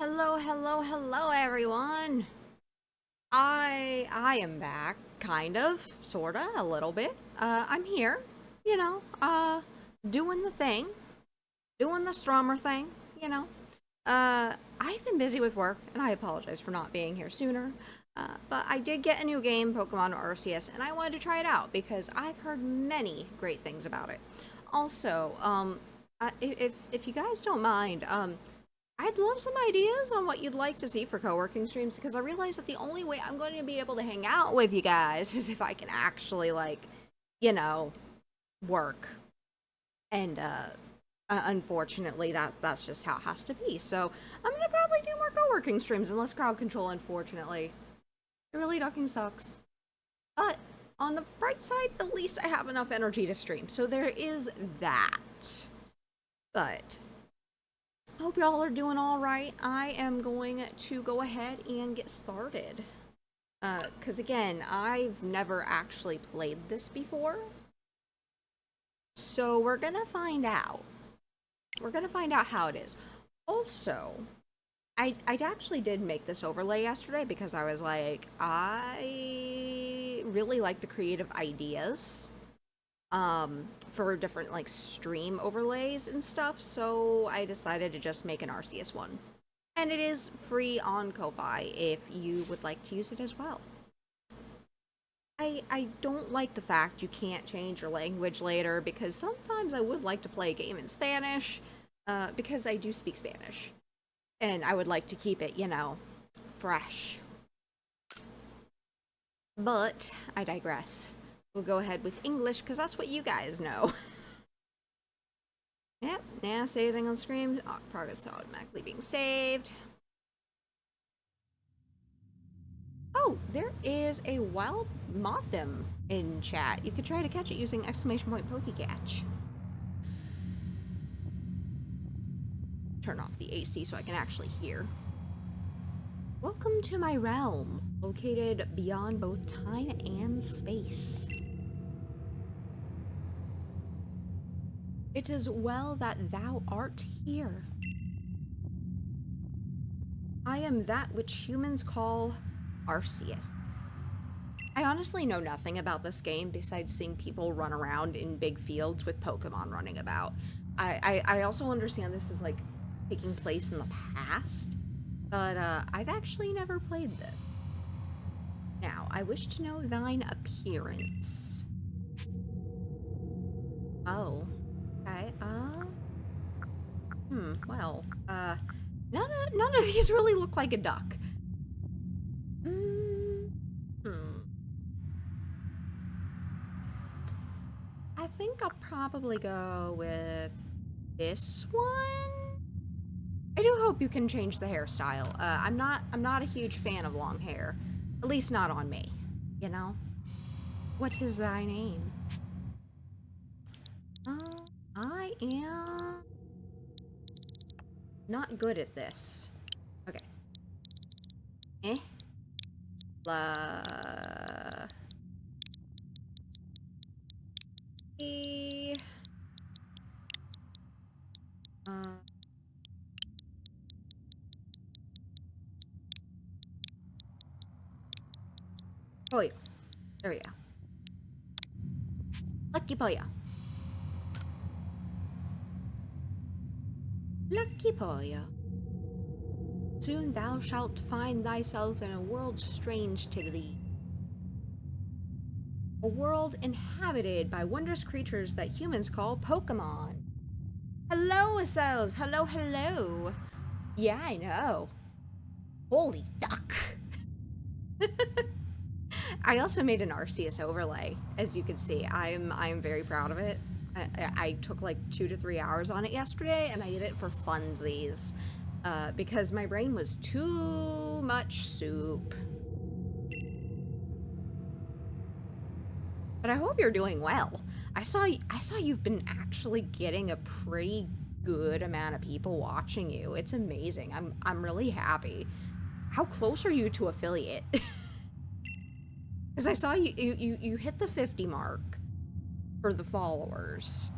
Hello, hello, hello, everyone. I am back, kind of, sorta, a little bit. I'm here, you know, doing the thing, doing the Stromer thing, you know. I've been busy with work, and I apologize for not being here sooner. But I did get a new game, Pokemon Arceus, and I wanted to try it out because I've heard many great things about it. Also, if you guys don't mind, I'd love some ideas on what you'd like to see for co-working streams because I realize that the only way I'm going to be able to hang out with you guys is if I can actually you know, work. And unfortunately that's just how it has to be. So I'm gonna probably do more co-working streams and less crowd control, unfortunately. It really fucking sucks. But on the bright side, at least I have enough energy to stream. So there is that. But hope y'all are doing all right. I am going to go ahead and get started. Because again, I've never actually played this before. So we're gonna find out. We're gonna find out how it is. Also, I actually did make this overlay yesterday because I was like, I really like the creative ideas for different like stream overlays and stuff, so I decided to just make an Arceus one. And it is free on Ko-Fi if you would like to use it as well. I don't like the fact you can't change your language later because sometimes I would like to play a game in Spanish because I do speak Spanish. And I would like to keep it, you know, fresh. But I digress. We'll go ahead with English because that's what you guys know. Yep, now saving on screen. Progress automatically being saved. Oh, there is a wild Mothim in chat. You could try to catch it using exclamation point Pokecatch. Turn off the AC so I can actually hear. Welcome to my realm, located beyond both time and space. It is well that thou art here. I am that which humans call Arceus. I honestly know nothing about this game besides seeing people run around in big fields with Pokemon running about. I also understand this is like taking place in the past, but I've actually never played this. Now, I wish to know thine appearance. Oh, okay, well, none of these really look like a duck. I think I'll probably go with this one. I do hope you can change the hairstyle. I'm not a huge fan of long hair. At least not on me, you know? What is thy name? I am not good at this. Okay. Eh? La... E... Pollo. There we go. Lucky Pollo. Lucky Pollo. Soon thou shalt find thyself in a world strange to thee. A world inhabited by wondrous creatures that humans call Pokemon. Hello, Arceus! Hello, hello! Yeah, I know. Holy duck! I also made an Arceus overlay, as you can see. I'm very proud of it. I took like 2 to 3 hours on it yesterday, and I did it for funsies. Because my brain was too much soup. But I hope you're doing well. I saw you've been actually getting a pretty good amount of people watching you. It's amazing. I'm really happy. How close are you to affiliate? Because I saw you hit the 50 mark for the followers.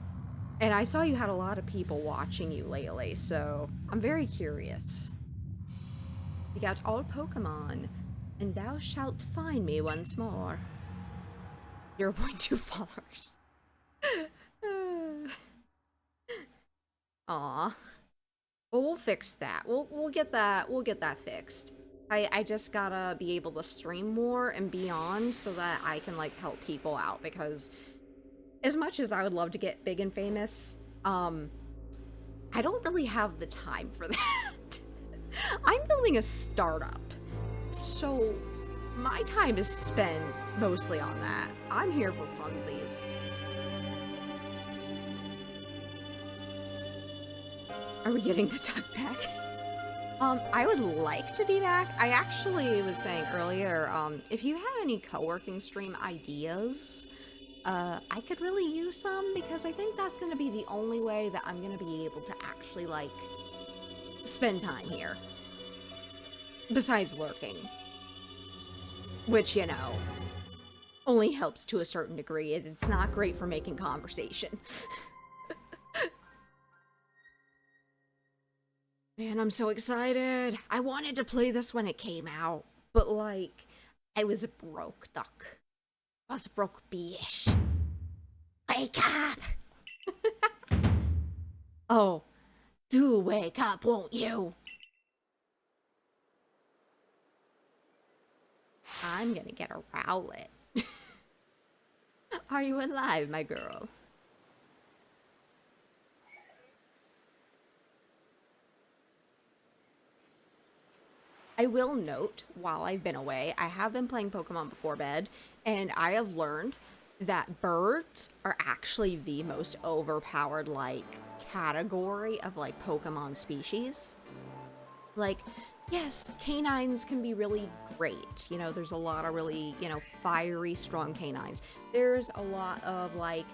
And I saw you had a lot of people watching you lately, so I'm very curious. Seek out all Pokemon, and thou shalt find me once more. 0.2 followers. Aw. Well, we'll fix that. We'll get that. We'll get that fixed. I just gotta be able to stream more and beyond so that I can like help people out, because as much as I would love to get big and famous, I don't really have the time for that. I'm building a startup, so my time is spent mostly on that. I'm here for funsies. Are we getting the duck back? I would like to be back. I actually was saying earlier, if you have any co-working stream ideas, I could really use some, because I think that's going to be the only way that I'm going to be able to actually, like, spend time here. Besides lurking. Which, you know, only helps to a certain degree. It's not great for making conversation. Man, I'm so excited. I wanted to play this when it came out, but, like, I was a broke duck. I was a broke bitch. Wake up! Oh, do wake up, won't you? I'm gonna get a Rowlet. Are you alive, my girl? I will note, while I've been away, I have been playing Pokemon before bed, and I have learned that birds are actually the most overpowered, like, category of, like, Pokemon species. Like, yes, canines can be really great. You know, there's a lot of really, you know, fiery, strong canines. There's a lot of, like,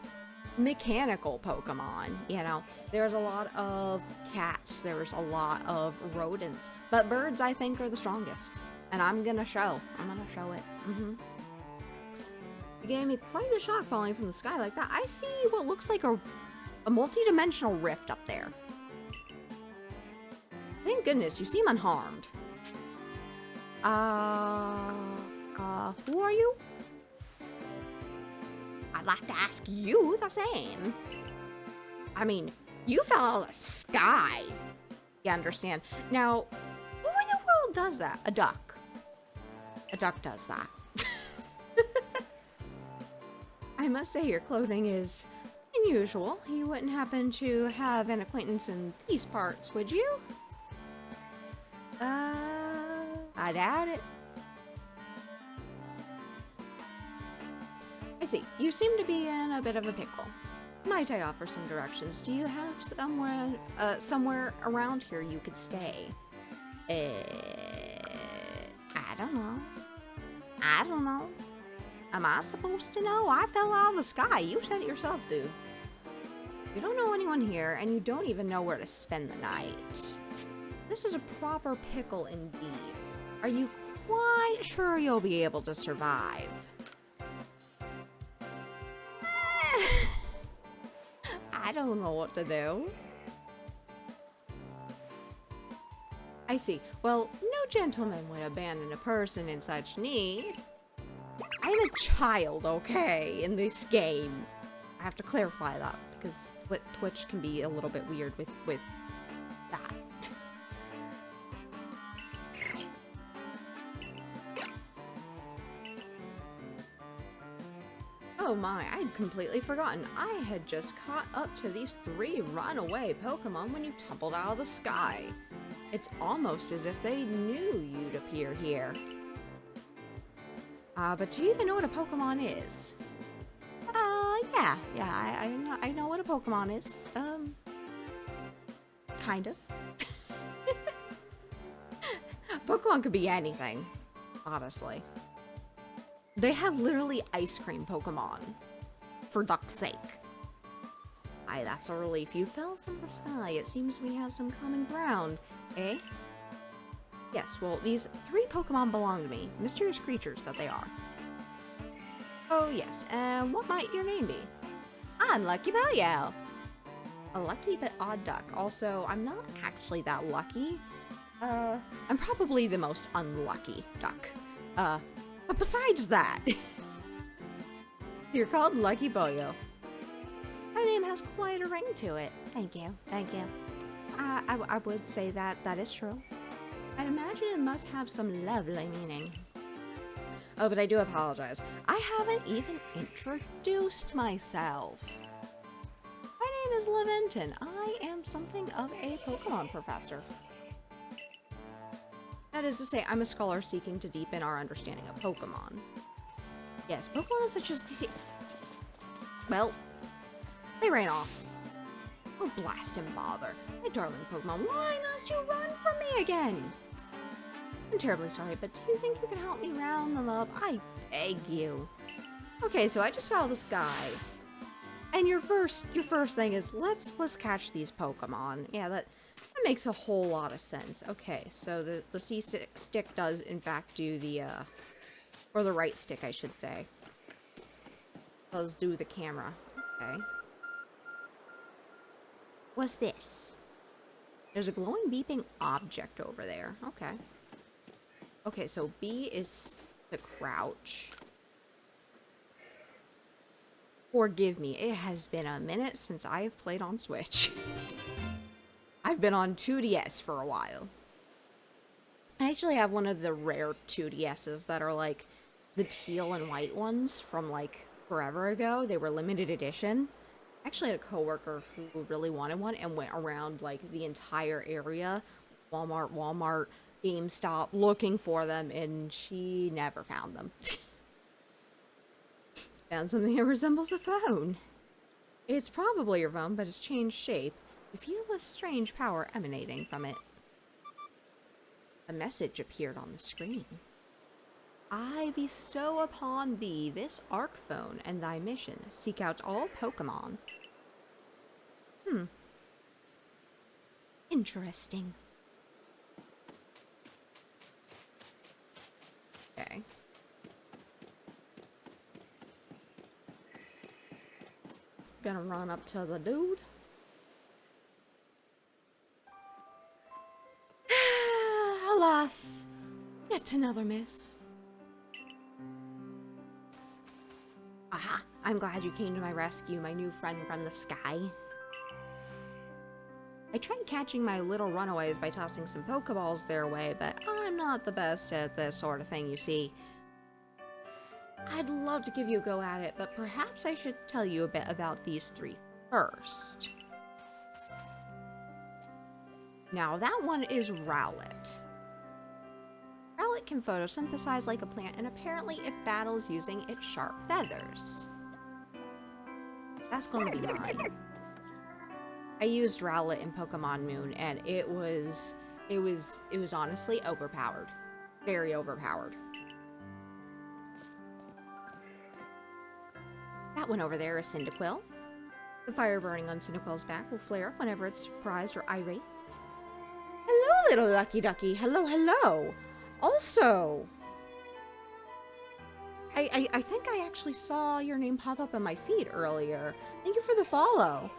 mechanical Pokemon, you know. There's a lot of cats. There's a lot of rodents. But birds, I think, are the strongest. And I'm gonna show. I'm gonna show it. You gave me quite the shock falling from the sky like that. I see what looks like a multi-dimensional rift up there. Thank goodness, you seem unharmed. Who are you? I'd like to ask you the same. I mean, you fell out of the sky. You understand? Now, who in the world does that? A duck. A duck does that. I must say your clothing is unusual. You wouldn't happen to have an acquaintance in these parts, would you? I doubt it. I see. You seem to be in a bit of a pickle. Might I offer some directions? Do you have somewhere around here you could stay? I don't know. I don't know. Am I supposed to know? I fell out of the sky. You said it yourself, dude. You don't know anyone here, and you don't even know where to spend the night. This is a proper pickle indeed. Are you quite sure you'll be able to survive? I don't know what to do. I see. Well, no gentleman would abandon a person in such need. I'm a child, okay, in this game. I have to clarify that, because Twitch can be a little bit weird with that. Oh my, I'd completely forgotten. I had just caught up to these 3 runaway Pokemon when you tumbled out of the sky. It's almost as if they knew you'd appear here. But do you even know what a Pokemon is? Yeah, I know what a Pokemon is. Kind of. Pokemon could be anything, honestly. They have literally ice cream Pokemon, for duck's sake. Aye, that's a relief. You fell from the sky. It seems we have some common ground, eh? Yes, well, these 3 Pokemon belong to me. Mysterious creatures that they are. Oh, yes, and what might your name be? I'm Lucky Bellyo. A lucky but odd duck. Also, I'm not actually that lucky. I'm probably the most unlucky duck. But besides that, you're called Lucky Boyo. My name has quite a ring to it. Thank you, thank you. I would say that is true. I'd imagine it must have some lovely meaning. Oh, but I do apologize. I haven't even introduced myself. My name is Leventon. I am something of a Pokemon professor. That is to say, I'm a scholar seeking to deepen our understanding of Pokemon. Yes, Pokemon such as these... Well, they ran off. Oh, blast and bother. My darling Pokemon, why must you run from me again? I'm terribly sorry, but do you think you can help me round them up? I beg you. Okay, so I just found this guy. And your first thing is, let's catch these Pokemon. Yeah, that makes a whole lot of sense. Okay, so the C stick does in fact do the, or the right stick, I should say. Does do the camera. Okay. What's this? There's a glowing beeping object over there. Okay. Okay, so B is the crouch. Forgive me, it has been a minute since I have played on Switch. I've been on 2DS for a while. I actually have one of the rare 2DSs that are like the teal and white ones from like forever ago. They were limited edition. I actually had a coworker who really wanted one and went around like the entire area, Walmart, GameStop, looking for them, and she never found them. Found something that resembles a phone. It's probably your phone, but it's changed shape. You feel a strange power emanating from it. A message appeared on the screen. I bestow upon thee this Arc Phone and thy mission. Seek out all Pokemon. Interesting. Okay. Gonna run up to the dude. Alas, yet another miss. Aha, I'm glad you came to my rescue, my new friend from the sky. I tried catching my little runaways by tossing some Pokeballs their way, but I'm not the best at this sort of thing, you see. I'd love to give you a go at it, but perhaps I should tell you a bit about these three first. Now, that one is Rowlet. Rowlet can photosynthesize like a plant, and apparently it battles using its sharp feathers. That's going to be mine. I used Rowlet in Pokemon Moon, and it was honestly overpowered. Very overpowered. That one over there is Cyndaquil. The fire burning on Cyndaquil's back will flare up whenever it's surprised or irate. Hello, little Lucky Ducky. Hello, hello. Also, I think I actually saw your name pop up on my feed earlier. Thank you for the follow.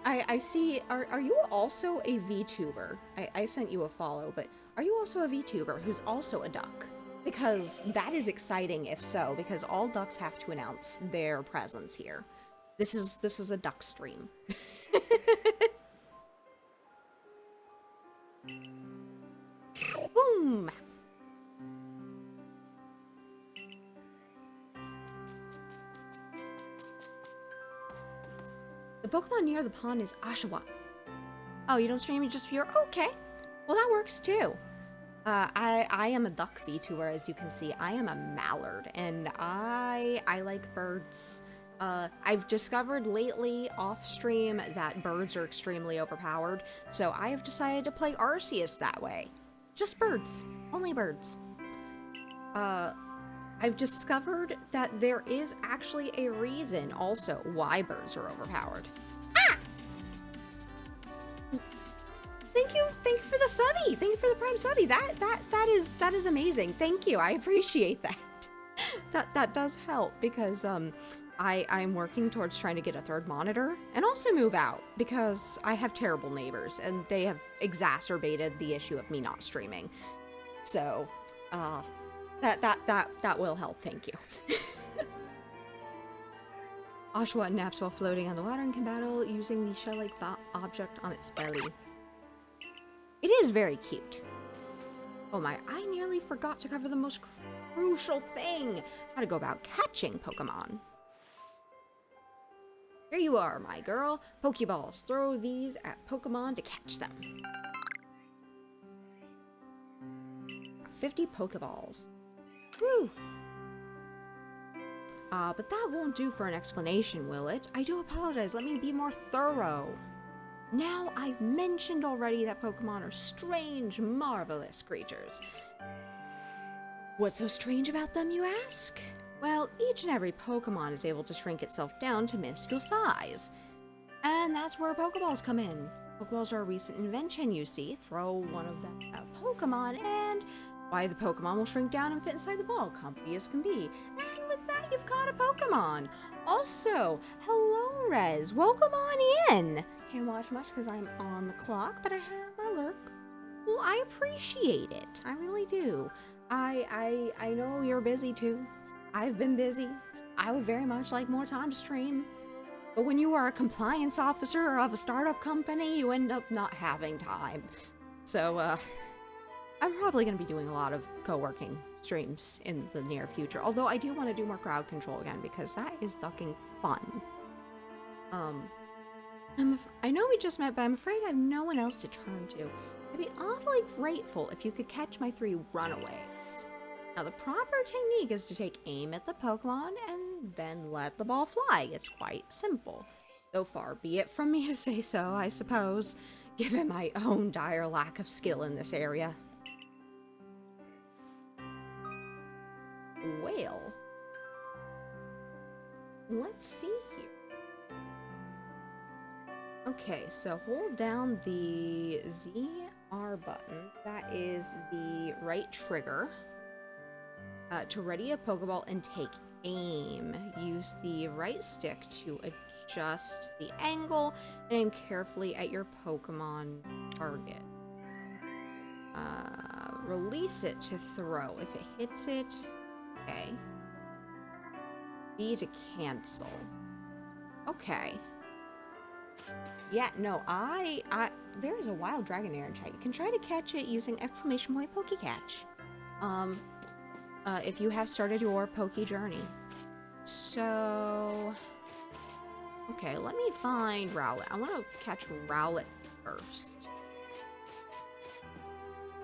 I see, are you also a VTuber? I sent you a follow, but are you also a VTuber who's also a duck? Because that is exciting if so, because all ducks have to announce their presence here. This is a duck stream. Boom! The Pokemon near the pond is Oshawa. Oh, you don't stream, you just view? Okay. Well, that works too. I am a duck VTuber, as you can see. I am a mallard, and I like birds. I've discovered lately off stream that birds are extremely overpowered, so I have decided to play Arceus that way. Just birds. Only birds. I've discovered that there is actually a reason also why birds are overpowered. Ah! Thank you for the subby. Thank you for the prime subby. That is amazing. Thank you. I appreciate that. That does help because I'm working towards trying to get a third monitor and also move out because I have terrible neighbors and they have exacerbated the issue of me not streaming. So, that will help. Thank you. Oshawott naps while floating on the water and can battle using the shell-like object on its belly. It is very cute. Oh my, I nearly forgot to cover the most crucial thing. How to go about catching Pokemon. Here you are, my girl. Pokeballs. Throw these at Pokemon to catch them. 50 Pokeballs. Woo! But that won't do for an explanation, will it? I do apologize. Let me be more thorough. Now, I've mentioned already that Pokemon are strange, marvelous creatures. What's so strange about them, you ask? Well, each and every Pokemon is able to shrink itself down to minuscule size. And that's where Pokeballs come in. Pokeballs are a recent invention, you see. Throw one of them at a Pokemon and why, the Pokemon will shrink down and fit inside the ball, comfy as can be. And with that, you've got a Pokemon. Also, hello, Rez. Welcome on in. Can't watch much because I'm on the clock, but I have my lurk. Well, I appreciate it. I really do. I know you're busy too. I've been busy. I would very much like more time to stream. But when you are a compliance officer of a startup company, you end up not having time. So, I'm probably going to be doing a lot of co-working streams in the near future. Although I do want to do more crowd control again because that is fucking fun. I know we just met, but I'm afraid I have no one else to turn to. I'd be awfully grateful if you could catch my 3 runaways. Now, the proper technique is to take aim at the Pokemon and then let the ball fly. It's quite simple. Though far be it from me to say so, I suppose, given my own dire lack of skill in this area. Well, let's see here. Okay, so hold down the ZR button. That is the right trigger. To ready a Pokeball and take aim, use the right stick to adjust the angle and aim carefully at your Pokemon target. Release it to throw. If it hits it, okay. B to cancel. Okay. Yeah, no, there is a wild Dragonair in chat. You can try to catch it using ! Pokecatch. If you have started your Poke journey. So, okay, let me find Rowlet. I want to catch Rowlet first.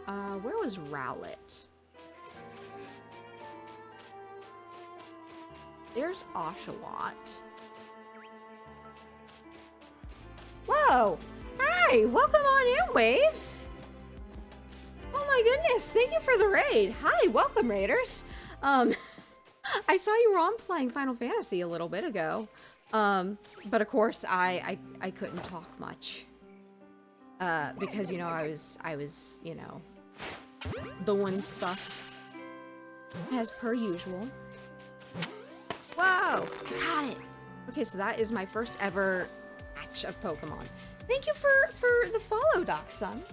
Where was Rowlet? There's Oshawott. Whoa! Hi! Welcome on in, Waves! Oh my goodness, thank you for the raid. Hi, welcome, Raiders. I saw you were on playing Final Fantasy a little bit ago. But of course, I couldn't talk much. Because, you know, I was, you know, doing stuff as per usual. Whoa! Got it! Okay, so that is my first ever match of Pokemon. Thank you for the follow, Doc Son.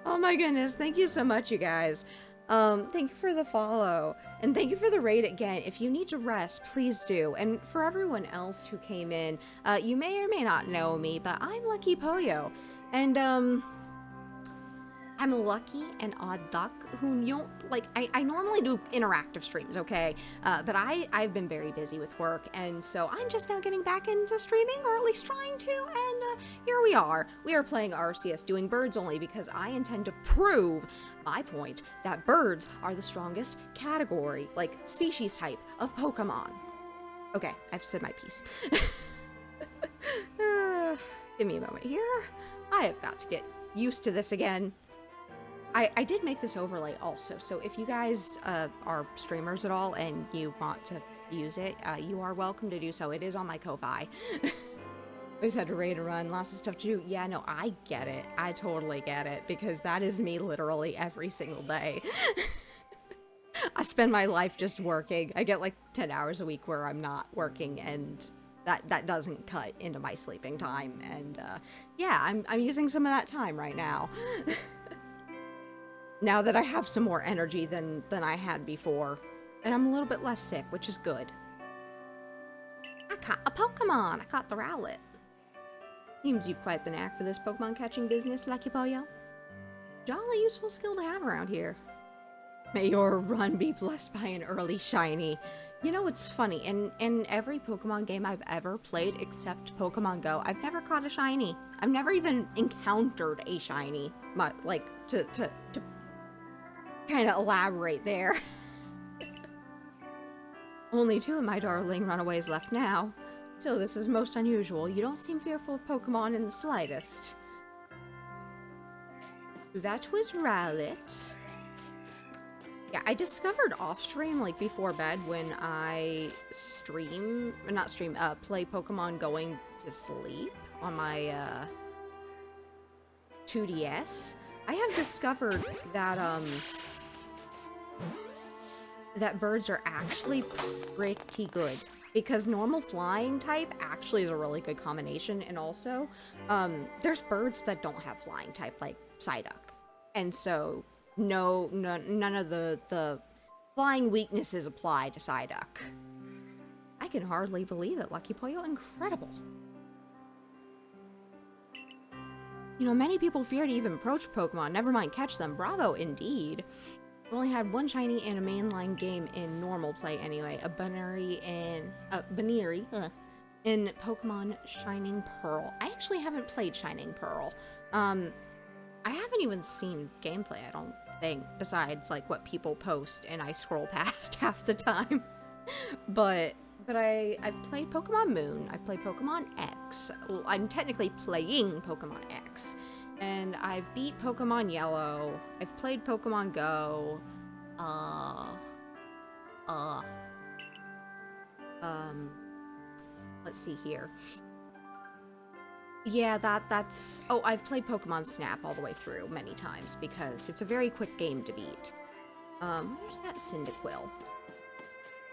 Oh my goodness, thank you so much, you guys. Thank you for the follow, and thank you for the raid again. If you need to rest, please do. And for everyone else who came in, you may or may not know me, but I'm Lucky Poyo, and I'm Lucky and Odd Duck, who I normally do interactive streams, okay? But I've been very busy with work, and so I'm just now getting back into streaming, or at least trying to, and here we are. We are playing Arceus, doing birds only, because I intend to prove my point that birds are the strongest category, like species type, of Pokemon. Okay, I've said my piece. Give me a moment here. I have got to get used to this again. I did make this overlay also, so if you guys are streamers at all and you want to use it, you are welcome to do so. It is on my Ko-Fi. I just had to raid and run, lots of stuff to do. Yeah, no, I get it. I totally get it, because that is me literally every single day. I spend my life just working. I get like 10 hours a week where I'm not working, and that doesn't cut into my sleeping time. And yeah, I'm using some of that time right now. Now that I have some more energy than I had before. And I'm a little bit less sick, which is good. I caught a Pokemon! I caught the Rowlet. Seems you've quite the knack for this Pokemon catching business, Lucky Pollo. Jolly useful skill to have around here. May your run be blessed by an early shiny. You know, it's funny, in every Pokemon game I've ever played except Pokemon Go, I've never caught a shiny. I've never even encountered a shiny. Like, to kind of elaborate there. Only 2 of my darling runaways left now. So this is most unusual. You don't seem fearful of Pokemon in the slightest. That was Rowlet. Yeah, I discovered off-stream, like before bed, when I play Pokemon going to sleep on my 2DS. I have discovered that that birds are actually pretty good, because normal flying type actually is a really good combination, and also there's birds that don't have flying type, like Psyduck, and so none of the flying weaknesses apply to Psyduck. I can hardly believe it, Lucky Pollo. Incredible. You know, many people fear to even approach Pokemon, never mind catch them. Bravo, indeed. I've only had one shiny in a mainline game in normal play anyway, a Baneri in Pokemon Shining Pearl. I actually haven't played Shining Pearl. I haven't even seen gameplay, I don't think, besides like what people post and I scroll past half the time. But I've played Pokemon Moon, I've played Pokemon X. Well, I'm technically playing Pokemon X. And I've beat Pokemon Yellow. I've played Pokemon Go. Let's see here. Yeah, that's... Oh, I've played Pokemon Snap all the way through many times because it's a very quick game to beat. Where's that Cyndaquil?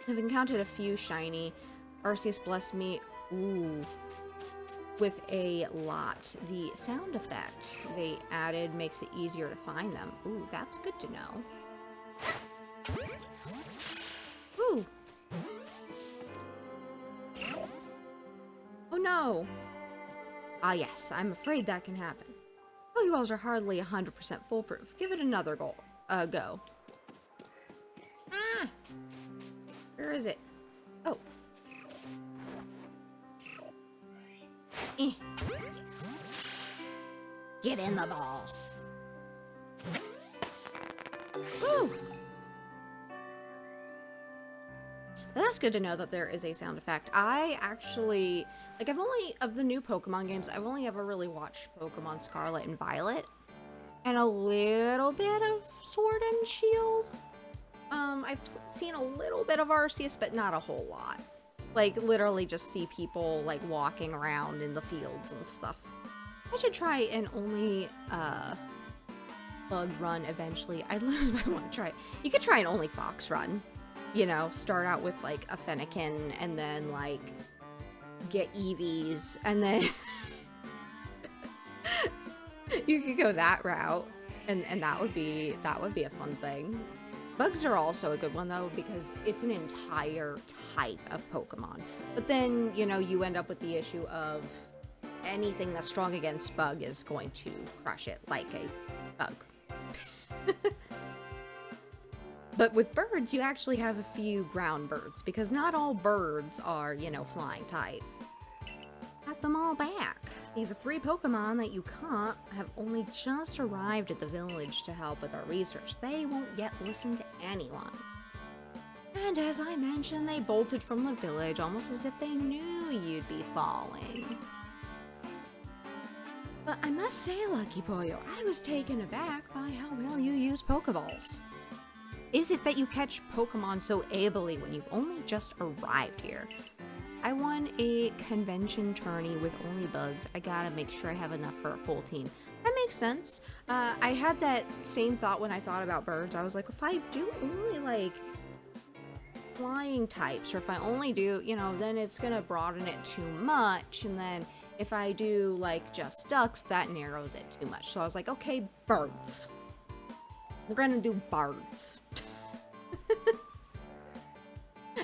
I've encountered a few shiny. Arceus blessed me. Ooh. With a lot. The sound effect they added makes it easier to find them. Ooh, that's good to know. Ooh. Oh no. Ah yes, I'm afraid that can happen. Pokeballs are hardly 100% foolproof. Give it another go. Ah! Where is it? Oh. Eh. Get in the ball. Woo! But that's good to know that there is a sound effect. I actually, like, of the new Pokemon games, I've only ever really watched Pokemon Scarlet and Violet. And a little bit of Sword and Shield. I've seen a little bit of Arceus, but not a whole lot. Like, literally just see people, like, walking around in the fields and stuff. I should try an only, bug run eventually. I lose my one try. You could try an only fox run. You know, start out with, like, a Fennekin, and then, like, get Eevees, and then... you could go that route, and that would be a fun thing. Bugs are also a good one, though, because it's an entire type of Pokemon. But then, you know, you end up with the issue of anything that's strong against Bug is going to crush it like a bug. But with birds, you actually have a few ground birds, because not all birds are, you know, flying type. Got them all back. See, the 3 Pokemon that you caught have only just arrived at the village to help with our research. They won't yet listen to anyone. And as I mentioned, they bolted from the village almost as if they knew you'd be falling. But I must say, Lucky Pollo, I was taken aback by how well you use Pokeballs. Is it that you catch Pokemon so ably when you've only just arrived here? I want a convention tourney with only bugs. I gotta make sure I have enough for a full team. That makes sense. I had that same thought when I thought about birds. I was like, if I do only like flying types, or if I only do, you know, then it's gonna broaden it too much. And then if I do like just ducks, that narrows it too much. So I was like, okay, birds. We're gonna do birds.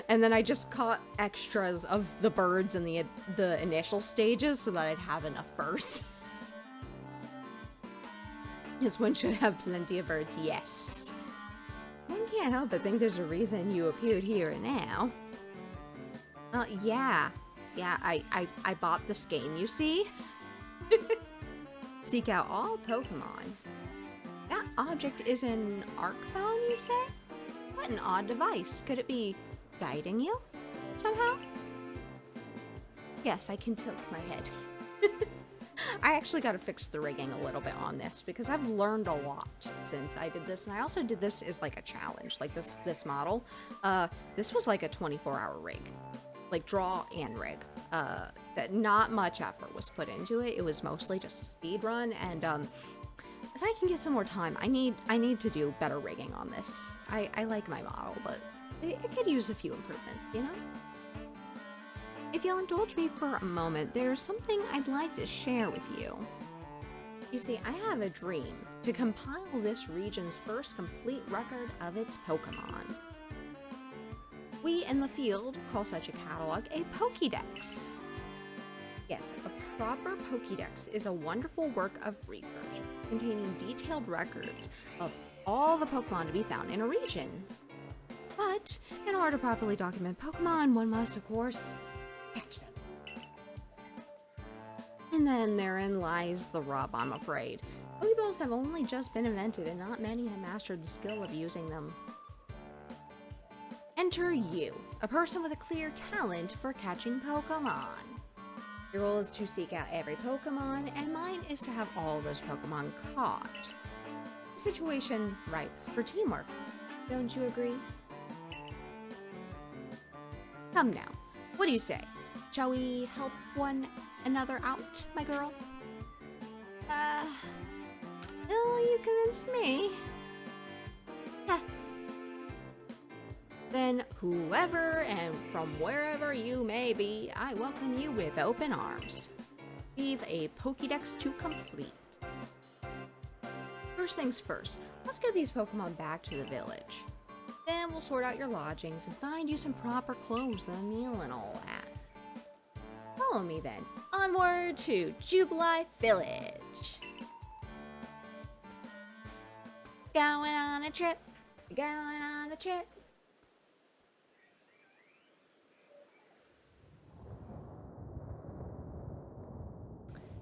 And then I just caught extras of the birds in the initial stages so that I'd have enough birds. This one should have plenty of birds, yes. One can't help but think there's a reason you appeared here and now. Yeah. Yeah, I bought this game, you see? Seek out all Pokemon. That object is an arc phone, you say? What an odd device. Could it be guiding you somehow? Yes, I can tilt my head. I actually got to fix the rigging a little bit on this because I've learned a lot since I did this, and I also did this as like a challenge, like this model. This was like a 24-hour rig, like draw and rig. That not much effort was put into it. It was mostly just a speed run, and if I can get some more time, I need to do better rigging on this. I like my model, but it could use a few improvements, you know? If you'll indulge me for a moment, there's something I'd like to share with you. You see, I have a dream to compile this region's first complete record of its Pokemon. We in the field call such a catalog a Pokédex. Yes, a proper Pokédex is a wonderful work of research containing detailed records of all the Pokemon to be found in a region. But in order to properly document Pokemon, one must, of course, catch them. And then therein lies the rub, I'm afraid. Pokeballs have only just been invented, and not many have mastered the skill of using them. Enter you, a person with a clear talent for catching Pokemon. Your goal is to seek out every Pokemon, and mine is to have all those Pokemon caught. A situation ripe for teamwork. Don't you agree? Come now, what do you say? Shall we help one another out, my girl? Well, you convinced me. Heh. Then, whoever and from wherever you may be, I welcome you with open arms. Leave a Pokédex to complete. First things first, let's get these Pokemon back to the village. Then we'll sort out your lodgings and find you some proper clothes and a meal and all that. Follow me then. Onward to Jubilife Village. Going on a trip. Going on a trip.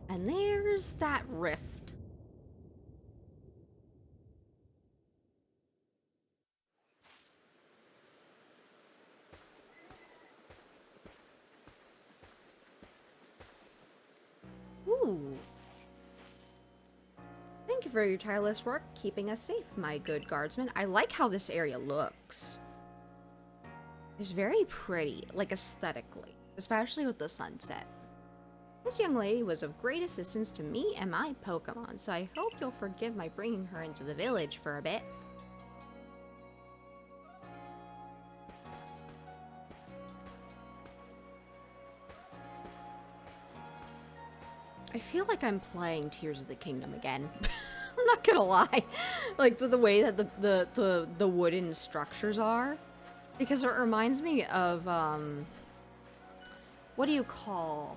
And there's that rift. Ooh. Thank you for your tireless work keeping us safe, my good guardsman. I like how this area looks. It's very pretty, like aesthetically, especially with the sunset. This young lady was of great assistance to me and my Pokemon, so I hope you'll forgive my bringing her into the village for a bit. I feel like I'm playing Tears of the Kingdom again. I'm not gonna lie. Like the way that the wooden structures are. Because it reminds me of what do you call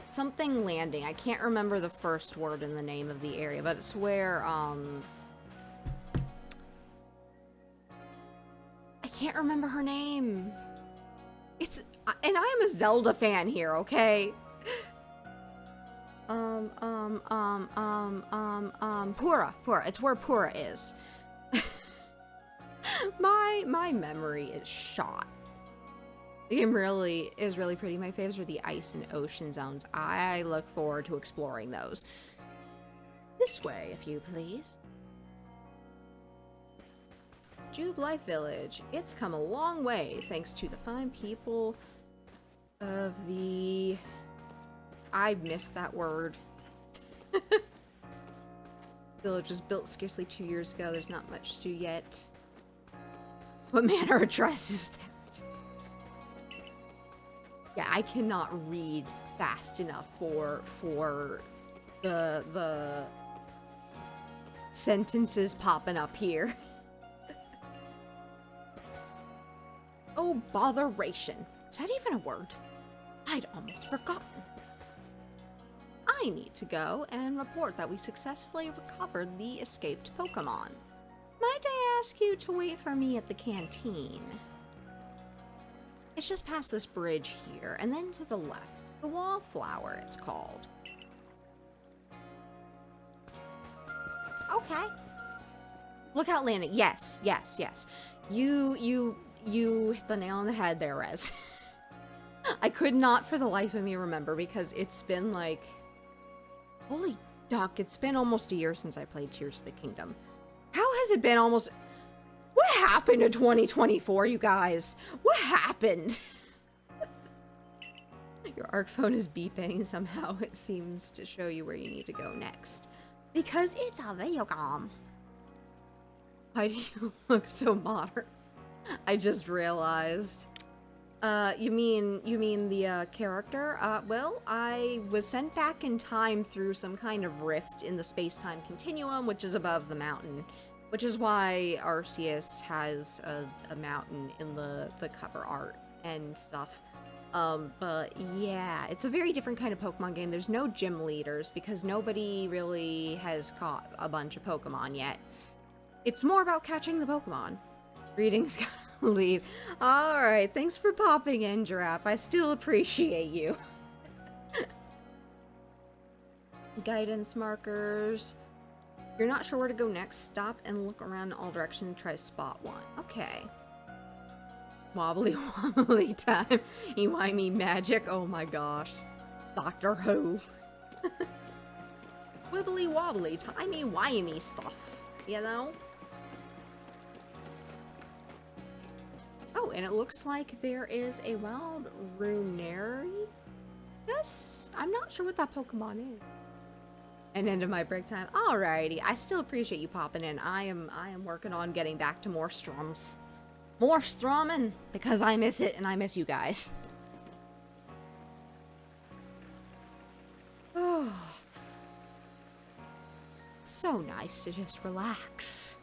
something landing? I can't remember the first word in the name of the area, but it's where I can't remember her name. And I am a Zelda fan here, okay? Pura. It's where Pura is. My memory is shot. The game is really pretty. My favorites are the ice and ocean zones. I look forward to exploring those. This way, if you please. Jubilife Village. It's come a long way thanks to the fine people of the... I missed that word. Village was built scarcely 2 years ago. There's not much to do yet. What manner of dress is that? Yeah, I cannot read fast enough for the sentences popping up here. Oh, botheration. Is that even a word? I'd almost forgotten. I need to go and report that we successfully recovered the escaped Pokemon. Might I ask you to wait for me at the canteen? It's just past this bridge here, and then to the left. The Wallflower, it's called. Okay. Lookout Landing. Yes, yes, yes. You hit the nail on the head there, Rez. I could not for the life of me remember because it's been like... Holy duck, it's been almost a year since I played Tears of the Kingdom. How has it been almost... What happened to 2024, you guys? What happened? Your ARC phone is beeping. Somehow it seems to show you where you need to go next. Because it's a video game. Why do you look so modern? I just realized. You mean the character? Well, I was sent back in time through some kind of rift in the space-time continuum, which is above the mountain. Which is why Arceus has a mountain in the cover art and stuff. But yeah, it's a very different kind of Pokemon game. There's no gym leaders because nobody really has caught a bunch of Pokemon yet. It's more about catching the Pokemon. Greetings, gotta leave. Alright, thanks for popping in, Giraffe. I still appreciate you. Guidance markers. You're not sure where to go next, stop and look around in all directions and try to spot one. Okay. Wobbly wobbly time. Ewimey magic. Oh my gosh. Doctor Who. Wibbly wobbly timey-wimey stuff. You know? Oh, and it looks like there is a wild Runeri. Yes? I'm not sure what that Pokemon is. And end of my break time. Alrighty, I still appreciate you popping in. I am working on getting back to more Stroms. More Stromming, because I miss it and I miss you guys. Oh. So nice to just relax.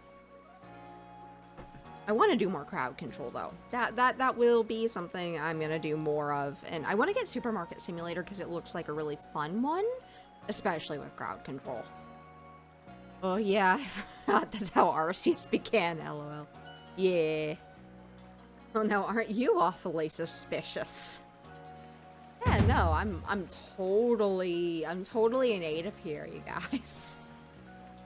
I want to do more crowd control though. That will be something I'm gonna do more of. And I want to get Supermarket Simulator because it looks like a really fun one. Especially with crowd control. Oh yeah, I forgot that's how Arceus began, lol. Yeah. Oh no, aren't you awfully suspicious? Yeah, no, I'm totally a native here, you guys.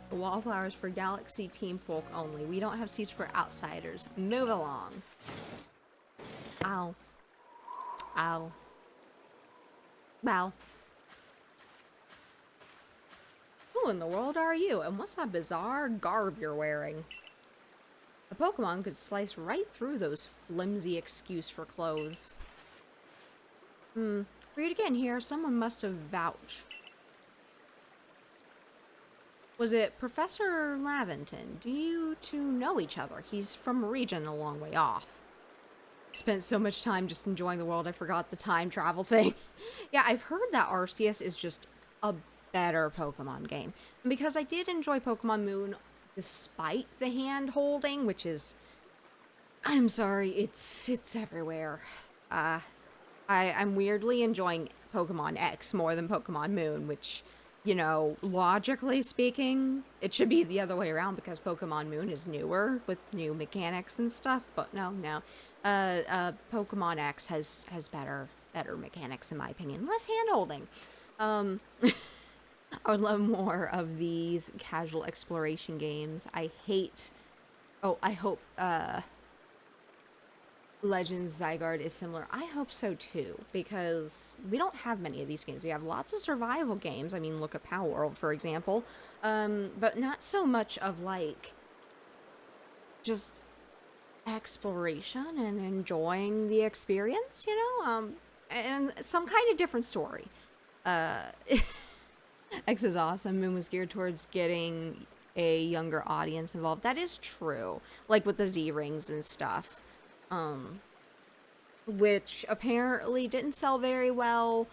The Wallflowers for Galaxy Team Folk only. We don't have seats for outsiders. Move along. Ow. Ow. Wow. Who in the world are you? And what's that bizarre garb you're wearing? A Pokemon could slice right through those flimsy excuse for clothes. For you to get in here, someone must have vouched. Was it Professor Laventon? Do you two know each other? He's from a region a long way off. Spent so much time just enjoying the world, I forgot the time travel thing. Yeah, I've heard that Arceus is just a better Pokemon game. And because I did enjoy Pokemon Moon despite the hand holding, which is... I'm sorry, it's everywhere. I'm weirdly enjoying Pokemon X more than Pokemon Moon, which, you know, logically speaking, it should be the other way around because Pokemon Moon is newer with new mechanics and stuff, but no. Pokemon X has better mechanics in my opinion. Less hand holding. I would love more of these casual exploration games. I hope Legends Zygarde is similar. I hope so too, because we don't have many of these games. We have lots of survival games. I mean, look at Power World, for example. But not so much of like just exploration and enjoying the experience, you know? and some kind of different story. Uh, X is awesome. Moon was geared towards getting a younger audience involved. That is true. Like with the Z rings and stuff. Which apparently didn't sell very well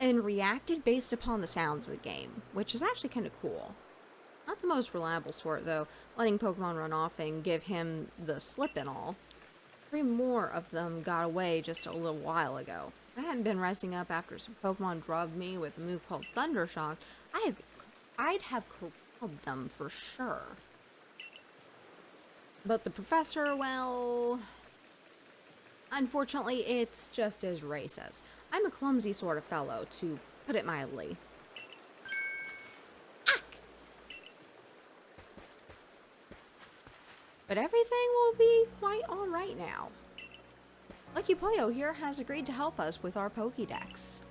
and reacted based upon the sounds of the game, which is actually kind of cool. Not the most reliable sort, though, letting Pokemon run off and give him the slip and all. 3 more of them got away just a little while ago. If I hadn't been rising up after some Pokemon drubbed me with a move called Thundershock, I'd have corralled them for sure. But the professor, well... Unfortunately, it's just as Ray says. I'm a clumsy sort of fellow, to put it mildly. Ack! But everything will be quite alright now. Lucky Poyo here has agreed to help us with our Pokédex.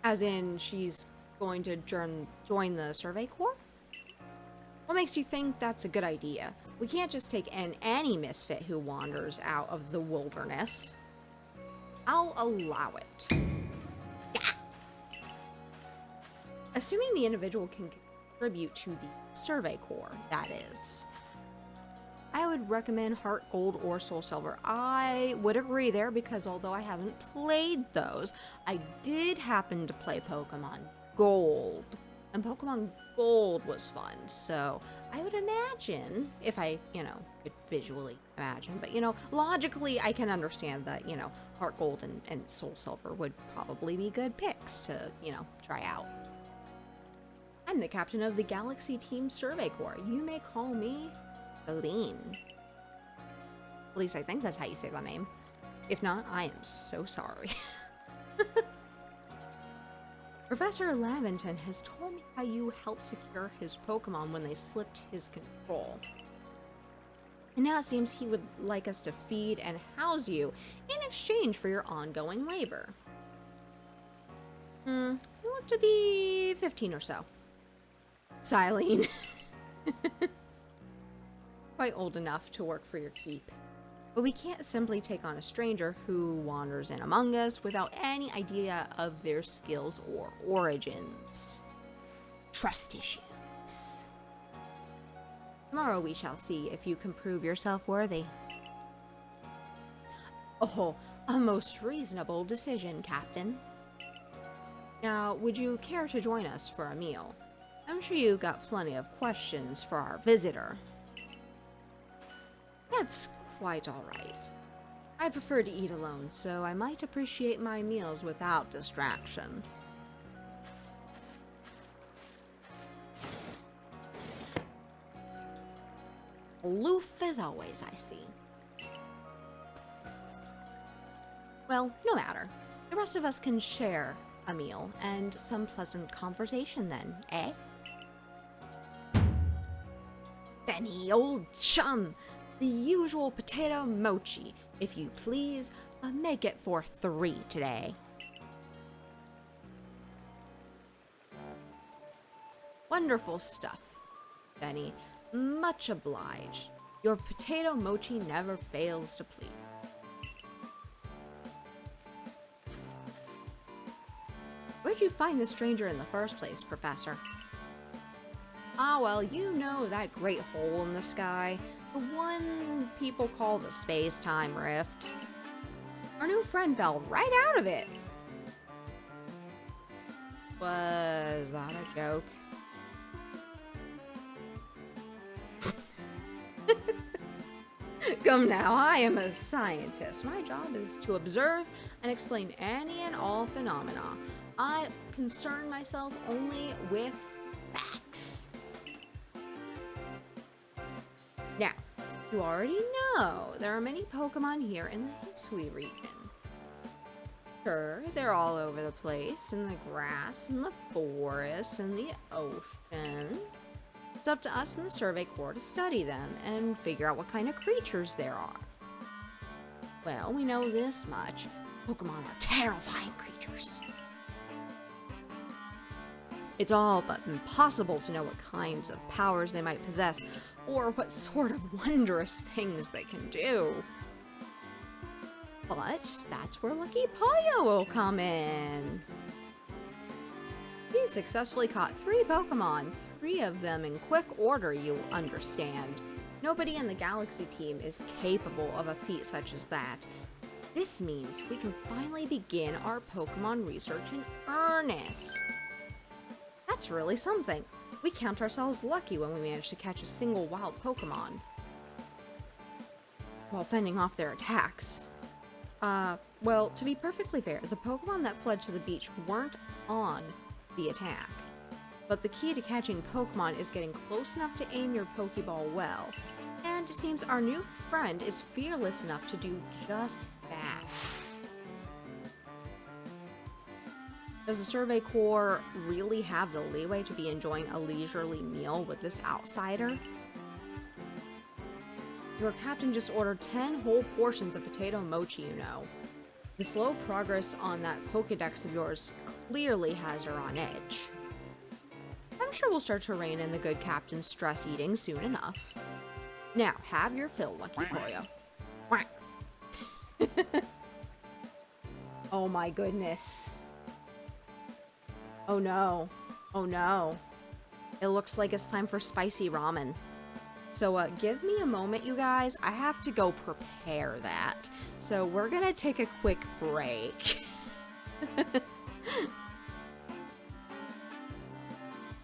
As in, she's going to join the Survey Corps? What makes you think that's a good idea? We can't just take any misfit who wanders out of the wilderness. I'll allow it. Yeah! Assuming the individual can contribute to the Survey Corps, that is. I would recommend Heart Gold or Soul Silver. I would agree there because although I haven't played those, I did happen to play Pokemon Gold. And Pokemon Gold was fun, so I would imagine, if I, could visually imagine, but, logically I can understand that, Heart Gold and Soul Silver would probably be good picks to, try out. I'm the captain of the Galaxy Team Survey Corps. You may call me Aline. At least I think that's how you say the name. If not, I am so sorry. Professor Laventon has told me how you helped secure his Pokemon when they slipped his control. And now it seems he would like us to feed and house you in exchange for your ongoing labor. You look to be 15 or so. Silene. Quite old enough to work for your keep. But we can't simply take on a stranger who wanders in among us without any idea of their skills or origins. Trust issues. Tomorrow we shall see if you can prove yourself worthy. Oh, a most reasonable decision, Captain. Now, would you care to join us for a meal? I'm sure you've got plenty of questions for our visitor. That's quite alright. I prefer to eat alone, so I might appreciate my meals without distraction. Aloof as always, I see. Well, no matter. The rest of us can share a meal and some pleasant conversation then, eh? Benny, old chum! The usual potato mochi, if you please. Make it for 3 today. Wonderful stuff, Benny. Much obliged. Your potato mochi never fails to please. Where'd you find this stranger in the first place, Professor? Ah, well, you know that great hole in the sky. The one people call the space-time rift. Our new friend fell right out of it. Was that a joke? Come now, I am a scientist. My job is to observe and explain any and all phenomena. I concern myself only with facts. Now, you already know there are many Pokemon here in the Hisui region. Sure, they're all over the place, in the grass, in the forest, in the ocean. It's up to us in the Survey Corps to study them and figure out what kind of creatures there are. Well, we know this much. Pokemon are terrifying creatures. It's all but impossible to know what kinds of powers they might possess, or what sort of wondrous things they can do. But that's where Lucky Pollo will come in. He successfully caught 3 Pokemon, 3 of them in quick order, you understand. Nobody in the Galaxy team is capable of a feat such as that. This means we can finally begin our Pokemon research in earnest. That's really something. We count ourselves lucky when we manage to catch a single wild Pokemon while fending off their attacks. Well, to be perfectly fair, the Pokemon that fled to the beach weren't on the attack. But the key to catching Pokemon is getting close enough to aim your Pokeball well. And it seems our new friend is fearless enough to do just that. Does the Survey Corps really have the leeway to be enjoying a leisurely meal with this outsider? Your captain just ordered 10 whole portions of potato mochi, you know. The slow progress on that Pokedex of yours clearly has her on edge. I'm sure we'll start to rein in the good captain's stress eating soon enough. Now, have your fill, Lucky Pollo. Oh my goodness. Oh no. Oh no. It looks like it's time for spicy ramen. So give me a moment, you guys. I have to go prepare that. So we're gonna take a quick break.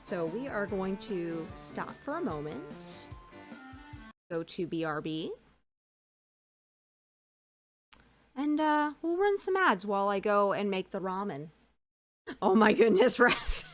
So we are going to stop for a moment. Go to BRB. And we'll run some ads while I go and make the ramen. Oh my goodness, Raz.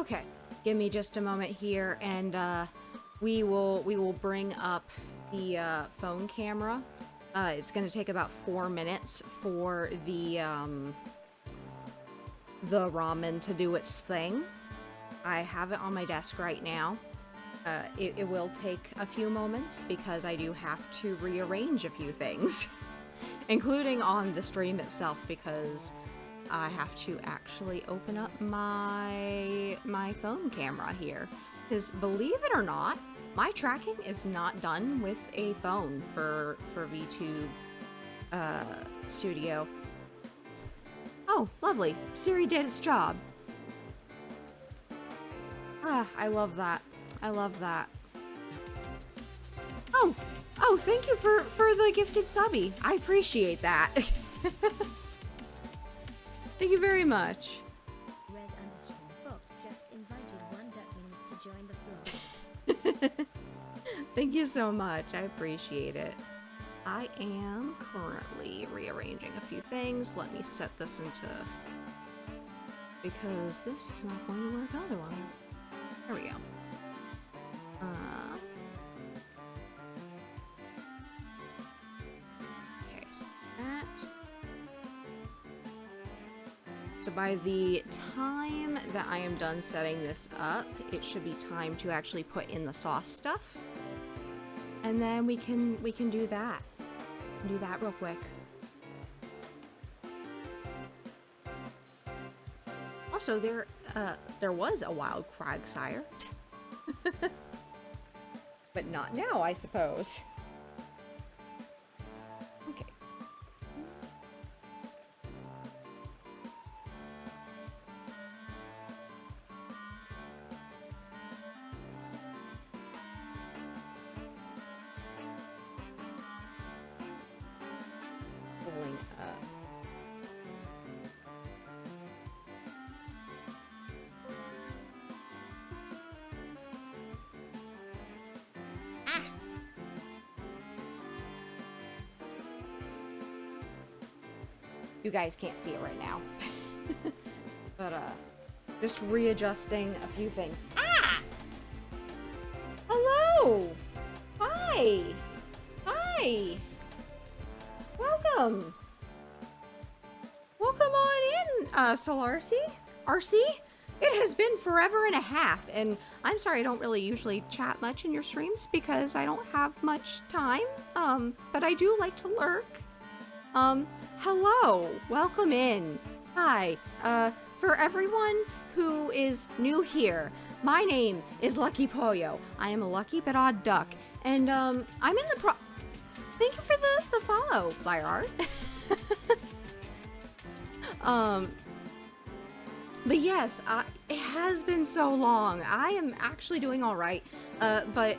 Okay, give me just a moment here, and we will bring up the phone camera. It's gonna take about 4 minutes for the ramen to do its thing. I have it on my desk right now. It will take a few moments because I do have to rearrange a few things, including on the stream itself, because I have to actually open up my phone camera here. Because believe it or not, my tracking is not done with a phone for VTube Studio. Oh, lovely. Siri did its job. Ah, I love that. I love that. Oh, thank you for the gifted subby. I appreciate that. Thank you very much. Res_Fox just invited one ducklings to join the floor. Thank you so much. I appreciate it. I am currently rearranging a few things. Let me set this into... because this is not going to work otherwise. There we go. Okay, so that. So by the time that I am done setting this up, it should be time to actually put in the sauce stuff. And then we can do that. Do that real quick. Also, there was a wild Quagsire. But not now, I suppose. Okay. Pulling up. You guys can't see it right now. But, just readjusting a few things. Ah! Hello! Hi! Hi! Welcome! Welcome on in, Solarcy? RC? It has been forever and a half, and I'm sorry I don't really usually chat much in your streams because I don't have much time, but I do like to lurk. Hello, welcome in. Hi, for everyone who is new here, my name is Lucky Pollo. I am a lucky but odd duck, and, I'm in the thank you for the follow, Lyrar. But yes, it has been so long. I am actually doing all right. But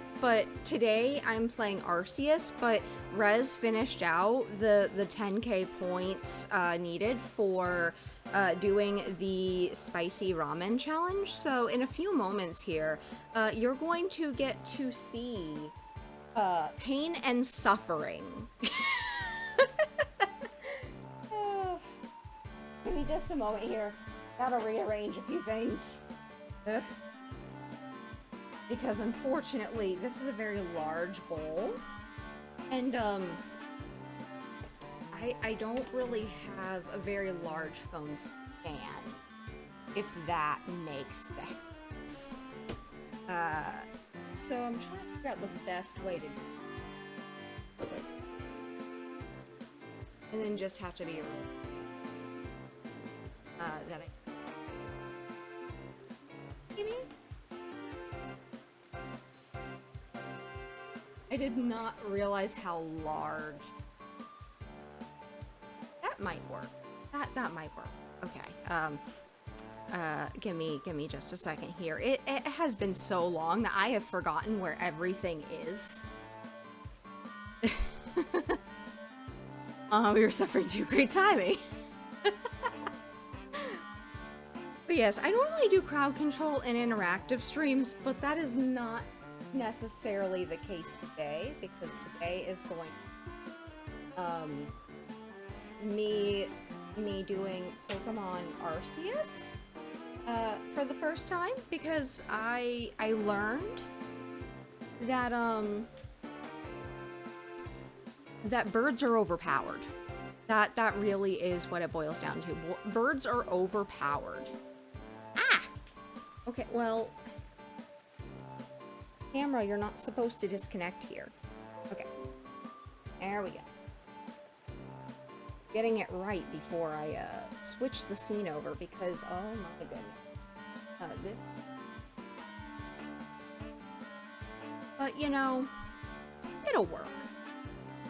today I'm playing Arceus, but Rez finished out the 10k points needed for doing the spicy ramen challenge. So in a few moments here, you're going to get to see pain and suffering. Give me just a moment here. Gotta rearrange a few things. Because unfortunately, this is a very large bowl. And, I don't really have a very large phone stand. If that makes sense. So I'm trying to figure out the best way to do it. And then just have to be that I did not realize how large. That might work. That might work. Okay. Give me just a second here. It has been so long that I have forgotten where everything is. We were suffering too great timing. But yes, I normally do crowd control in interactive streams, but that is not necessarily the case today, because today is going me doing Pokemon Arceus, For the first time, because I learned that that birds are overpowered. That really is what it boils down to. Birds are overpowered. Ah! Okay, well, camera, you're not supposed to disconnect here. Okay. There we go. Getting it right before I switch the scene over because, oh my goodness. This. But, you know, it'll work.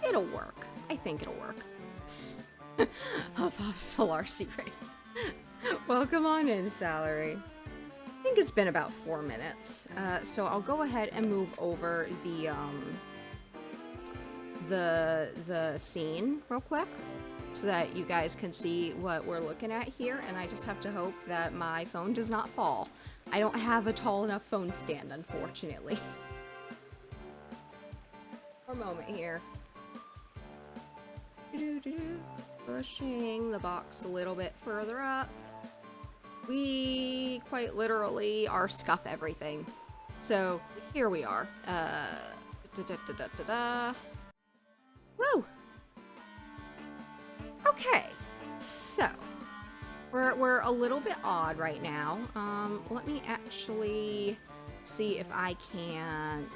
It'll work. I think it'll work. Huff Huff Solarcy Raid. Welcome on in, Salary. I think it's been about 4 minutes. So I'll go ahead and move over the scene real quick so that you guys can see what we're looking at here, and I just have to hope that my phone does not fall. I don't have a tall enough phone stand, unfortunately. For a moment here. Pushing the box a little bit further up. We quite literally are scuff everything. So here we are. Woo! Okay, so we're a little bit odd right now. Let me actually see if I can't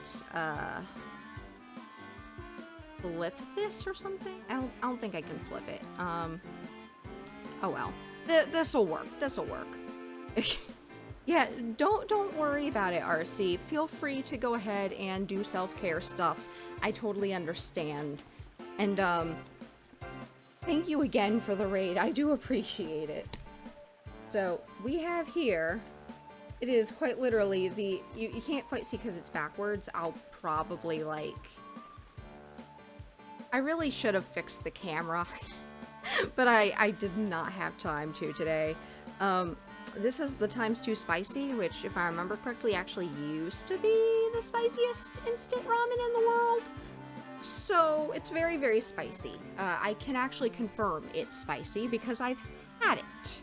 flip this or something. I don't think I can flip it. Oh well. This'll work. This'll work. Yeah, don't worry about it, RC. Feel free to go ahead and do self-care stuff. I totally understand. And thank you again for the raid. I do appreciate it. So we have here, it is quite literally the, you can't quite see because it's backwards. I'll probably like, I really should have fixed the camera, but I did not have time to today. This is the ×2 spicy, which if I remember correctly actually used to be the spiciest instant ramen in the world. So it's very, very spicy. I can actually confirm it's spicy because I've had it.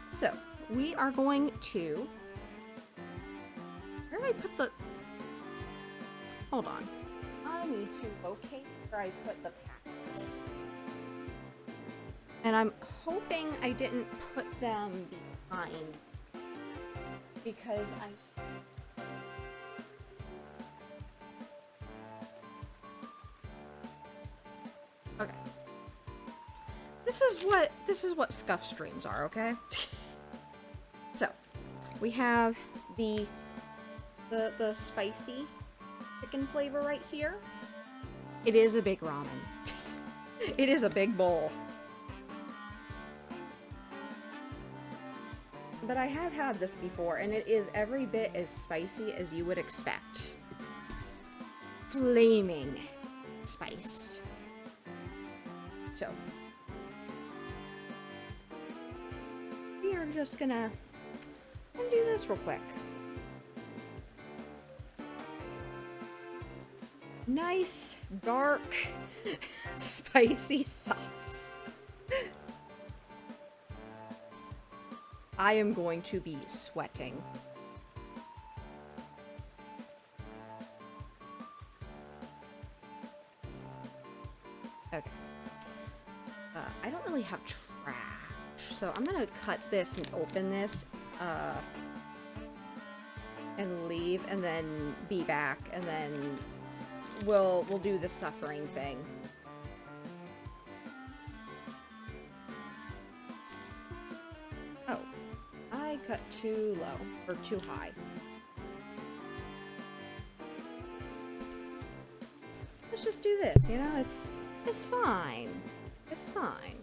So we are going to, where did I put the, hold on. I need to locate where I put the packets. And I'm hoping I didn't put them behind because okay. This is what scuff streams are, okay? So, we have the spicy chicken flavor right here. It is a big ramen. It is a big bowl. But I have had this before, and it is every bit as spicy as you would expect. Flaming spice. So, we are just gonna do this real quick. Nice, dark, spicy sauce. I am going to be sweating. Okay. I don't really have trash, so I'm gonna cut this and open this, and leave, and then be back, and then we'll do the suffering thing. Oh, I cut too low, or too high. Let's just do this, you know, it's fine. It's fine.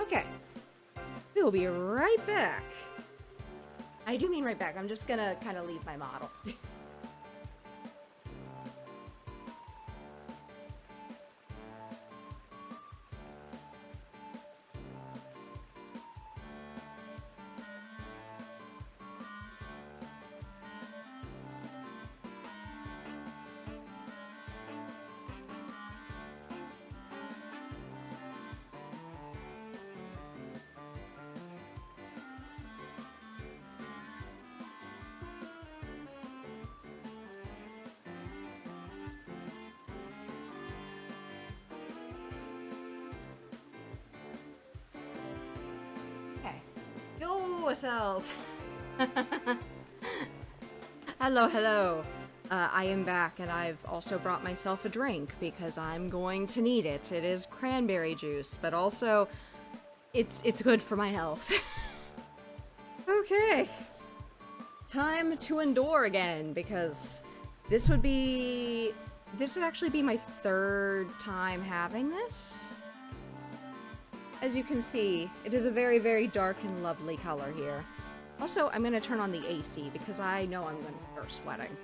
Okay. We'll be right back. I do mean right back. I'm just gonna kind of leave my model. Fuel cells. Hello, hello. I am back, and I've also brought myself a drink because I'm going to need it. It is cranberry juice, but also it's good for my health. Okay. Time to endure again, because this would actually be my third time having this. As you can see, it is a very, very dark and lovely color here. Also, I'm gonna turn on the AC because I know I'm gonna start sweating.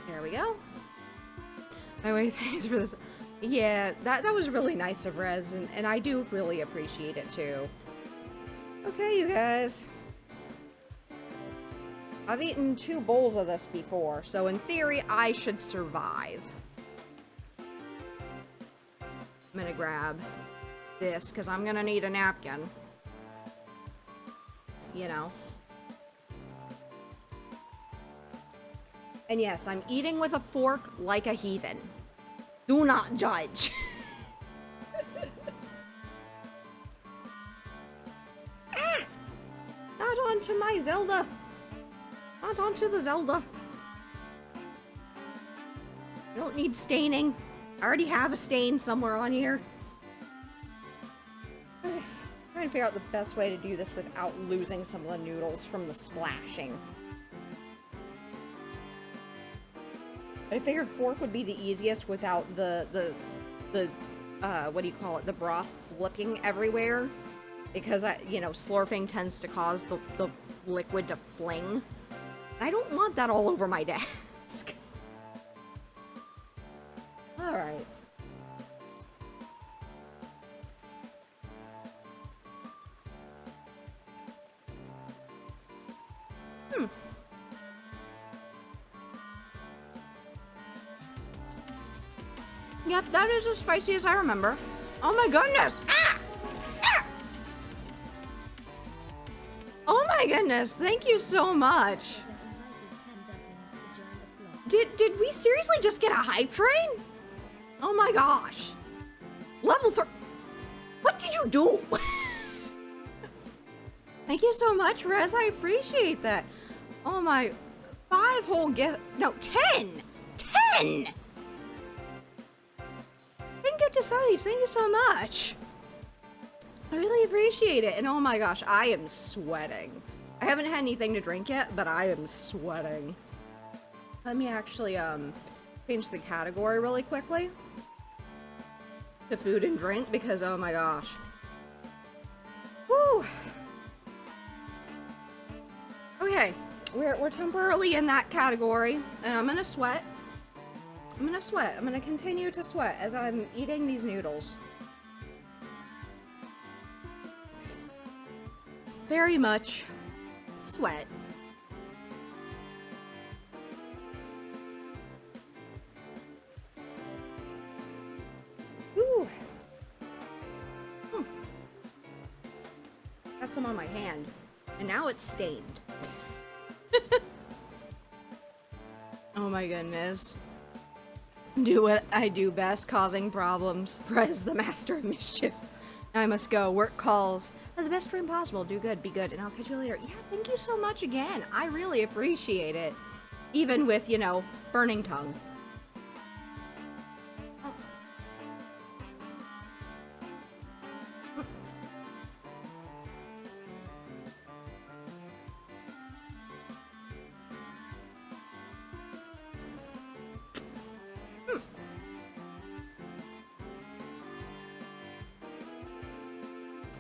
There we go. Anyway, thanks for this. Yeah, that was really nice of Rez, and I do really appreciate it too. Okay, you guys. I've eaten 2 bowls of this before, so in theory, I should survive. I'm gonna grab this, because I'm gonna need a napkin. You know. And yes, I'm eating with a fork like a heathen. Do not judge. Ah! Not onto my Zelda. Not onto the Zelda. I don't need staining. I already have a stain somewhere on here. Trying to figure out the best way to do this without losing some of the noodles from the splashing. I figured fork would be the easiest without the what do you call it? The broth flipping everywhere. Because, you know, slurping tends to cause the liquid to fling. I don't want that all over my desk. Alright. Yep, that is as spicy as I remember. Oh my goodness! Ah! Ah! Oh my goodness, thank you so much. Did we seriously just get a hype train? Oh my gosh. Level 3. What did you do? Thank you so much, Rez. I appreciate that. Oh my. 5 whole gift. No, 10. 10. Thank you to Sunny. Thank you so much. I really appreciate it. And oh my gosh, I am sweating. I haven't had anything to drink yet, but I am sweating. Let me actually change the category really quickly to food and drink because oh my gosh. Woo. Okay, we're temporarily in that category, and I'm gonna sweat. I'm gonna continue to sweat as I'm eating these noodles. Very much sweat. Ooh. Got some on my hand, and now it's stained. Oh my goodness. Do what I do best, causing problems. Prez, the master of mischief. I must go. Work calls. Have the best stream possible. Do good, be good, and I'll catch you later. Yeah, thank you so much again. I really appreciate it. Even with, you know, burning tongue.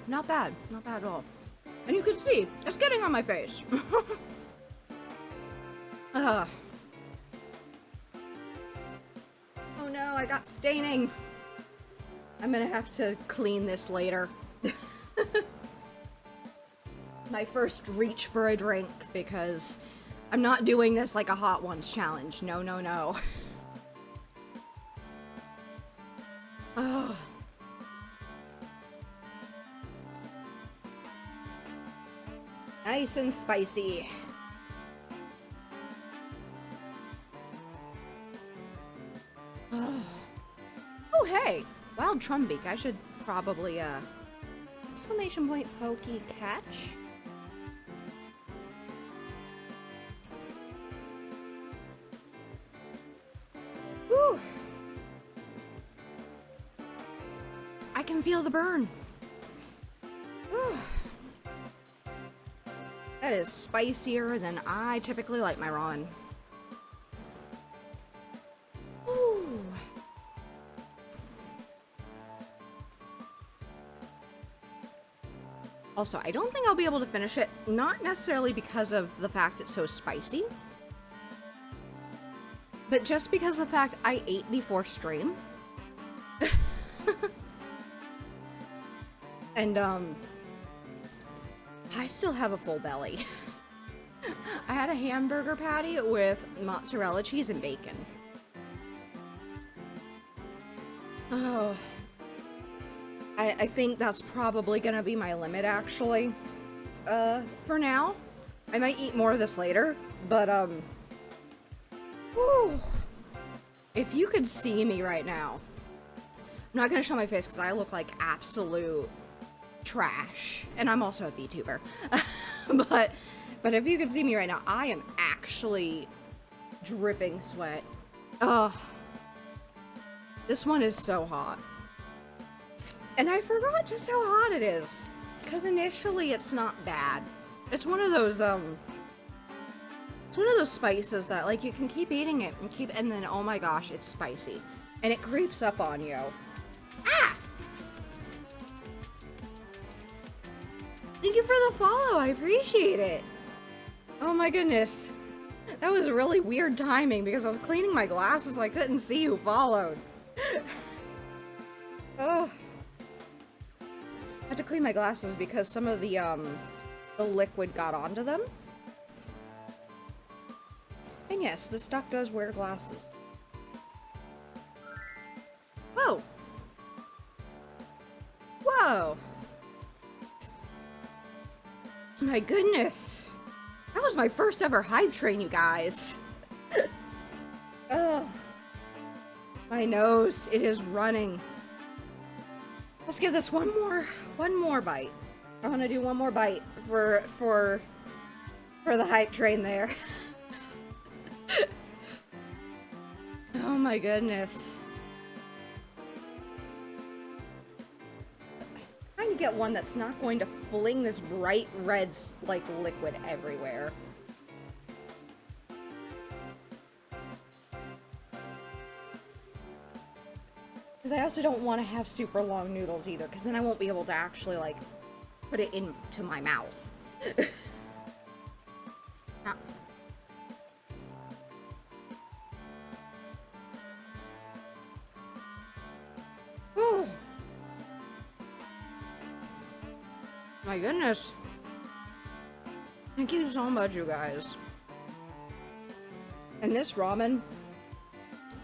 Not bad. Not bad at all. And you can see, it's getting on my face. Oh no, I got staining. I'm gonna have to clean this later. My first reach for a drink, because I'm not doing this like a Hot Ones challenge. No, no, no. Oh. Nice and spicy. Oh, hey! Wild Trumbeak. I should probably, Exclamation point pokey catch. Woo! I can feel the burn. Whew. That is spicier than I typically like my ramen. Ooh. Also, I don't think I'll be able to finish it, not necessarily because of the fact it's so spicy, but just because of the fact I ate before stream. And, I still have a full belly. I had a hamburger patty with mozzarella cheese and bacon. Oh. I think that's probably gonna be my limit, actually. For now. I might eat more of this later, but, whew. If you could see me right now. I'm not gonna show my face because I look like absolute trash. And I'm also a VTuber. But if you could see me right now, I am actually dripping sweat. Ugh. This one is so hot. And I forgot just how hot it is. Because initially it's not bad. It's one of those, spices that, like, you can keep eating it and then, oh my gosh, it's spicy. And it creeps up on you. Ah! Thank you for the follow, I appreciate it. Oh my goodness. That was really weird timing because I was cleaning my glasses, so I couldn't see who followed. Oh. I had to clean my glasses because some of the liquid got onto them. And yes, this duck does wear glasses. Whoa! Whoa! My goodness! That was my first ever hype train, you guys! Ugh. My nose, it is running. Let's give this one more bite. I want to do one more bite for the hype train there. Oh my goodness. Trying to get one that's not going to fling this bright red, like, liquid everywhere. Because I also don't want to have super long noodles either, because then I won't be able to actually, like, put it into my mouth. Ah. Oh. My goodness. Thank you so much, you guys. And this ramen,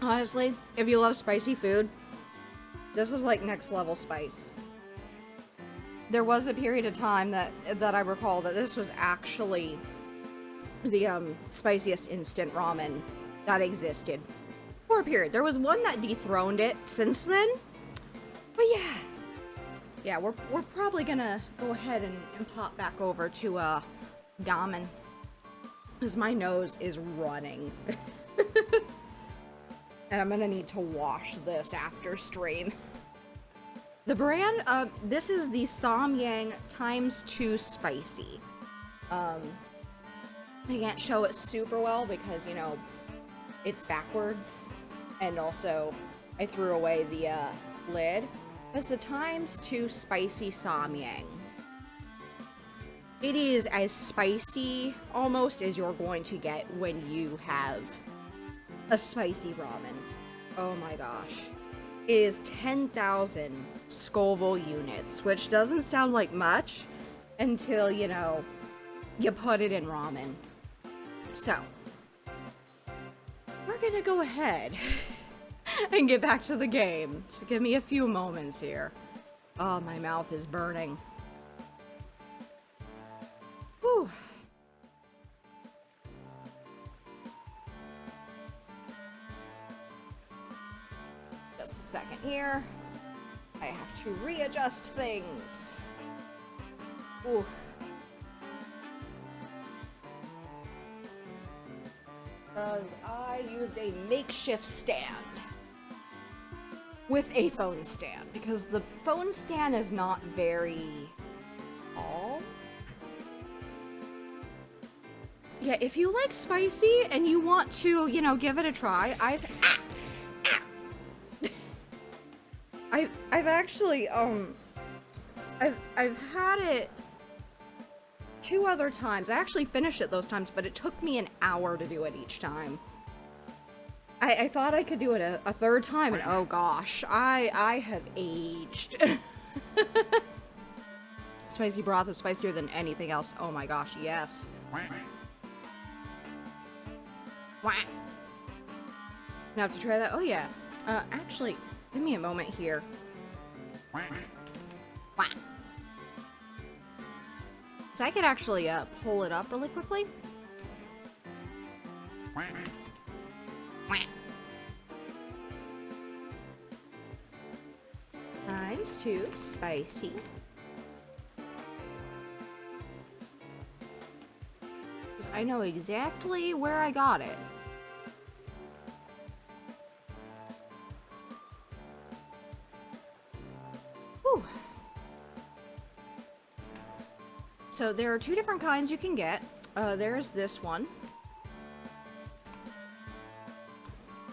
honestly, if you love spicy food, this is like next level spice. There was a period of time that I recall that this was actually the spiciest instant ramen that existed. For a period. There was one that dethroned it since then. But yeah. Yeah, we're probably gonna go ahead and pop back over to ramen. Because my nose is running. And I'm gonna need to wash this after stream. The brand, this is the Samyang ×2 spicy. I can't show it super well because, you know, it's backwards. And also, I threw away the lid. It's the ×2 spicy Samyang. It is as spicy, almost, as you're going to get when you have a spicy ramen. Oh my gosh. It is 10,000 Scoville units, which doesn't sound like much until, you know, you put it in ramen. So, we're gonna go ahead and get back to the game. So give me a few moments here. Oh, my mouth is burning. Whew. Just a second here. I have to readjust things. Ooh. Because I used a makeshift stand with a phone stand, because the phone stand is not very tall. Yeah, if you like spicy and you want to, you know, give it a try, I've actually, I've had it 2 other times. I actually finished it those times, but it took me an hour to do it each time. I thought I could do it a 3rd time, and oh gosh, I have aged. Spicy broth is spicier than anything else. Oh my gosh, yes. Wah. Now have to try that. Oh yeah. Actually, give me a moment here. Wah. So I could actually pull it up really quickly. Times 2 spicy. Because I know exactly where I got it. Whew. So there are 2 different kinds you can get. There's this one.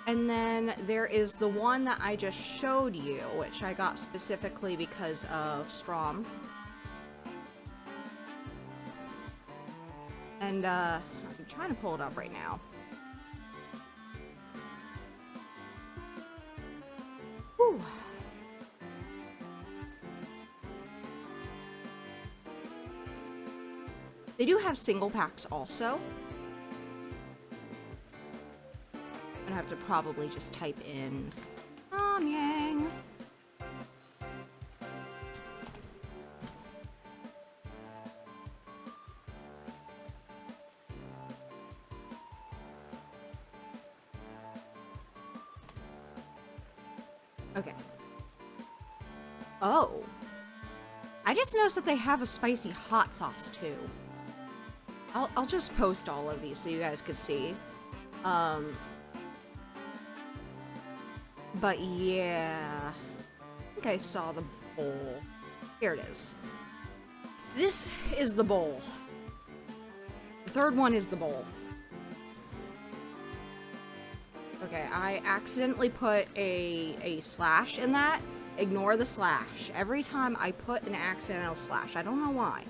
And then there is the one that I just showed you, which I got specifically because of Strom. And, I'm trying to pull it up right now. Whew. They do have single packs also. I'm gonna have to probably just type in Yang. Okay. Oh. I just noticed that they have a spicy hot sauce too. I'll just post all of these so you guys could see. But yeah, I think I saw the bowl. Here it is. This is the bowl. The 3rd one is the bowl. Okay, I accidentally put a slash in that. Ignore the slash. Every time I put an accidental slash, I don't know why.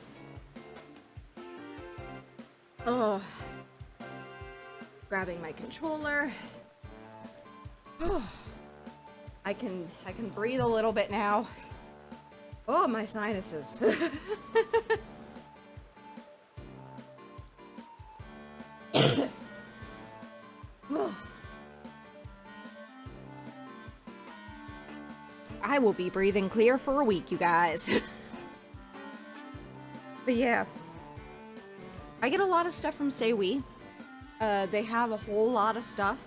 Ugh. Grabbing my controller. I can breathe a little bit now. Oh, my sinuses. I will be breathing clear for a week, you guys. But yeah. I get a lot of stuff from Seiwi. They have a whole lot of stuff.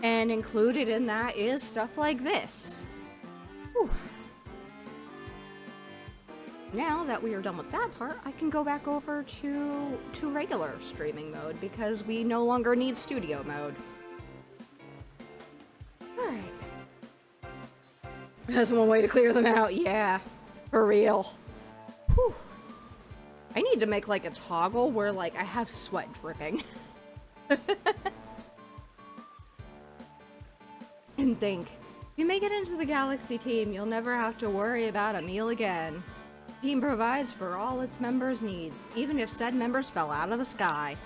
And included in that is stuff like this. Whew. Now that we are done with that part, I can go back over to regular streaming mode because we no longer need studio mode. Alright. That's one way to clear them out, yeah. For real. Whew. I need to make like a toggle where like I have sweat dripping. And think, if you make it into the Galaxy team, you'll never have to worry about a meal again. The team provides for all its members' needs, even if said members fell out of the sky.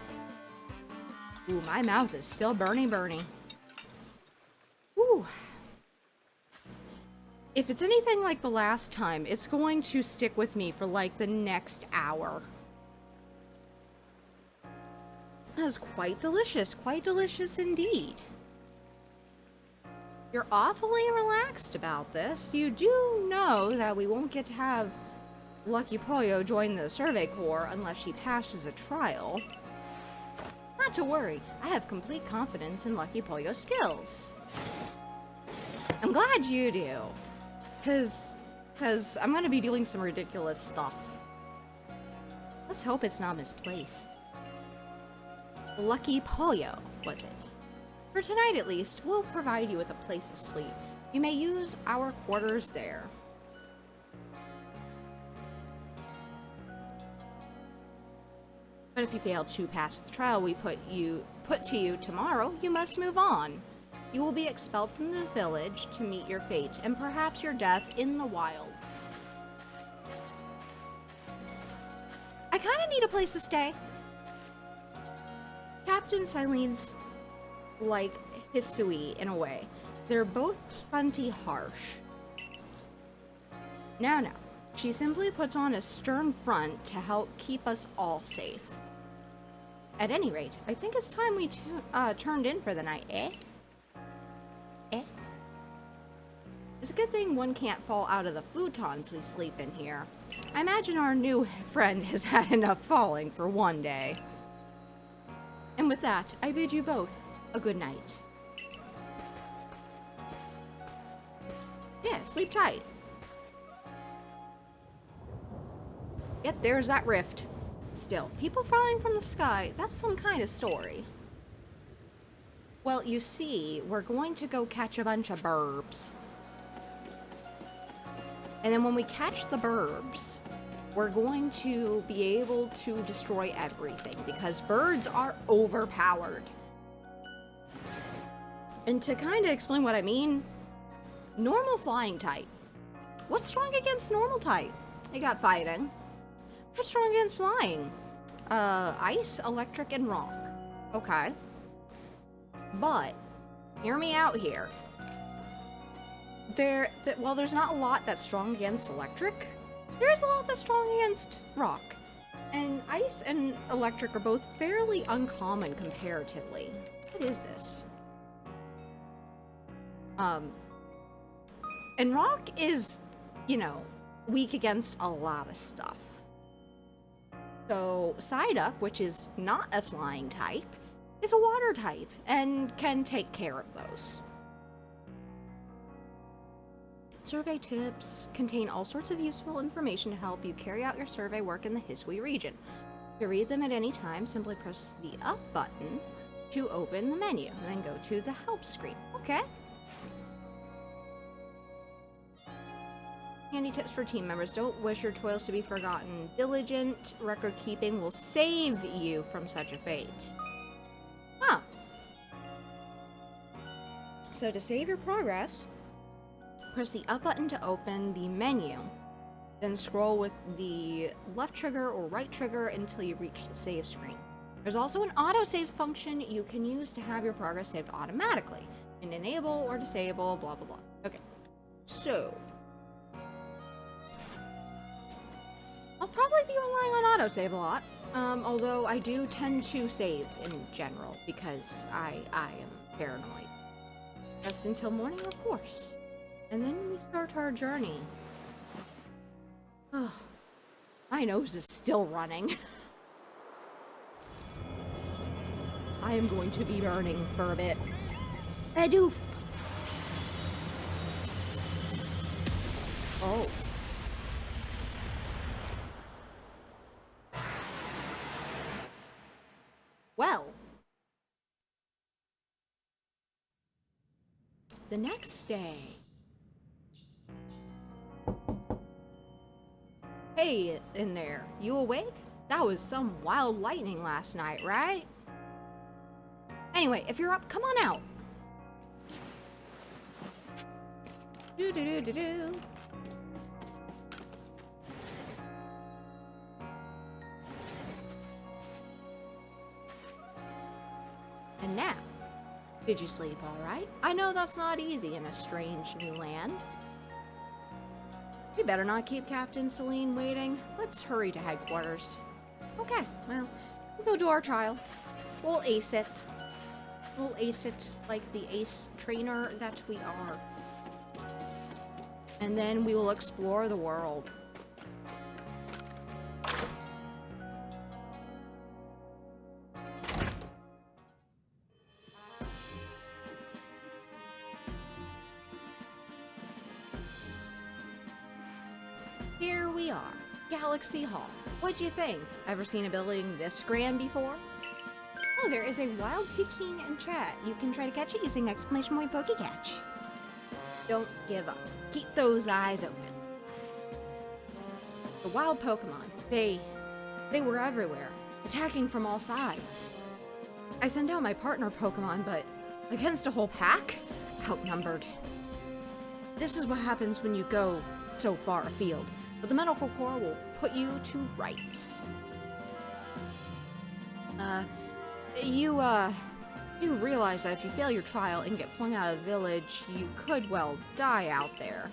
Ooh, my mouth is still burny. Ooh. If it's anything like the last time, it's going to stick with me for like the next hour. That was quite delicious indeed. You're awfully relaxed about this. You do know that we won't get to have Lucky Pollo join the Survey Corps unless she passes a trial. Not to worry, I have complete confidence in Lucky Pollo's skills. I'm glad you do. Cause I'm gonna be doing some ridiculous stuff. Let's hope it's not misplaced. Lucky Pollo, was it? For tonight at least, we'll provide you with a place to sleep. You may use our quarters there. But if you fail to pass the trial we put to you tomorrow, you must move on. You will be expelled from the village to meet your fate, and perhaps your death in the wilds. I kind of need a place to stay. Captain Silene's like Hisui in a way. They're both plenty harsh. Now, she simply puts on a stern front to help keep us all safe. At any rate, I think it's time we turned in for the night, eh? It's a good thing one can't fall out of the futons we sleep in here. I imagine our new friend has had enough falling for one day. And with that, I bid you both a good night. Yeah, sleep tight. Yep, there's that rift. Still, people falling from the sky, that's some kind of story. Well, you see, we're going to go catch a bunch of burbs. And then when we catch the burbs, we're going to be able to destroy everything because birds are overpowered. And to kind of explain what I mean, normal flying type. What's strong against normal type? You got fighting. What's strong against flying? Ice, electric, and rock. Okay. But, hear me out here. While there's not a lot that's strong against electric, there is a lot that's strong against rock. And ice and electric are both fairly uncommon comparatively. What is this? And rock is, you know, weak against a lot of stuff. So, Psyduck, which is not a flying type, is a water type and can take care of those. Survey tips contain all sorts of useful information to help you carry out your survey work in the Hisui region. To read them at any time, simply press the up button to open the menu, and then go to the help screen. Okay. Handy tips for team members. Don't wish your toils to be forgotten. Diligent record keeping will save you from such a fate. Huh. So to save your progress, press the up button to open the menu. Then scroll with the left trigger or right trigger until you reach the save screen. There's also an autosave function you can use to have your progress saved automatically. You can enable or disable, blah blah blah. Okay. So I'll probably be relying on autosave a lot, although I do tend to save in general because I am paranoid. Just until morning, of course. And then we start our journey. Oh, my nose is still running. I am going to be burning for a bit. Adoof! Oh. Well. The next day. Hey, in there. You awake? That was some wild lightning last night, right? Anyway, if you're up, come on out. Do-do-do-do-do. And now, did you sleep all right? I know that's not easy in a strange new land. We better not keep Captain Selene waiting. Let's hurry to headquarters. Okay, well, we'll go do our trial. We'll ace it. We'll ace it like the ace trainer that we are. And then we will explore the world. Here we are, Galaxy Hall. What'd you think? Ever seen a building this grand before? Oh, there is a wild sea king in chat. You can try to catch it using exclamation point Pokecatch. Don't give up. Keep those eyes open. The wild Pokemon, they were everywhere, attacking from all sides. I sent out my partner Pokemon, but against a whole pack? Outnumbered. This is what happens when you go so far afield, but the medical corps will put you to rights. You do realize that if you fail your trial and get flung out of the village, you could, well, die out there.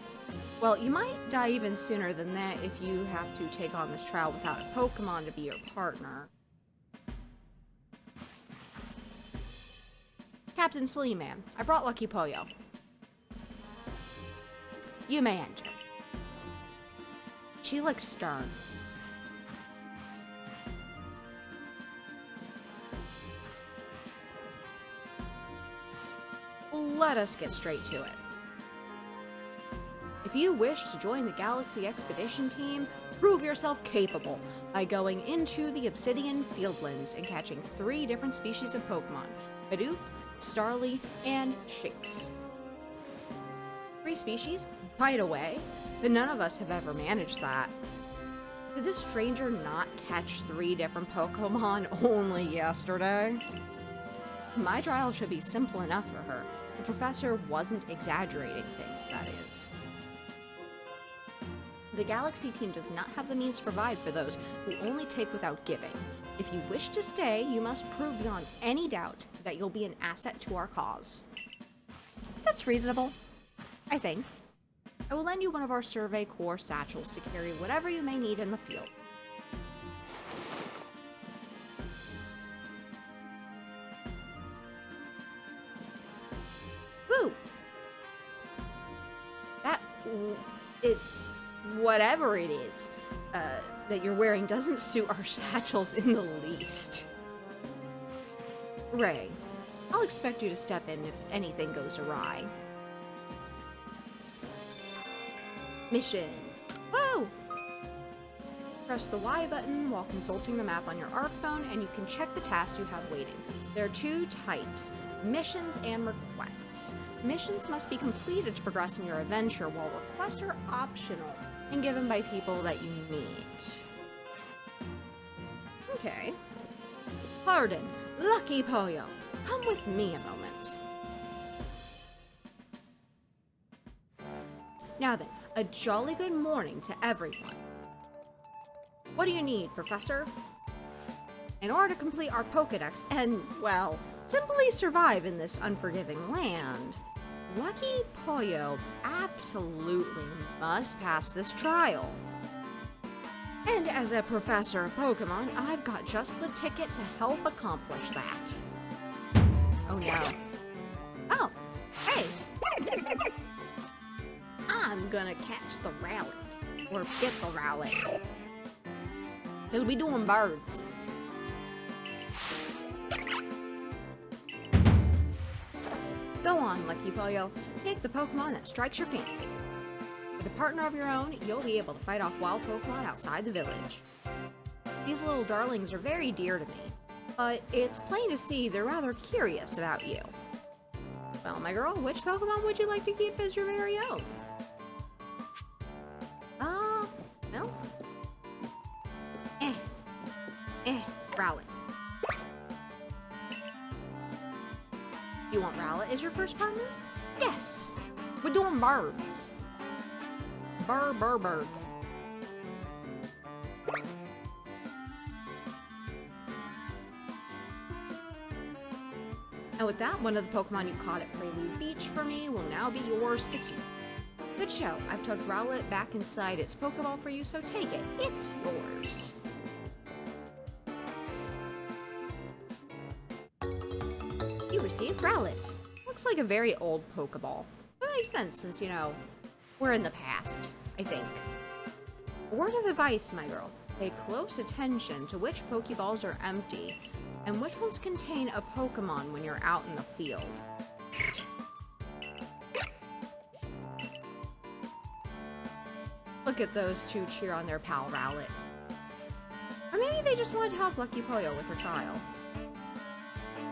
Well, you might die even sooner than that if you have to take on this trial without a Pokemon to be your partner. Captain Sleeman, I brought Lucky Poyo. You may enter. She looks stern. Let us get straight to it. If you wish to join the Galaxy Expedition team, prove yourself capable by going into the Obsidian Fieldlands and catching 3 different species of Pokemon: Bidoof, Starly, and Shinx. 3 species? Right away? But none of us have ever managed that. Did this stranger not catch 3 different Pokemon only yesterday? My trial should be simple enough for her. The professor wasn't exaggerating things, that is. The Galaxy team does not have the means to provide for those who only take without giving. If you wish to stay, you must prove beyond any doubt that you'll be an asset to our cause. That's reasonable, I think. I will lend you one of our Survey Corps satchels to carry whatever you may need in the field. Woo! Whatever it is that you're wearing doesn't suit our satchels in the least. Ray, I'll expect you to step in if anything goes awry. Mission. Whoa! Press the Y button while consulting the map on your ARC phone, and you can check the tasks you have waiting. There are 2 types: missions and requests. Missions must be completed to progress in your adventure, while requests are optional and given by people that you meet. Okay. Pardon, Lucky Poyo. Come with me a moment. Now then, a jolly good morning to everyone. What do you need, Professor? In order to complete our Pokedex and, well, simply survive in this unforgiving land, Lucky Poyo absolutely must pass this trial. And as a professor of Pokemon, I've got just the ticket to help accomplish that. Oh no. Oh, hey! I'm gonna catch the Rowlet. Or get the Rowlet. Because we doing birds. Go on, Lucky Poyo. Take the Pokemon that strikes your fancy. With a partner of your own, you'll be able to fight off wild Pokemon outside the village. These little darlings are very dear to me, but it's plain to see they're rather curious about you. Well, my girl, which Pokemon would you like to keep as your very own? Well... Rowlet. You want Rowlet as your first partner? Yes! We're doing birds. Bird. And with that, one of the Pokemon you caught at Prelude Beach for me will now be yours to keep. Good show. I've tucked Rowlet back inside its Pokeball for you, so take it. It's yours. You received Rowlet. Looks like a very old Pokeball. That makes sense since, you know, we're in the past, I think. A word of advice, my girl. Pay close attention to which Pokeballs are empty and which ones contain a Pokemon when you're out in the field. Look at those two cheer on their pal Rowlet. Or maybe they just wanted to help Lucky Pollo with her child.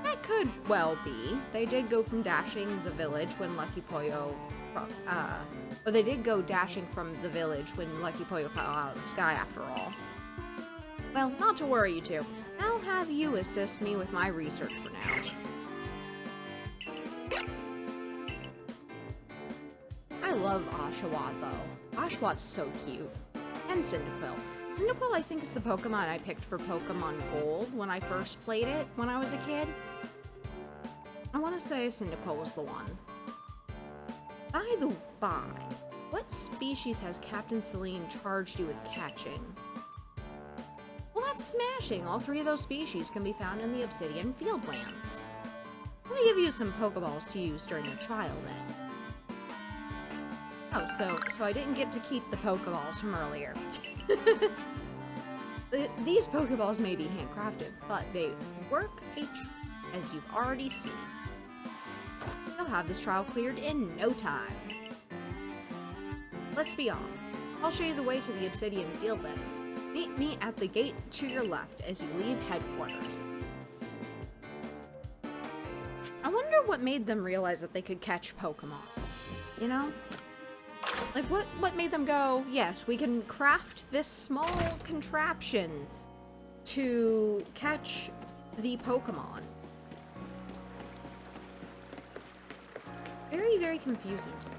That could well be. They did go from dashing the village when Lucky Pollo... or they did go dashing from the village when Lucky Pollo fell out of the sky after all. Well, not to worry, you two. I'll have you assist me with my research for now. I love Oshawott, though. Oshawott so cute. And Cyndaquil. Cyndaquil, I think, is the Pokemon I picked for Pokemon Gold when I first played it when I was a kid. I want to say Cyndaquil was the one. By the by, what species has Captain Celine charged you with catching? Well, that's smashing. All three of those species can be found in the Obsidian Fieldlands. Let me give you some Pokeballs to use during the trial, then. Oh, so I didn't get to keep the Pokeballs from earlier. These Pokeballs may be handcrafted, but they work as you've already seen. You'll have this trial cleared in no time. Let's be off. I'll show you the way to the Obsidian Fieldlands. Meet me at the gate to your left as you leave headquarters. I wonder what made them realize that they could catch Pokemon. You know? Like, what made them go, yes, we can craft this small contraption to catch the Pokemon. Very, very confusing to me.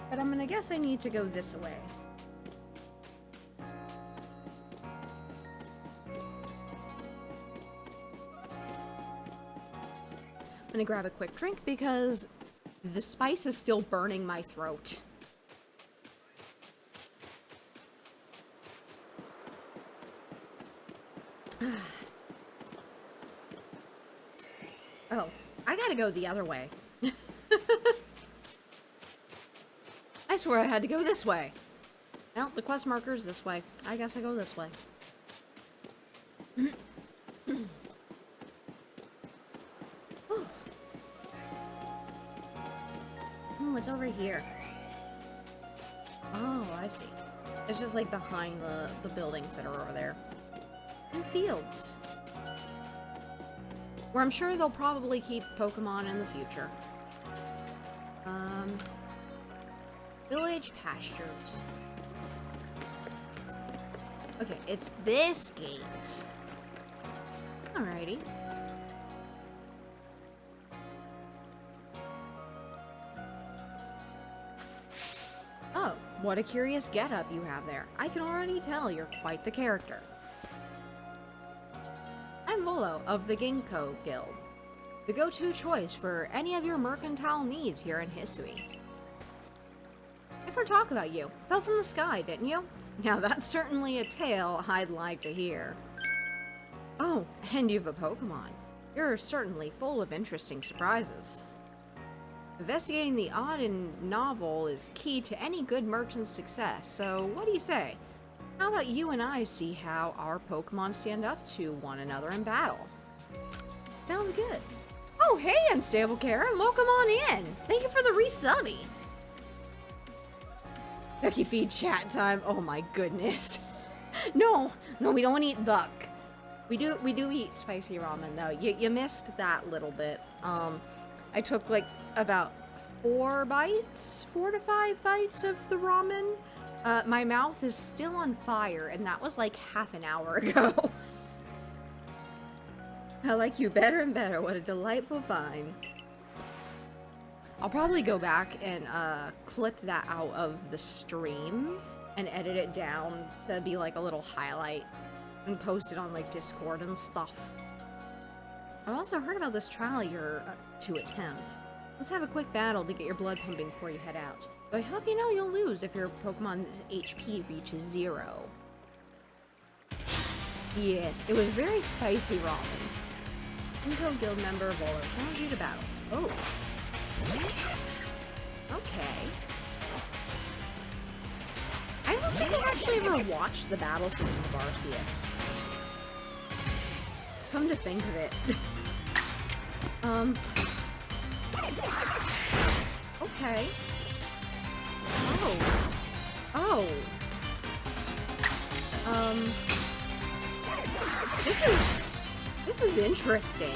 But I'm gonna guess I need to go this way. I'm gonna grab a quick drink because the spice is still burning my throat. Oh, I gotta go the other way. I swear I had to go this way. Well, the quest marker's this way. I guess I go this way. What's over here? Oh, I see. It's just like behind the buildings that are over there. And fields. Where I'm sure they'll probably keep Pokemon in the future. Village pastures. Okay, it's this gate. Alrighty. Oh, what a curious getup you have there. I can already tell you're quite the character. I'm Volo of the Ginkgo Guild, the go-to choice for any of your mercantile needs here in Hisui. I've heard talk about you. Fell from the sky, didn't you? Now that's certainly a tale I'd like to hear. Oh, and you've a Pokemon. You're certainly full of interesting surprises. Investigating the odd and novel is key to any good merchant's success, so what do you say? How about you and I see how our Pokemon stand up to one another in battle? Sounds good. Oh, hey, Unstable Karen, welcome on in. Thank you for the resubbing. Ducky feed chat time. Oh my goodness. No, we don't want to eat duck. We do eat spicy ramen though. You missed that little bit. I took like about 4 to 5 bites of the ramen. My mouth is still on fire, and that was like half an hour ago. I like you better and better. What a delightful find. I'll probably go back and clip that out of the stream and edit it down to be like a little highlight and post it on like Discord and stuff. I've also heard about this trial you're to attempt. Let's have a quick battle to get your blood pumping before you head out. But I hope you know you'll lose if your Pokemon's HP reaches 0. Yes, it was very spicy ramen. Ginkgo Guild member Volo challenge you to battle. Oh. Okay. I don't think I've actually ever watched the battle system of Arceus. Come to think of it. Okay. Oh. Oh. This is interesting.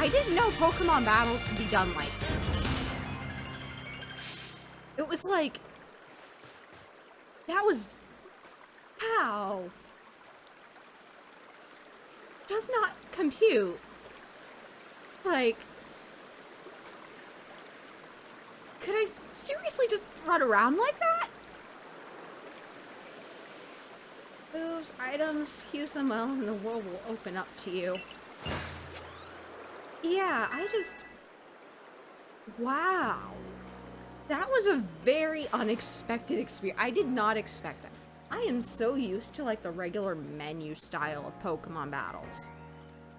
I didn't know Pokemon battles could be done like this. It was like, that was, how? Does not compute. Like, could I seriously just run around like that? Moves, items, use them well, and the world will open up to you. Yeah, wow. That was a very unexpected experience. I did not expect that. I am so used to, like, the regular menu style of Pokemon battles.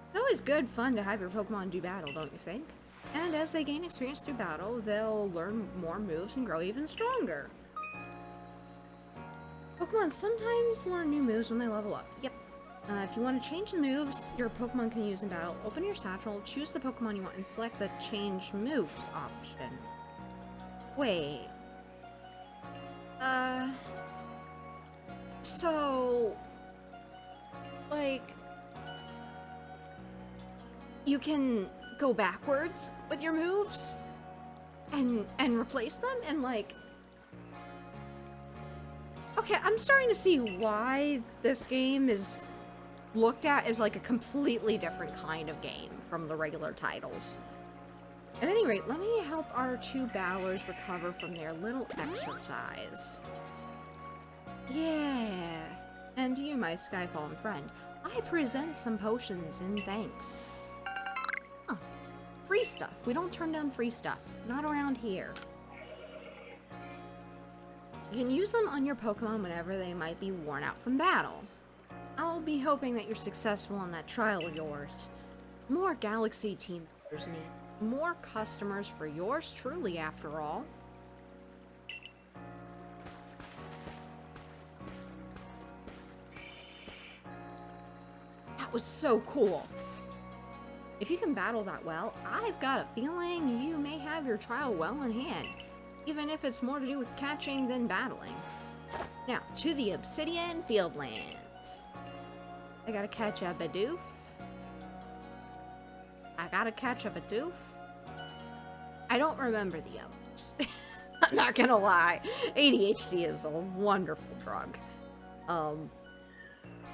It's always good fun to have your Pokemon do battle, don't you think? And as they gain experience through battle, they'll learn more moves and grow even stronger. Pokemon sometimes learn new moves when they level up. Yep. If you want to change the moves your Pokemon can use in battle, open your satchel, choose the Pokemon you want, and select the Change Moves option. Wait. So... like... you can go backwards with your moves? And replace them? And, like... okay, I'm starting to see why this game is looked at as like a completely different kind of game from the regular titles. At any rate, let me help our two battlers recover from their little exercise. Yeah. And to you, my Skyfallen friend, I present some potions in thanks. Huh. Free stuff. We don't turn down free stuff. Not around here. You can use them on your Pokemon whenever they might be worn out from battle. I'll be hoping that you're successful on that trial of yours. More Galaxy team members mean more customers for yours truly, after all. That was so cool. If you can battle that well, I've got a feeling you may have your trial well in hand. Even if it's more to do with catching than battling. Now, to the Obsidian Fieldlands. I gotta catch a Bidoof. I don't remember the others. I'm not gonna lie. ADHD is a wonderful drug.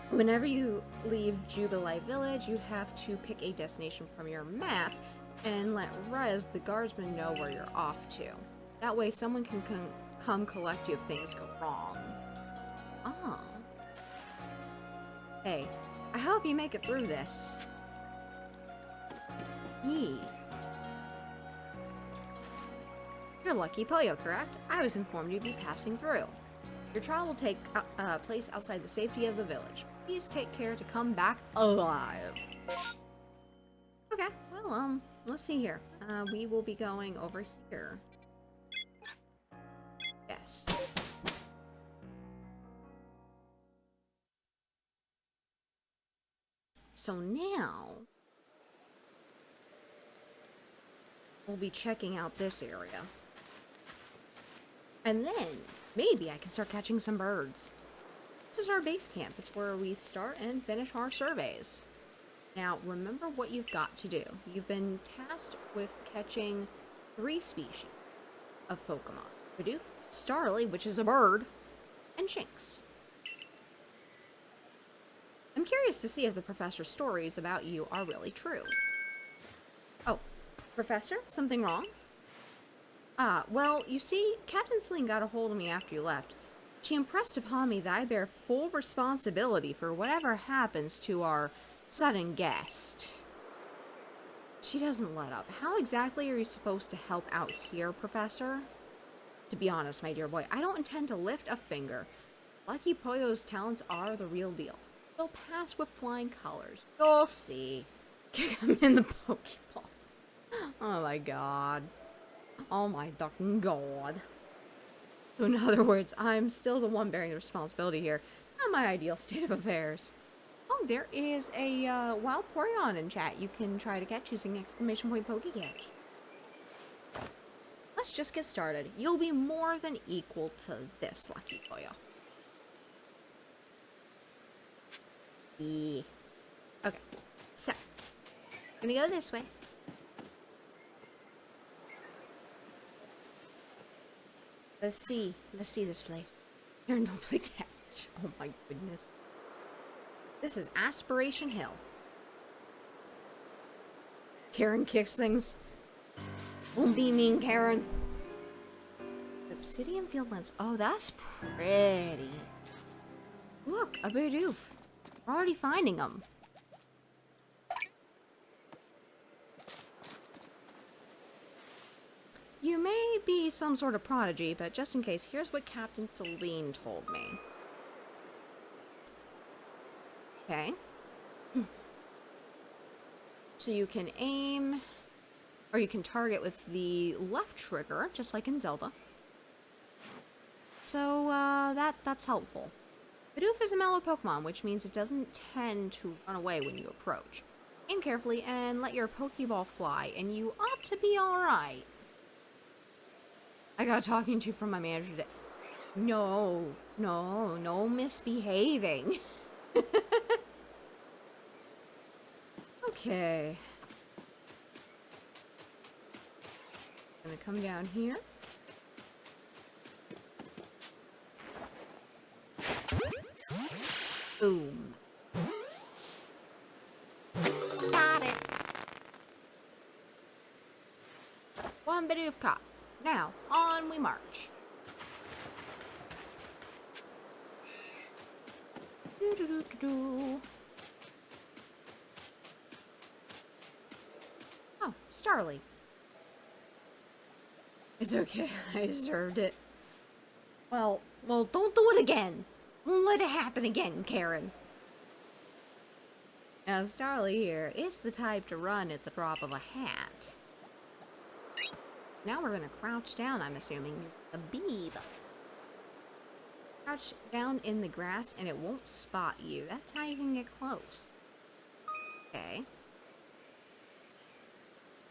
Whenever you leave Jubilee Village, you have to pick a destination from your map and let Rez, the guardsman, know where you're off to. That way someone can come collect you if things go wrong. Oh. Hey, I hope you make it through this. Yee. You're Lucky Polio, correct? I was informed you'd be passing through. Your trial will take place outside the safety of the village. Please take care to come back alive. Okay, well, let's see here. We will be going over here. Yes. So now, we'll be checking out this area. And then, maybe I can start catching some birds. This is our base camp. It's where we start and finish our surveys. Now, remember what you've got to do. You've been tasked with catching 3 species of Pokemon. Bidoof, Starly, which is a bird, and Shinx. I'm curious to see if the professor's stories about you are really true. Oh, Professor? Something wrong? Well, you see, Captain Sling got a hold of me after you left. She impressed upon me that I bear full responsibility for whatever happens to our sudden guest. She doesn't let up. How exactly are you supposed to help out here, Professor? To be honest, my dear boy, I don't intend to lift a finger. Lucky Polio's talents are the real deal. They'll pass with flying colors. You'll see. Kick him in the Pokeball. Oh my god. Oh my fucking god. So in other words, I'm still the one bearing the responsibility here. not my ideal state of affairs. Oh, there is a wild Porygon in chat you can try to catch using exclamation point Pokecatch. Let's just get started. You'll be more than equal to this, lucky boy. Yeah. Okay, so gonna go this way. Let's see this place. There are no Pokecatch. Oh my goodness. This is Aspiration Hill. Karen kicks things. Don't be mean, Karen. Obsidian Fieldlands. Oh, that's pretty. Look, a Bidoof. We're already finding them. You may be some sort of prodigy, but just in case, here's what Captain Celine told me. Okay. So you can aim, or you can target with the left trigger, just like in Zelda. So, that's helpful. Bidoof is a mellow Pokemon, which means it doesn't tend to run away when you approach. Aim carefully and let your Pokeball fly, and you ought to be alright. I got a talking to from my manager today. No misbehaving. Okay. Gonna come down here. Boom. Got it. One Bidoof caught. Now, on we march. Do-do-do-do-do. Oh, Starly. It's okay, I deserved it. Well, don't do it again. Don't let it happen again, Karen. Now, Starly here is the type to run at the drop of a hat. Now we're gonna crouch down, I'm assuming, use a bead. Crouch down in the grass and it won't spot you. That's how you can get close. Okay.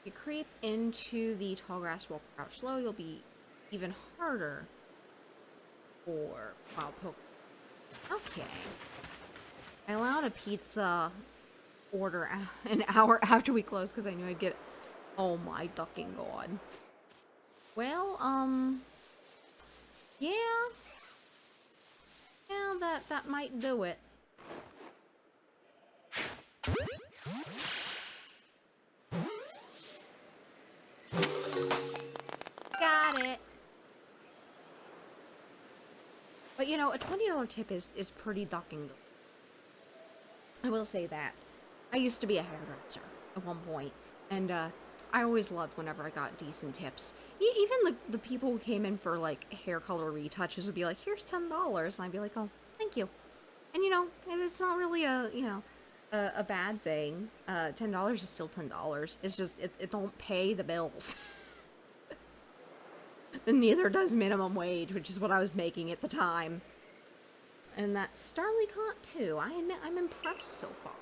You creep into the tall grass while crouched low, you'll be even harder for wild Pokemon. Okay. I allowed a pizza order an hour after we closed because I knew I'd get... Oh my ducking god. Well, yeah. Yeah, that might do it. Got it. But you know, a $20 tip is pretty ducking. I will say that. I used to be a hairdresser at one point, and I always loved whenever I got decent tips. Even the people who came in for like hair color retouches would be like, "Here's $10," and I'd be like, "Oh, thank you." And you know, it's not really a bad thing. $10 is still $10. It's just it don't pay the bills. And neither does minimum wage, which is what I was making at the time. And that Starly caught too. I admit I'm impressed so far.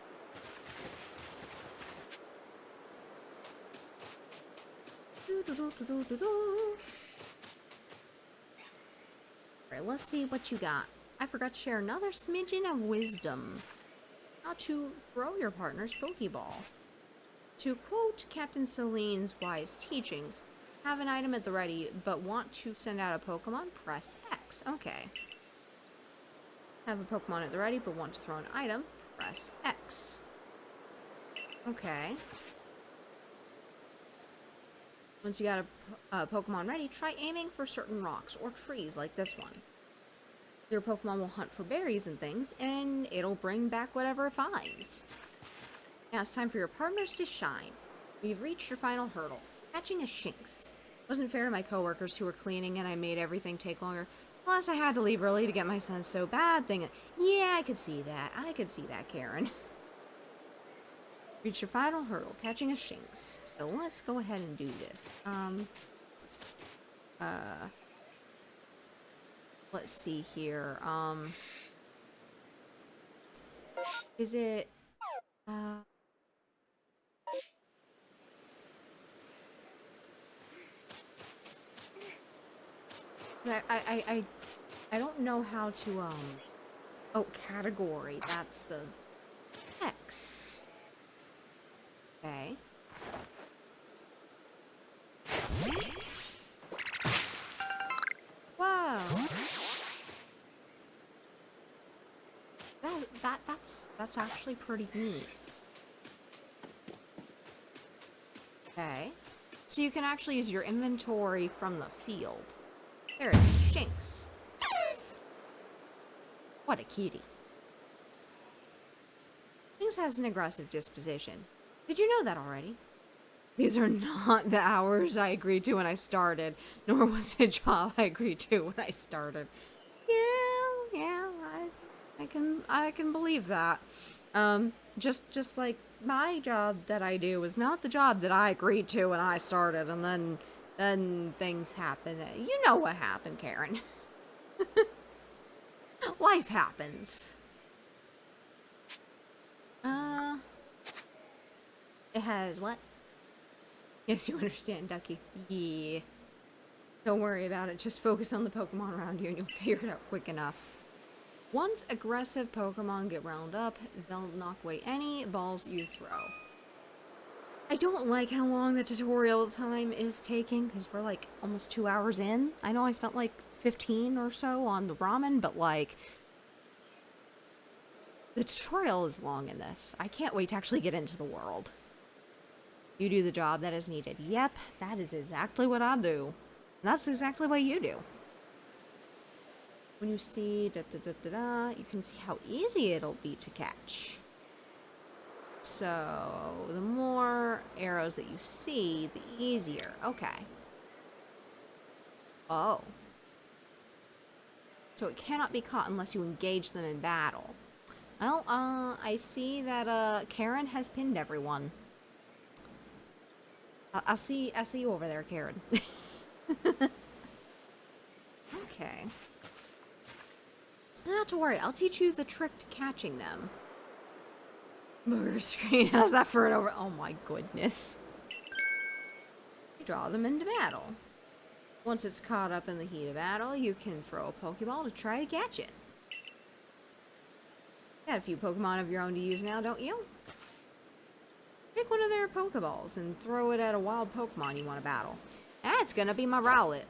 Alright, let's see what you got. I forgot to share another smidgen of wisdom. How to throw your partner's Pokeball. To quote Captain Celine's wise teachings, have an item at the ready, but want to send out a Pokemon? Press X. Okay. Have a Pokemon at the ready, but want to throw an item? Press X. Okay. Once you got a Pokemon ready, try aiming for certain rocks or trees like this one. Your Pokemon will hunt for berries and things, and it'll bring back whatever it finds. Now it's time for your partners to shine. We've reached your final hurdle, catching a Shinx. Wasn't fair to my coworkers who were cleaning and I made everything take longer. Plus I had to leave early to get my son so bad thing. Yeah, I could see that. I could see that, Karen. Reach your final hurdle, catching a Shinx. So let's go ahead and do this. Let's see here. Is it... Uh... I don't know how to, Oh, category. That's the... X. Okay. Whoa! That's actually pretty neat. Okay. So you can actually use your inventory from the field. There it is. Shinx. What a cutie. Shinx has an aggressive disposition. Did you know that already? These are not the hours I agreed to when I started, nor was it a job I agreed to when I started. Yeah, I can believe that. Just like my job that I do was not the job that I agreed to when I started, and then things happen. You know what happened, Karen. Life happens. It has what? Yes, you understand, Ducky. Yeah. Don't worry about it. Just focus on the Pokemon around you and you'll figure it out quick enough. Once aggressive Pokemon get round up, they'll knock away any balls you throw. I don't like how long the tutorial time is taking, because we're like almost 2 hours in. I know I spent like 15 or so on the ramen, but like... the tutorial is long in this. I can't wait to actually get into the world. You do the job that is needed. Yep, that is exactly what I do. And that's exactly what you do. When you see you can see how easy it'll be to catch. So, the more arrows that you see, the easier. Okay. Oh. So it cannot be caught unless you engage them in battle. Well, I see that, Karen has pinned everyone. I'll see you over there, Karen. Okay. Not to worry, I'll teach you the trick to catching them. Booger screen, how's that for an over? Oh my goodness. You draw them into battle. Once it's caught up in the heat of battle, you can throw a Pokeball to try to catch it. You got a few Pokemon of your own to use now, don't you? Pick one of their Pokeballs and throw it at a wild Pokemon you want to battle. That's gonna be my Rowlet.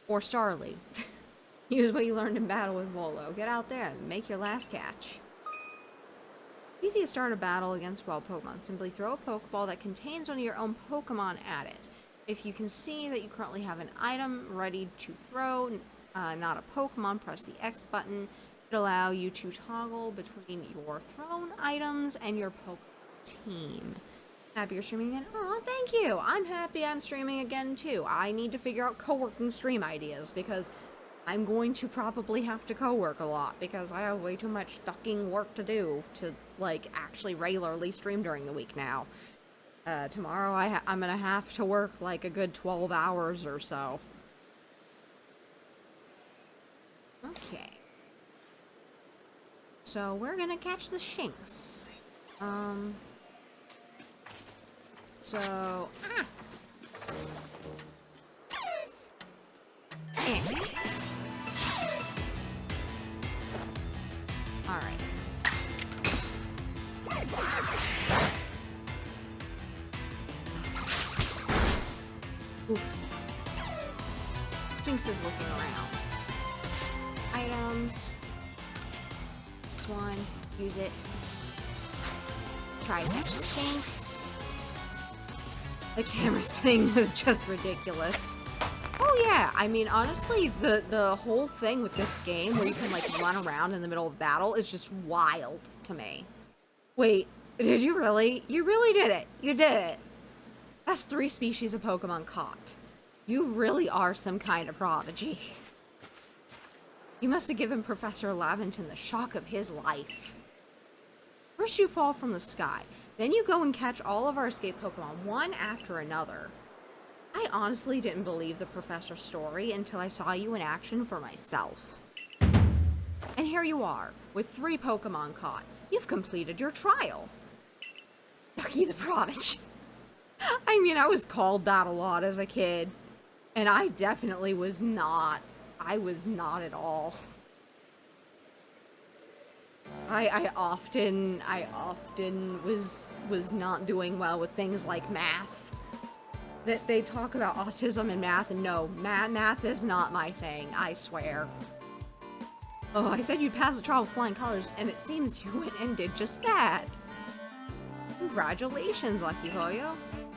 Or Starly. Use what you learned in battle with Volo. Get out there and make your last catch. Easy to start a battle against wild Pokemon. Simply throw a Pokeball that contains one of your own Pokemon at it. If you can see that you currently have an item ready to throw, not a Pokemon, press the X button. It'll allow you to toggle between your thrown items and your Pokemon team. Happy you're streaming again? Oh, thank you! I'm happy I'm streaming again too. I need to figure out co-working stream ideas because I'm going to probably have to co-work a lot because I have way too much fucking work to do to, like, actually regularly stream during the week now. Tomorrow I'm gonna have to work like a good 12 hours or so. Okay. So we're gonna catch the Shinx. So... Ah! Eh. Alright. Oof. Shinx is looking around. Items. This one. Use it. Try to catch the Shinx. The camera thing was just ridiculous. Oh yeah, I mean honestly, the whole thing with this game where you can like run around in the middle of battle is just wild to me. Wait, did you really? You really did it. You did it. That's 3 species of Pokemon caught. You really are some kind of prodigy. You must have given Professor Laventon the shock of his life. First you fall from the sky, then you go and catch all of our escaped Pokemon, one after another. I honestly didn't believe the professor's story until I saw you in action for myself. And here you are, with 3 Pokemon caught. You've completed your trial. Ducky the Prodigy. I mean, I was called that a lot as a kid. And I definitely was not. I was not at all. I often was not doing well with things like math. That they talk about autism and math, and no, math is not my thing, I swear. Oh, I said you'd pass the trial with flying colors, and it seems you went and did just that. Congratulations, Lucky Hoyo.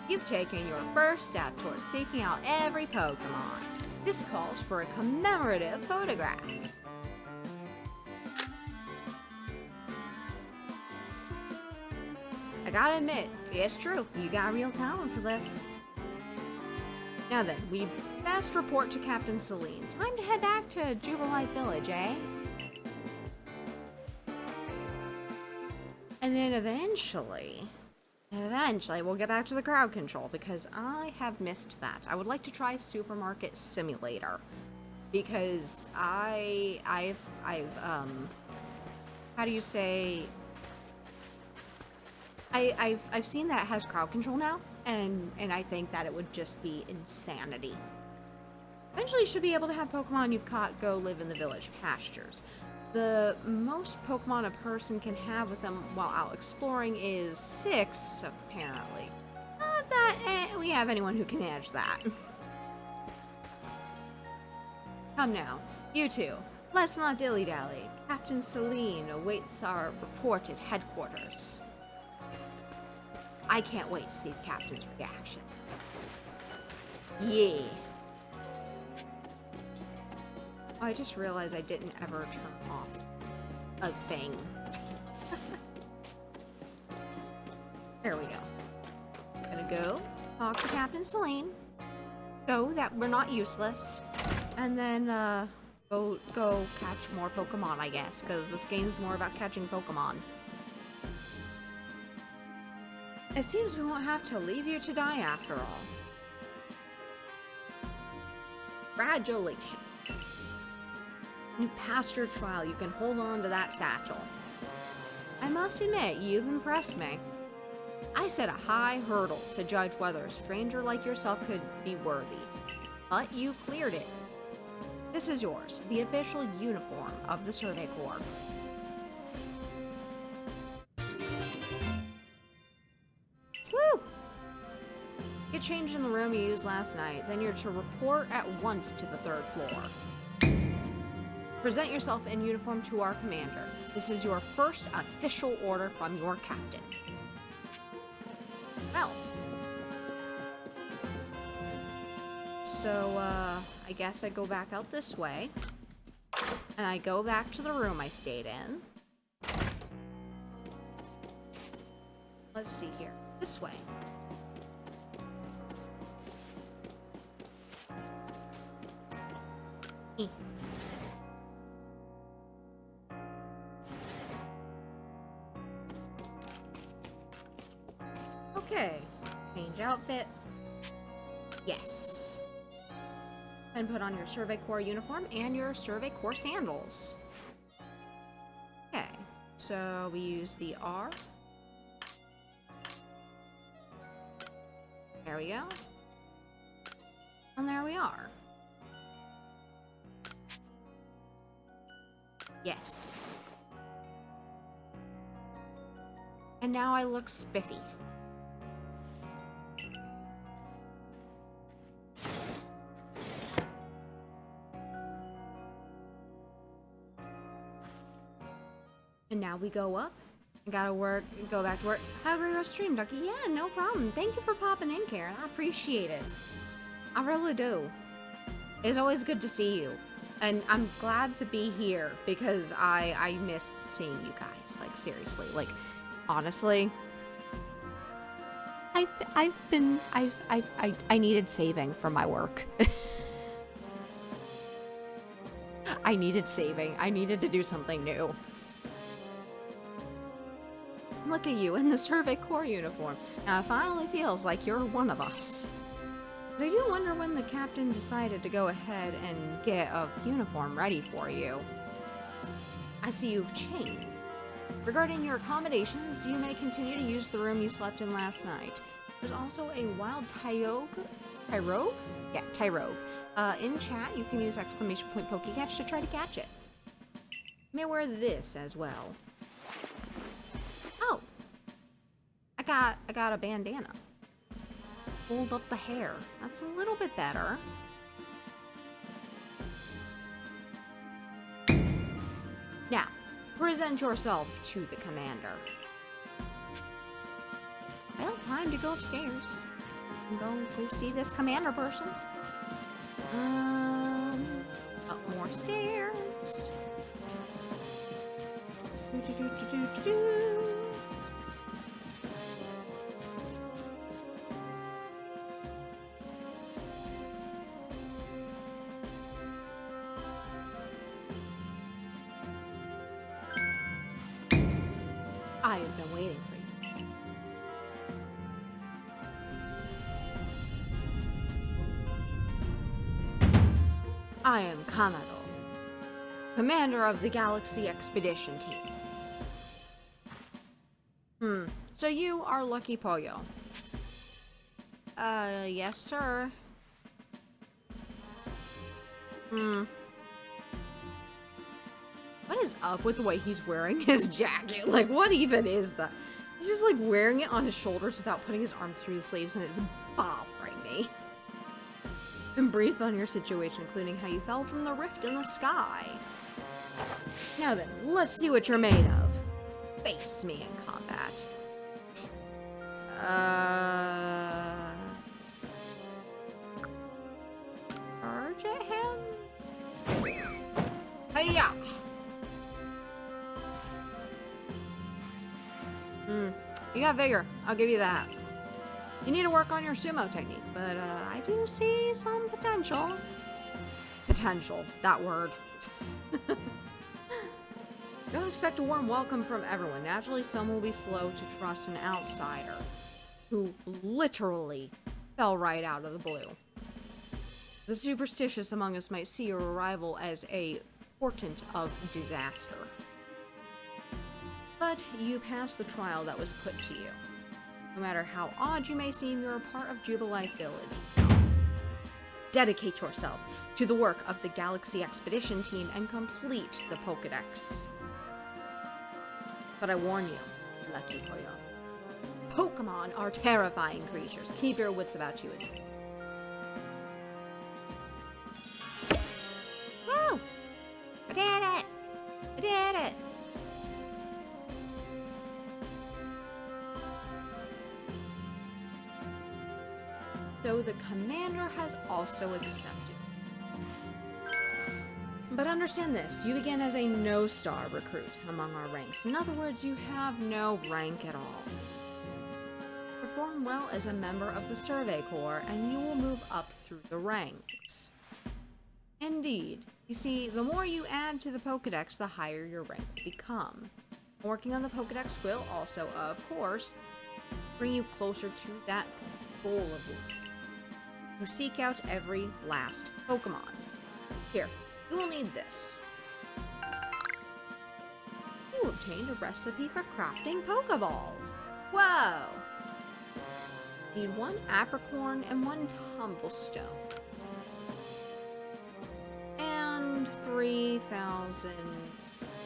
You've taken your first step towards seeking out every Pokemon. This calls for a commemorative photograph. I gotta admit, it's true, you got real talent for this. Now then, we best report to Captain Celine. Time to head back to Jubilife Village, eh? And then eventually we'll get back to the crowd control because I have missed that. I would like to try Supermarket Simulator because I've how do you say? I've seen that it has crowd control now, and I think that it would just be insanity. Eventually, you should be able to have Pokemon you've caught go live in the village pastures. The most Pokemon a person can have with them while out exploring is 6, apparently. Not that we have anyone who can manage that. Come now, you two. Let's not dilly-dally. Captain Celine awaits our report at headquarters. I can't wait to see the captain's reaction. Yeah. Oh, I just realized I didn't ever turn off a thing. There we go. Gonna go talk to Captain Celine. Go that we're not useless. And then go catch more Pokemon, I guess, because this game's more about catching Pokemon. It seems we won't have to leave you to die after all. Congratulations. You passed your trial. You can hold on to that satchel. I must admit, you've impressed me. I set a high hurdle to judge whether a stranger like yourself could be worthy, but you cleared it. This is yours, the official uniform of the Survey Corps. Woo! Get changed in the room you used last night, then you're to report at once to the 3rd floor. Present yourself in uniform to our commander. This is your first official order from your captain. Well. So, I guess I go back out this way. And I go back to the room I stayed in. Let's see here. This way. Okay, change outfit. Yes. And put on your Survey Corps uniform and your Survey Corps sandals. Okay, so we use the R. There we go. And there we are. Yes. And now I look spiffy. And now we go up. I gotta work, go back to work. Have a great rest stream, Ducky. Yeah, no problem. Thank you for popping in, Karen. I appreciate it. I really do. It's always good to see you. And I'm glad to be here because I miss seeing you guys. Like, seriously. Like, honestly. I needed saving from my work. I needed saving. I needed to do something new. Look at you in the Survey Corps uniform. Now it finally feels like you're one of us. But I do wonder when the captain decided to go ahead and get a uniform ready for you. I see you've changed. Regarding your accommodations, you may continue to use the room you slept in last night. There's also a wild Tyrogue? Yeah, Tyrogue. In chat, you can use exclamation point Pokecatch to try to catch it. You may wear this as well. Oh! I got a bandana. Hold up the hair. That's a little bit better. Now, present yourself to the commander. Well, time to go upstairs and go see this commander person. Up more stairs. I have been waiting for you. I am Kanado, commander of the Galaxy Expedition Team. So you are Lucky Pollo. Yes, sir. What is up with the way he's wearing his jacket? Like, what even is that? He's just, like, wearing it on his shoulders without putting his arms through the sleeves, and it's bothering me. And brief on your situation, including how you fell from the rift in the sky. Now then, let's see what you're made of. Face me in combat. Charge at him? Hiya! You got vigor. I'll give you that. You need to work on your sumo technique, but I do see some potential. Potential. That word. Don't expect a warm welcome from everyone. Naturally, some will be slow to trust an outsider who literally fell right out of the blue. The superstitious among us might see your arrival as a portent of disaster. But you passed the trial that was put to you. No matter how odd you may seem, you're a part of Jubilife Village. Dedicate yourself to the work of the Galaxy Expedition Team and complete the Pokedex. But I warn you, Lucky Pollo, Pokemon are terrifying creatures. Keep your wits about you. Woo! I did it! I did it! So the commander has also accepted. But understand this, you begin as a no-star recruit among our ranks. In other words, you have no rank at all. Perform well as a member of the Survey Corps, and you will move up through the ranks. Indeed. You see, the more you add to the Pokedex, the higher your rank will become. Working on the Pokedex will also, of course, bring you closer to that goal of yours. You seek out every last Pokemon. Here, you will need this. You obtained a recipe for crafting Pokeballs. Whoa! Need 1 apricorn and 1 tumblestone. And 3,000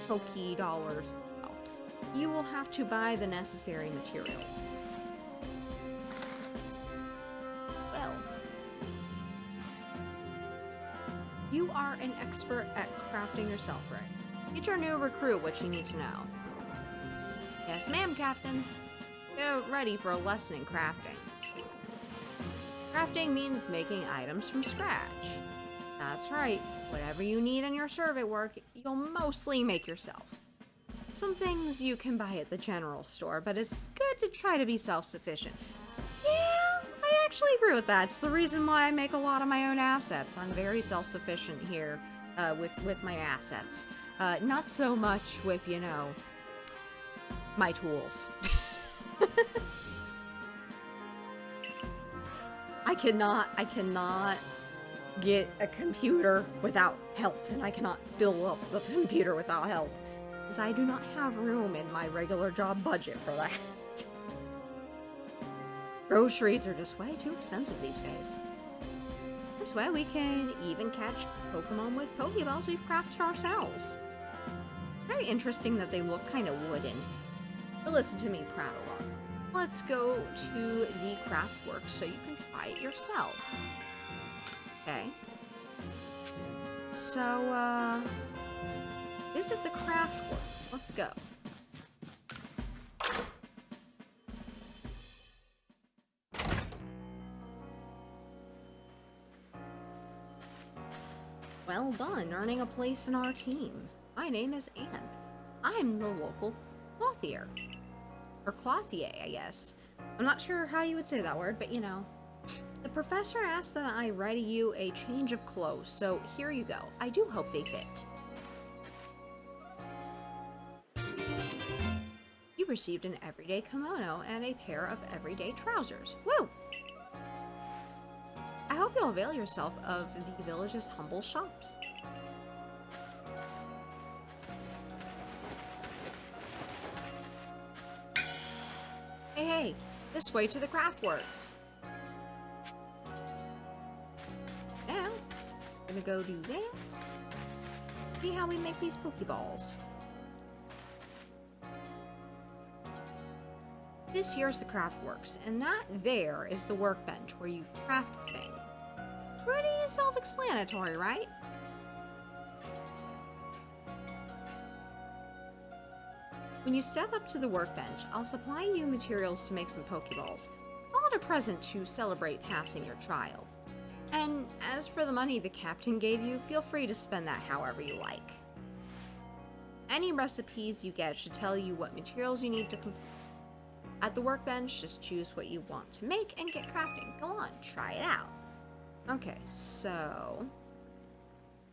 Poké dollars. Oh. You will have to buy the necessary materials. You are an expert at crafting yourself, right? Get your new recruit what you need to know. Yes, ma'am, Captain. Get ready for a lesson in crafting. Crafting means making items from scratch. That's right. Whatever you need in your survey work, you'll mostly make yourself. Some things you can buy at the general store, but it's good to try to be self-sufficient. Yeah, I actually agree with that. It's the reason why I make a lot of my own assets. I'm very self-sufficient here with my assets. Not so much with, you know, my tools. I cannot get a computer without help, and I cannot fill up the computer without help. Because I do not have room in my regular job budget for that. Groceries are just way too expensive these days. This way we can even catch Pokemon with Pokeballs we've crafted ourselves. Very interesting that they look kind of wooden. But listen to me prattle on. Let's go to the craft work so you can try it yourself. Okay. So, visit the craft work. Let's go. Well done, earning a place in our team. My name is Anth. I'm the local clothier. Or clothier, I guess. I'm not sure how you would say that word, but you know. The professor asked that I ready you a change of clothes, so here you go. I do hope they fit. You received an everyday kimono and a pair of everyday trousers. Woo! I hope you'll avail yourself of the village's humble shops. Hey, this way to the craftworks. Now, I'm gonna go do that. See how we make these Pokeballs. This here's the craftworks, and that there is the workbench where you craft things. Pretty self-explanatory, right? When you step up to the workbench, I'll supply you materials to make some Pokeballs. Call it a present to celebrate passing your trial. And as for the money the captain gave you, feel free to spend that however you like. Any recipes you get should tell you what materials you need to complete. At the workbench, just choose what you want to make and get crafting. Go on, try it out. Okay, so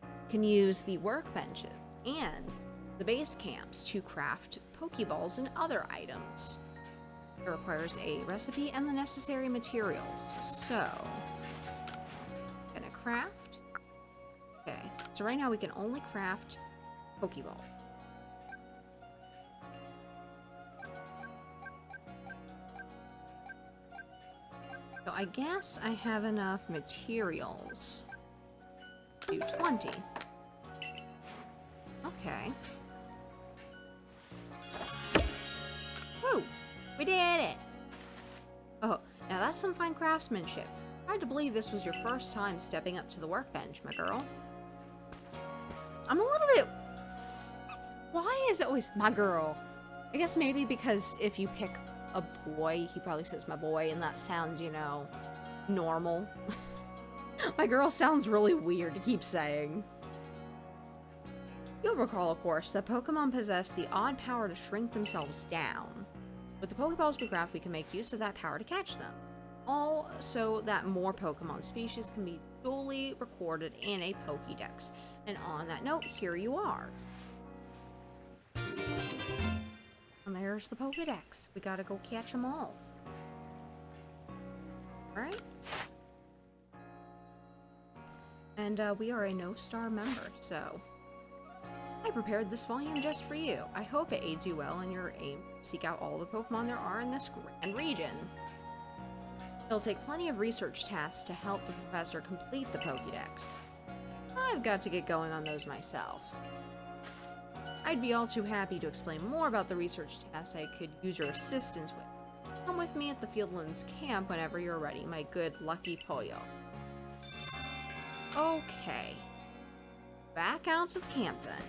you can use the workbenches and the base camps to craft Pokeballs and other items. It requires a recipe and the necessary materials. So, gonna craft. Okay, so right now we can only craft Pokeball. So I guess I have enough materials to do 20. Okay. Woo! We did it! Oh, now that's some fine craftsmanship. Hard to believe this was your first time stepping up to the workbench, my girl. I'm a little bit... Why is it always my girl? I guess maybe because if you pick a boy, he probably says my boy, and that sounds, you know, normal. My girl sounds really weird to keep saying. You'll recall, of course, that Pokemon possess the odd power to shrink themselves down. With the Pokeballs we craft, we can make use of that power to catch them. All so that more Pokemon species can be duly recorded in a Pokédex. And on that note, here you are. And there's the Pokédex. We gotta go catch them all. Alright? And we are a no-star member, so... I prepared this volume just for you. I hope it aids you well in your aim to seek out all the Pokemon there are in this grand region. It'll take plenty of research tasks to help the professor complete the Pokédex. I've got to get going on those myself. I'd be all too happy to explain more about the research tasks I could use your assistance with. Come with me at the Fieldlands camp whenever you're ready, my good lucky Pollo. Okay. Back out to the camp then.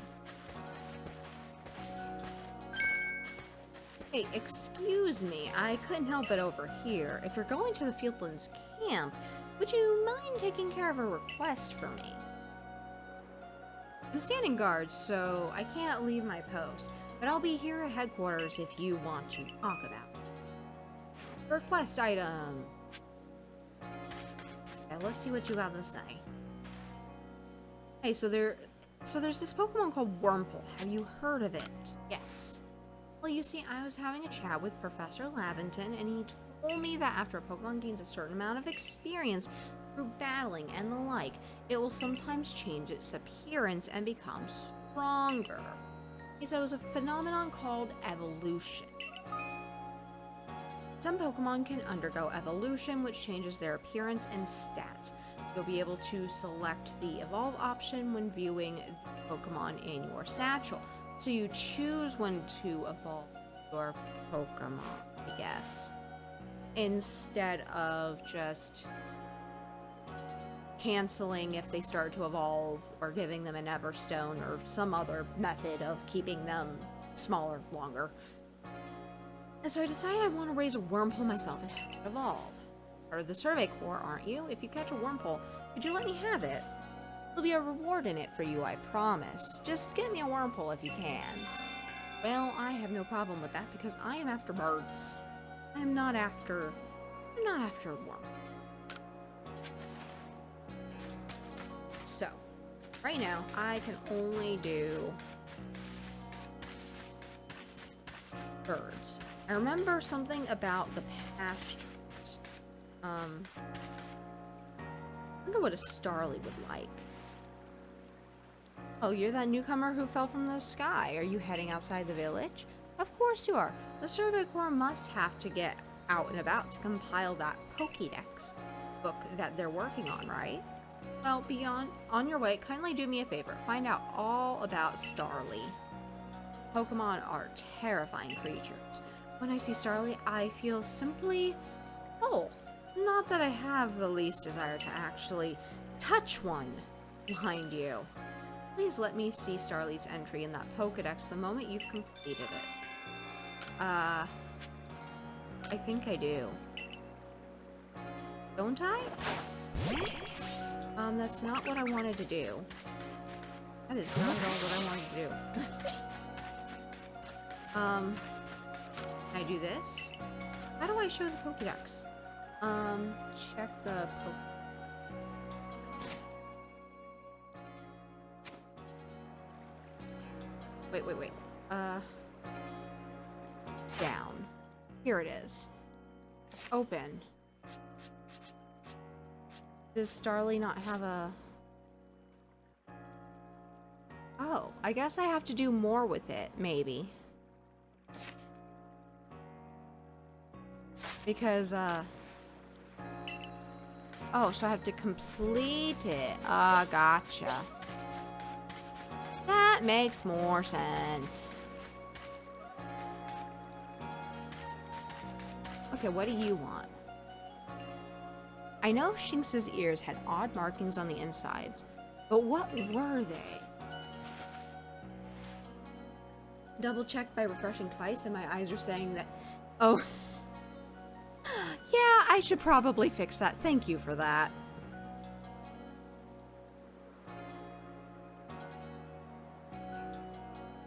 Hey, excuse me, I couldn't help it over here. If you're going to the Fieldlands camp, would you mind taking care of a request for me? I'm standing guard, so I can't leave my post, but I'll be here at headquarters if you want to talk about it. Request item. Okay, let's see what you got to say. Hey, so there's this Pokemon called Wurmple. Have you heard of it? Yes. Well, you see, I was having a chat with Professor Laventon, and he told me that after a Pokemon gains a certain amount of experience through battling and the like, it will sometimes change its appearance and become stronger. So it's a phenomenon called evolution. Some Pokemon can undergo evolution, which changes their appearance and stats. You'll be able to select the evolve option when viewing the Pokemon in your satchel. So you choose when to evolve your Pokemon, I guess, instead of just canceling if they start to evolve or giving them an Everstone or some other method of keeping them smaller longer. And so I decided I want to raise a Wormhole myself and have it evolve. Part of the Survey Corps, aren't you? If you catch a Wormhole, could you let me have it? There'll be a reward in it for you, I promise. Just get me a Wormhole if you can. Well, I have no problem with that because I am after birds. I'm not after a worm. So, right now, I can only do birds. I remember something about the pastures. I wonder what a Starly would like. Oh, you're that newcomer who fell from the sky. Are you heading outside the village? Of course you are. The Survey Corps must have to get out and about to compile that Pokédex book that they're working on, right? Well, on your way, kindly do me a favor. Find out all about Starly. Pokemon are terrifying creatures. When I see Starly, I feel simply whole. Not that I have the least desire to actually touch one behind you. Please let me see Starly's entry in that Pokédex the moment you've completed it. I think I do. Don't I? That's not what I wanted to do. That is not at all what I wanted to do. Can I do this? How do I show the Pokédex? Check the Wait. Down. Here it is. Open. Does Starly not have a... Oh, I guess I have to do more with it, maybe. Because, oh, so I have to complete it. Gotcha. That makes more sense. Okay, what do you want? I know Shinx's ears had odd markings on the insides, but what were they? Double check by refreshing twice, and my eyes are saying that... Oh. Yeah, I should probably fix that. Thank you for that.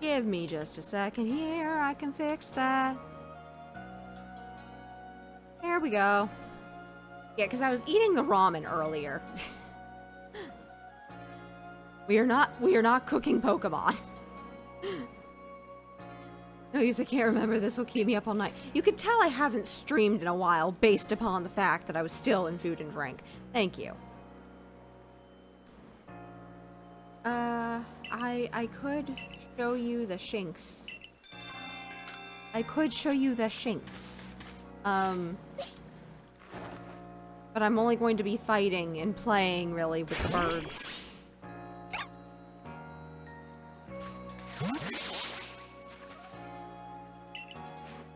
Give me just a second here. I can fix that. There we go. Yeah, because I was eating the ramen earlier. We are not cooking Pokemon. No use, I can't remember. This will keep me up all night. You could tell I haven't streamed in a while based upon the fact that I was still in food and drink. Thank you. I could show you the Shinx. But I'm only going to be fighting and playing, really, with the birds.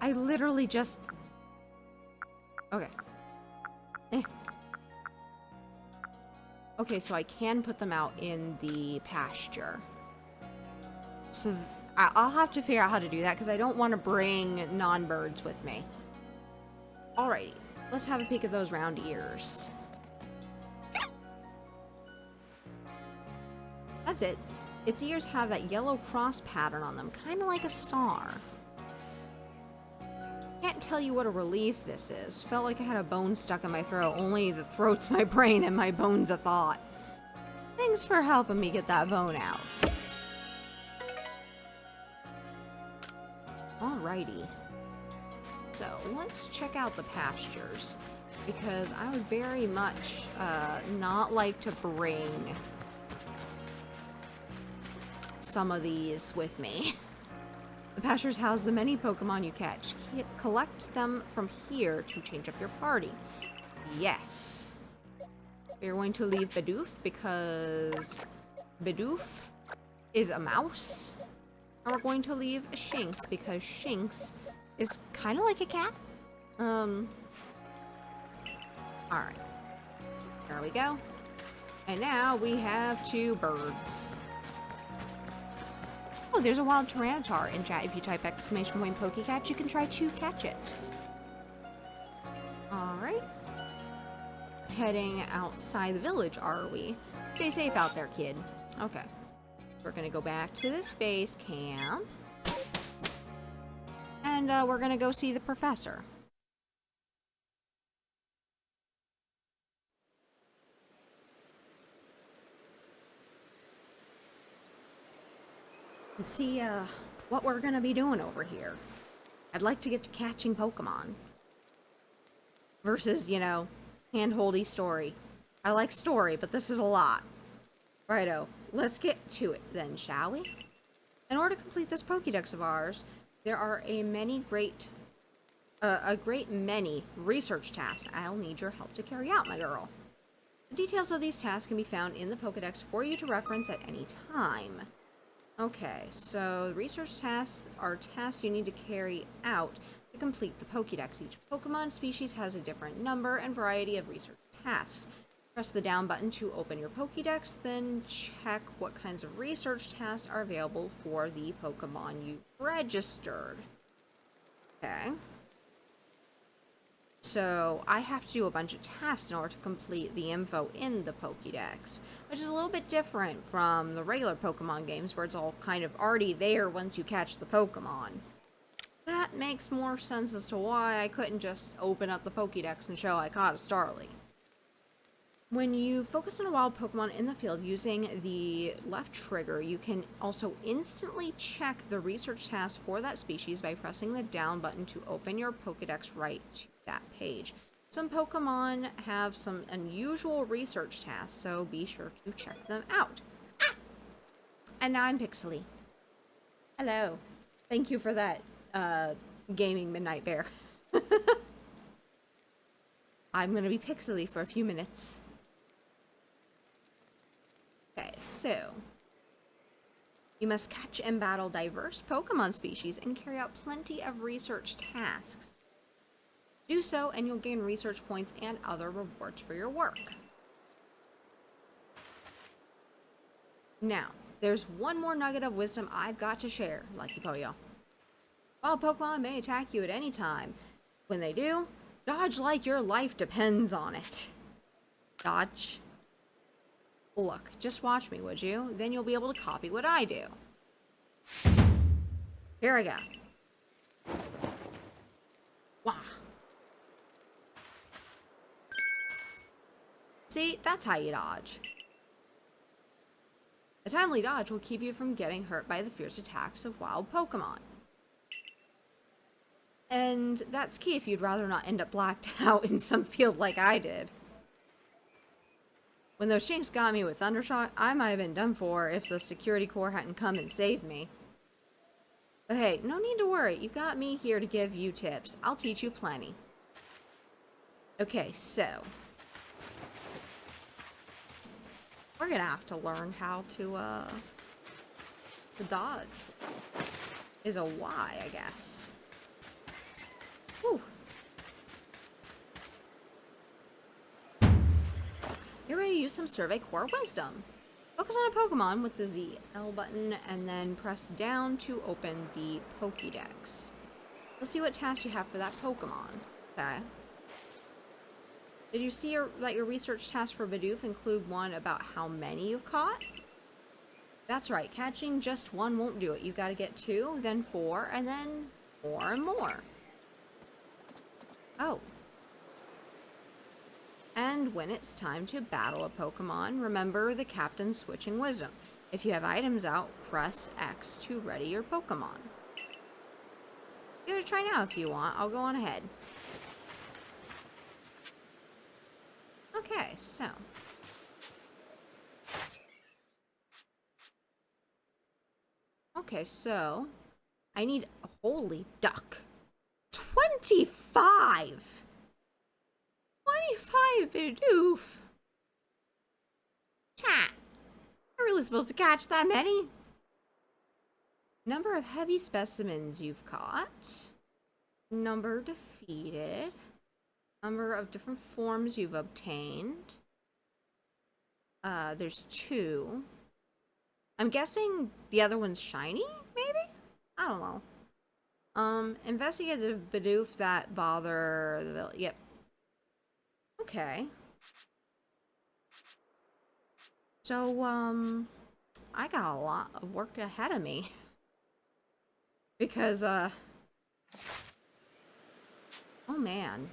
I literally just... Okay. Okay, so I can put them out in the pasture. So I'll have to figure out how to do that, because I don't want to bring non-birds with me. Alrighty. Let's have a peek at those round ears. That's it. Its ears have that yellow cross pattern on them, kind of like a star. Can't tell you what a relief this is. Felt like I had a bone stuck in my throat, only the throat's my brain and my bone's a thought. Thanks for helping me get that bone out. Alrighty. So, let's check out the pastures, because I would very much not like to bring some of these with me. The pastures house the many Pokemon you catch. Collect them from here to change up your party. Yes. We're going to leave Bidoof because Bidoof is a mouse. And we're going to leave Shinx because Shinx is kind of like a cat. Alright. There we go. And now we have 2 birds. Oh, there's a wild Tyranitar in chat. If you type !Pokécatch, you can try to catch it. Alright. Heading outside the village, are we? Stay safe out there, kid. Okay. We're gonna go back to the space camp. And we're gonna go see the professor. And see what we're gonna be doing over here. I'd like to get to catching Pokemon. Versus, you know, hand-holdy story. I like story, but this is a lot. Righto, let's get to it then, shall we? In order to complete this Pokédex of ours, there are a great many research tasks I'll need your help to carry out, my girl. The details of these tasks can be found in the Pokédex for you to reference at any time. Okay, so research tasks are tasks you need to carry out to complete the Pokédex. Each Pokemon species has a different number and variety of research tasks. Press the down button to open your Pokédex, then check what kinds of research tasks are available for the Pokemon you've registered. Okay. So, I have to do a bunch of tasks in order to complete the info in the Pokédex, which is a little bit different from the regular Pokemon games where it's all kind of already there once you catch the Pokemon. That makes more sense as to why I couldn't just open up the Pokédex and show I caught a Starly. When you focus on a wild Pokemon in the field using the left trigger, you can also instantly check the research task for that species by pressing the down button to open your Pokédex right to that page. Some Pokemon have some unusual research tasks, so be sure to check them out. Ah! And now I'm Pixely. Hello. Thank you for that, gaming Midnight Bear. I'm gonna be Pixely for a few minutes. Okay, so you must catch and battle diverse Pokemon species and carry out plenty of research tasks. Do so and you'll gain research points and other rewards for your work. Now, there's one more nugget of wisdom I've got to share, Lucky Poyo. Wild Pokemon may attack you at any time. When they do, dodge like your life depends on it. Dodge. Look, just watch me, would you? Then you'll be able to copy what I do. Here I go. Wow. See, that's how you dodge. A timely dodge will keep you from getting hurt by the fierce attacks of wild Pokemon. And that's key if you'd rather not end up blacked out in some field like I did. When those Shinx got me with Thundershock, I might have been done for if the security corps hadn't come and saved me. But hey, no need to worry. You got me here to give you tips. I'll teach you plenty. Okay, so we're gonna have to learn how to dodge. Is a Y, I guess. Whew. You're ready to use some Survey Core Wisdom. Focus on a Pokemon with the ZL button and then press down to open the Pokédex. You'll see what tasks you have for that Pokemon. Okay. Did you see that your research tasks for Bidoof include one about how many you've caught? That's right, catching just one won't do it. You've got to get 2, then 4, and then more and more. Oh. And when it's time to battle a Pokemon, remember the captain's switching wisdom. If you have items out, press X to ready your Pokemon. Give it a try now if you want. I'll go on ahead. Okay, so I need a holy duck. 25! 25 Bidoof! Chat. You're really supposed to catch that many? Number of heavy specimens you've caught. Number defeated. Number of different forms you've obtained. There's 2. I'm guessing the other one's shiny, maybe? I don't know. Investigate the Bidoof that bother the village. Yep. Okay. So, I got a lot of work ahead of me. Because, oh man.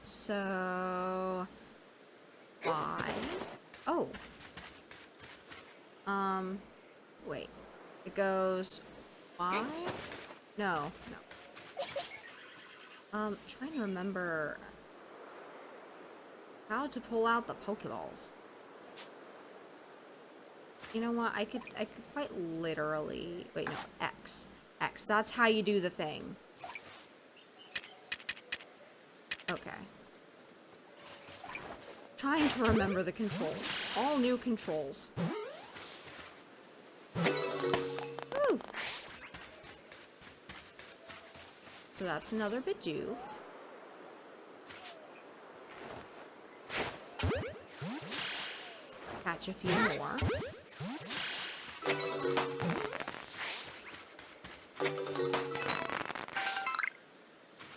So... why? Oh. Wait. It goes... why? No. Trying to remember... how to pull out the Pokeballs. You know what? I could quite literally... wait, no. X. X. That's how you do the thing. Okay. Trying to remember the controls. All new controls. Woo! So that's another Bidoof. Catch a few more.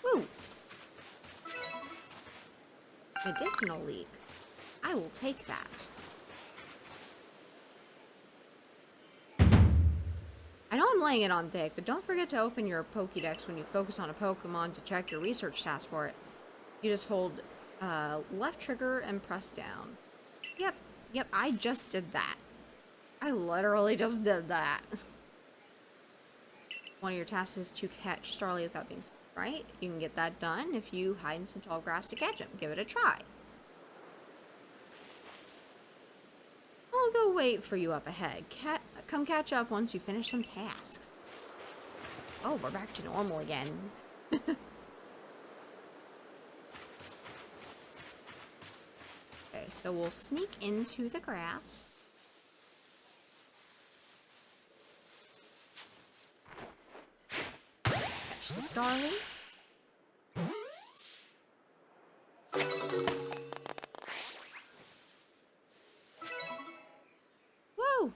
Woo! Medicinal leak. I will take that. I know I'm laying it on thick, but don't forget to open your Pokédex when you focus on a Pokemon to check your research task for it. You just hold left trigger and press down. Yep, I just did that. I literally just did that. One of your tasks is to catch Starly without being spotted, right? You can get that done if you hide in some tall grass to catch him. Give it a try. I'll go wait for you up ahead. Come catch up once you finish some tasks. Oh, we're back to normal again. Okay, so we'll sneak into the grass. Catch the Starly. Whoa!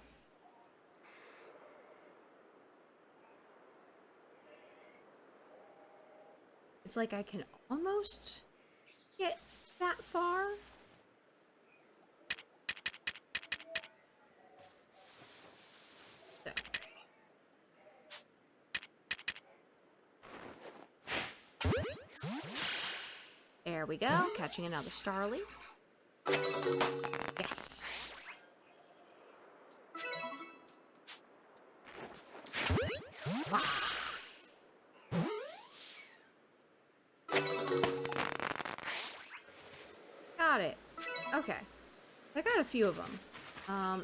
It's like I can almost get that far. So. There we go, catching another Starly. Yes. Wow. Got it. Okay. I got a few of them.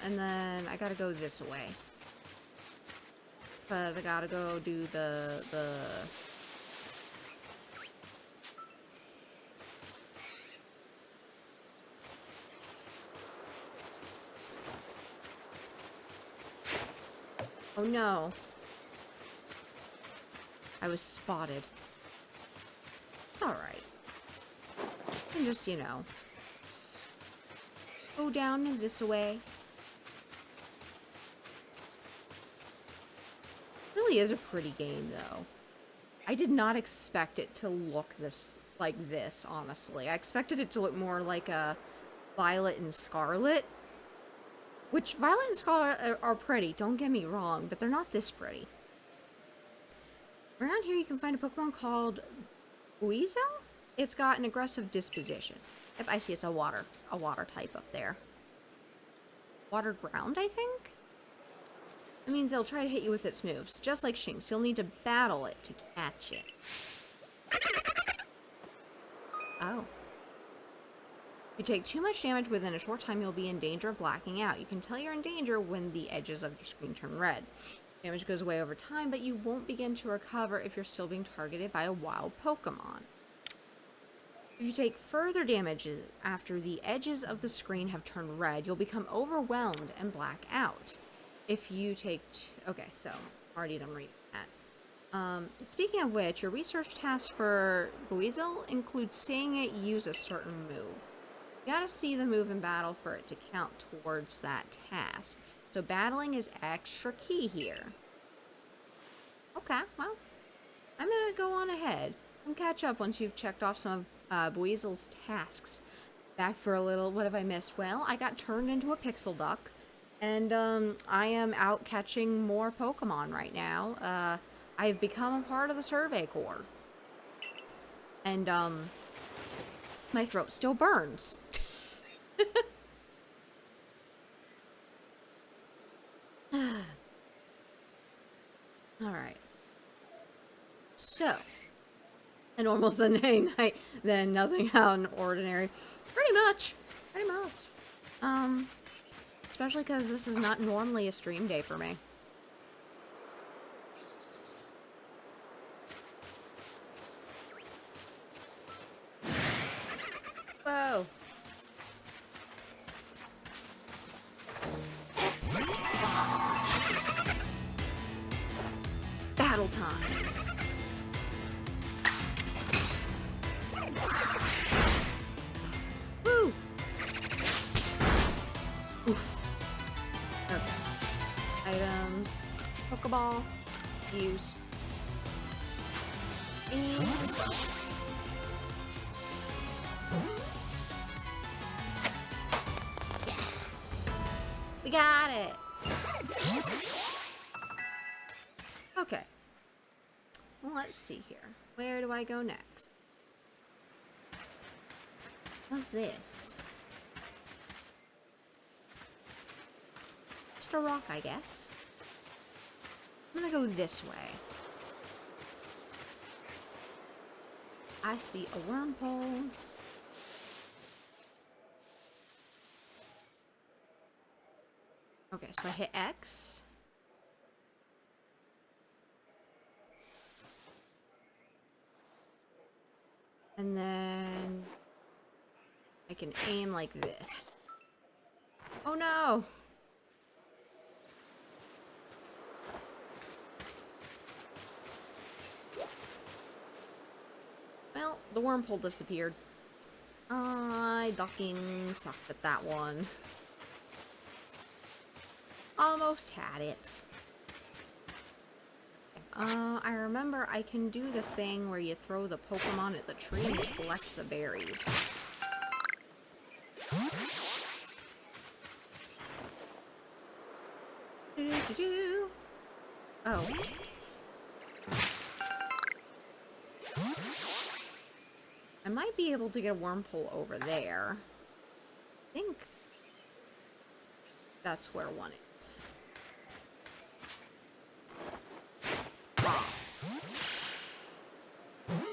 And then I gotta go this way. Because I gotta go do the... Oh no. I was spotted. Alright. And just, you know, go down this way. It really is a pretty game, though. I did not expect it to look like this, honestly. I expected it to look more like a Violet and Scarlet. Which, Violet and Scarlet are pretty, don't get me wrong, but they're not this pretty. Around here you can find a Pokemon called Buizel? It's got an aggressive disposition. Yep, I see it's a water type up there. Water ground, I think? That means it'll try to hit you with its moves. Just like Shinx, you'll need to battle it to catch it. Oh. If you take too much damage within a short time, you'll be in danger of blacking out. You can tell you're in danger when the edges of your screen turn red. Damage goes away over time, but you won't begin to recover if you're still being targeted by a wild Pokemon. If you take further damage after the edges of the screen have turned red, you'll become overwhelmed and black out. If you take... okay, so already done reading that. Speaking of which, your research task for Buizel includes seeing it use a certain move. You gotta see the move in battle for it to count towards that task. So battling is extra key here. Okay, well, I'm gonna go on ahead and catch up once you've checked off some of Buizel's tasks. Back for a little, what have I missed? Well, I got turned into a pixel duck, and I am out catching more Pokemon right now. I've become a part of the Survey Corps. And my throat still burns. Alright. So, a normal Sunday night, then nothing out of ordinary. Pretty much. Especially because this is not normally a stream day for me. Whoa. Battle time. Woo! Oof. Okay. Items. Pokeball. Use. And... yeah. We got it! Okay. Well, let's see here. Where do I go next? What's this? Just a rock, I guess. I'm gonna go this way. I see a wormhole. Okay, so I hit X. And then I can aim like this. Oh no! Well, the wormhole disappeared. I ducking sucked at that one. Almost had it. I remember I can do the thing where you throw the Pokemon at the tree and collect the berries. Do-do-do-do. Oh. I might be able to get a wormhole over there. I think that's where one is.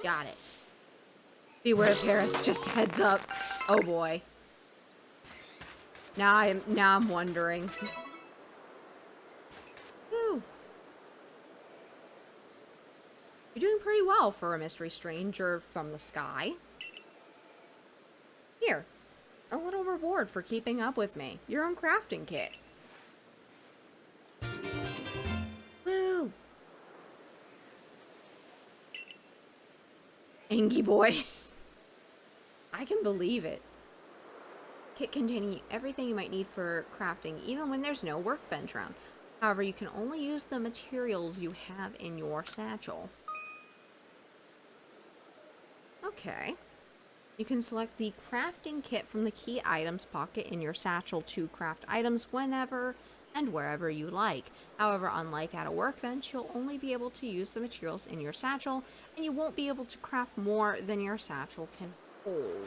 Got it. Beware Paris, just heads up. Oh boy. Now I'm wondering. Woo. You're doing pretty well for a mystery stranger from the sky. Here, a little reward for keeping up with me. Your own crafting kit. Woo! Angie boy. I can believe it. Kit containing everything you might need for crafting, even when there's no workbench around. However, you can only use the materials you have in your satchel. Okay. You can select the crafting kit from the key items pocket in your satchel to craft items whenever and wherever you like. However, unlike at a workbench, you'll only be able to use the materials in your satchel, and you won't be able to craft more than your satchel can hold.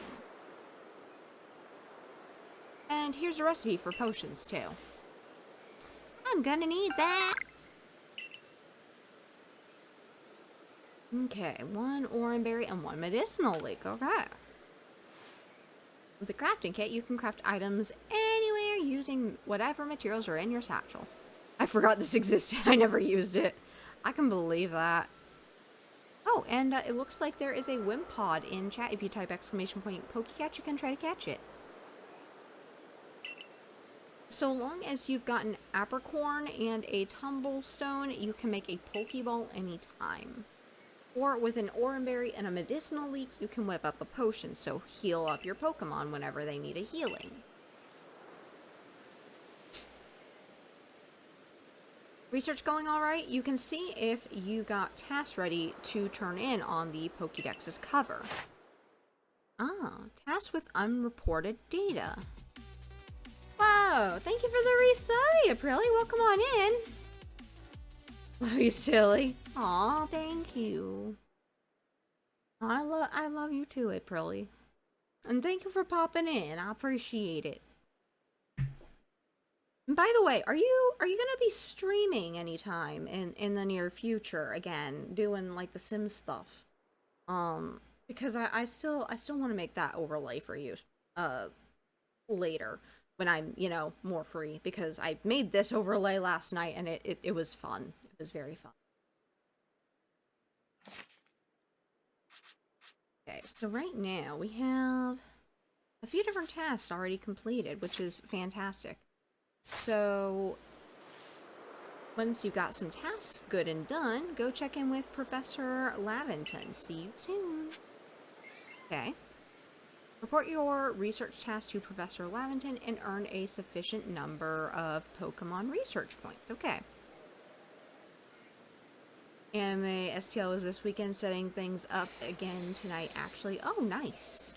And here's a recipe for potions, too. I'm gonna need that! Okay, 1 orange berry and 1 medicinal leek, okay. With the crafting kit, you can craft items anywhere using whatever materials are in your satchel. I I forgot this existed. I never used it. I can believe that. Oh, and it looks like there is a Wimpod in chat. If you type !PokeCatch, you can try to catch it. So long as you've got an apricorn and a tumblestone, you can make a Pokeball anytime. Or with an Oranberry and a medicinal leaf, you can whip up a potion, so heal up your Pokemon whenever they need a healing. Research going alright? You can see if you got tasks ready to turn in on the Pokédex's cover. Ah, tasks with unreported data. Whoa, thank you for the resub, Aprilli. Welcome on in. Love you, silly. Aw, thank you. I love you too, Aprilli. And thank you for popping in. I appreciate it. And by the way, are you gonna be streaming anytime in the near future again, doing like the Sims stuff? Because I still want to make that overlay for you later when I'm, you know, more free, because I made this overlay last night and it was fun. It was very fun. Okay, so right now we have a few different tasks already completed, which is fantastic. So once you've got some tasks good and done, go check in with Professor Lavington. See you soon. Okay. Report your research task to Professor Lavington and earn a sufficient number of Pokemon research points. Okay. Anime STL is this weekend, setting things up again tonight, actually. Oh, nice.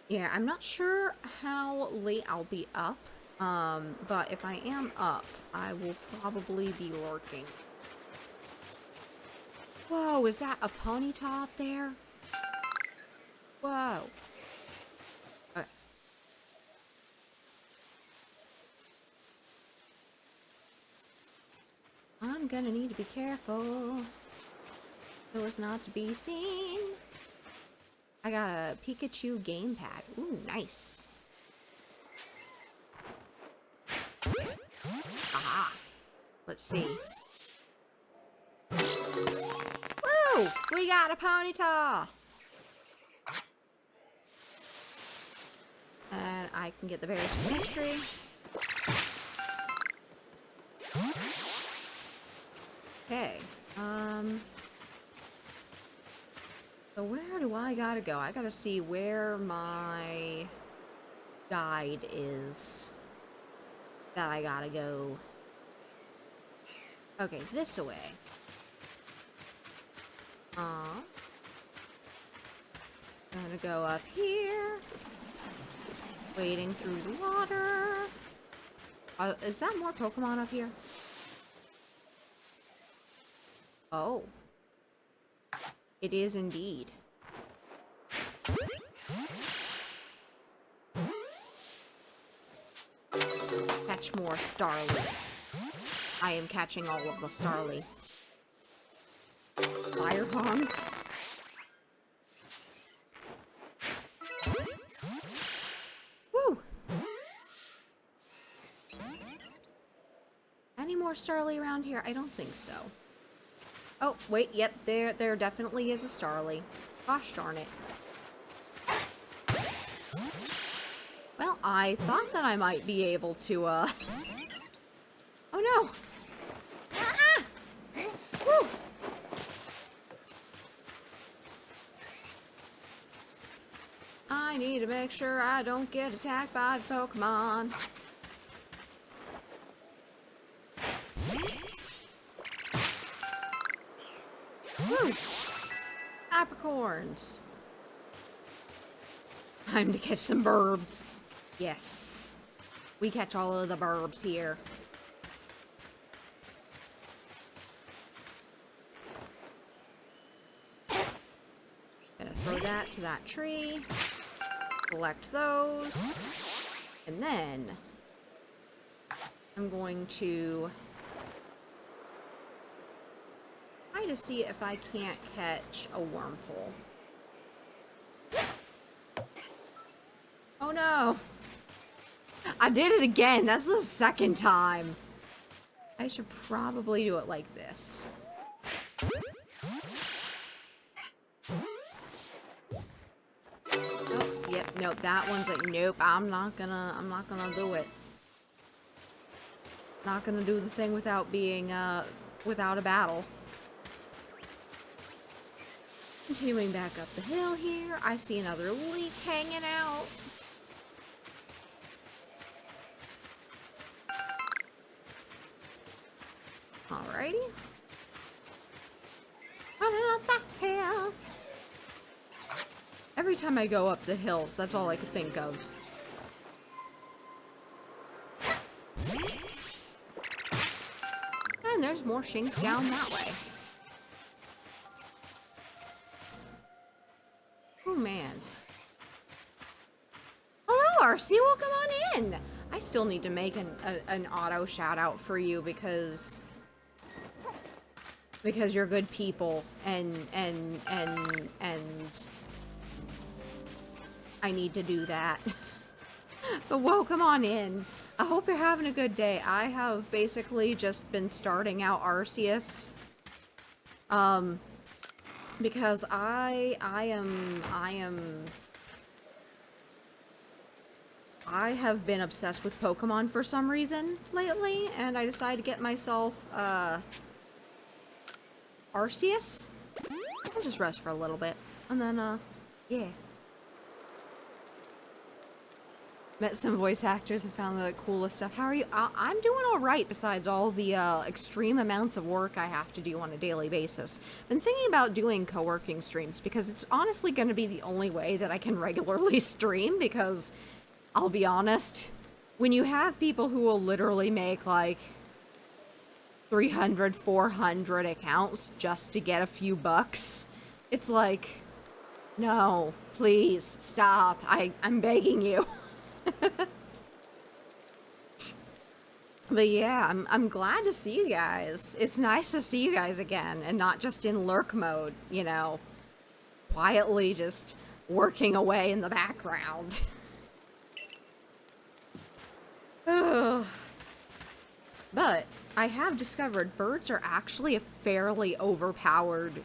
Yeah, I'm not sure how late I'll be up, but if I am up, I will probably be lurking. Whoa, is that a Ponyta up there? Whoa. Okay. I'm gonna need to be careful so as not to be seen. I got a Pikachu gamepad. Ooh, nice. Aha. Let's see. Woo! We got a Ponyta! And I can get the berries from history. Okay. So where do I gotta go? I gotta see where my guide is that I gotta go. Okay, this way. I'm gonna go up here. Wading through the water. Is that more Pokemon up here? Oh. It is indeed. Catch more Starly. I am catching all of the Starly. Fire bombs. Woo! Any more Starly around here? I don't think so. Oh, wait, yep, there definitely is a Starly. Gosh darn it. Well, I thought that I might be able to, Oh no! Ah! Woo! I need to make sure I don't get attacked by Pokemon. Woo! Apricorns. Time to catch some burbs. Yes. We catch all of the burbs here. Gonna throw that to that tree. Collect those. And then I'm going to try to see if I can't catch a wormhole. Oh no! I did it again! That's the second time! I should probably do it like this. Oh, yep, nope, that one's like, nope, I'm not gonna do it. Not gonna do the thing without being, without a battle. Continuing back up the hill here, I see another leek hanging out. Alrighty. Running up the hill. Every time I go up the hills, that's all I could think of. And there's more shinks down that way. Oh man. Hello, Arcee, welcome on in. I still need to make an auto shout out for you because you're good people and I need to do that. But welcome on in. I hope you're having a good day. I have basically just been starting out Arceus. Because I have been obsessed with Pokemon for some reason lately, and I decided to get myself, Arceus. I'll just rest for a little bit, and then, yeah. Met some voice actors and found the coolest stuff. How are you? I'm doing alright besides all the, extreme amounts of work I have to do on a daily basis. Been thinking about doing co-working streams because it's honestly going to be the only way that I can regularly stream because, I'll be honest, when you have people who will literally make, like, 300, 400 accounts just to get a few bucks, it's like, no, please, stop. I'm begging you. But yeah, I'm glad to see you guys. It's nice to see you guys again, and not just in lurk mode, you know, quietly just working away in the background. Ugh. But I have discovered birds are actually a fairly overpowered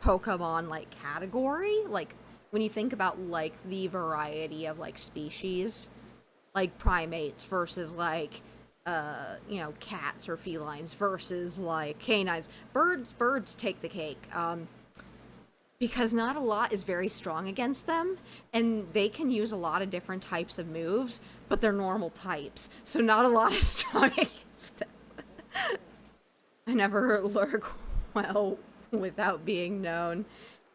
Pokemon, like, category. Like, when you think about, like, the variety of, like, species, like, primates versus, like, you know, cats or felines versus, like, canines. Birds take the cake, because not a lot is very strong against them, and they can use a lot of different types of moves, but they're normal types, so not a lot is strong against them. I never lurk well without being known.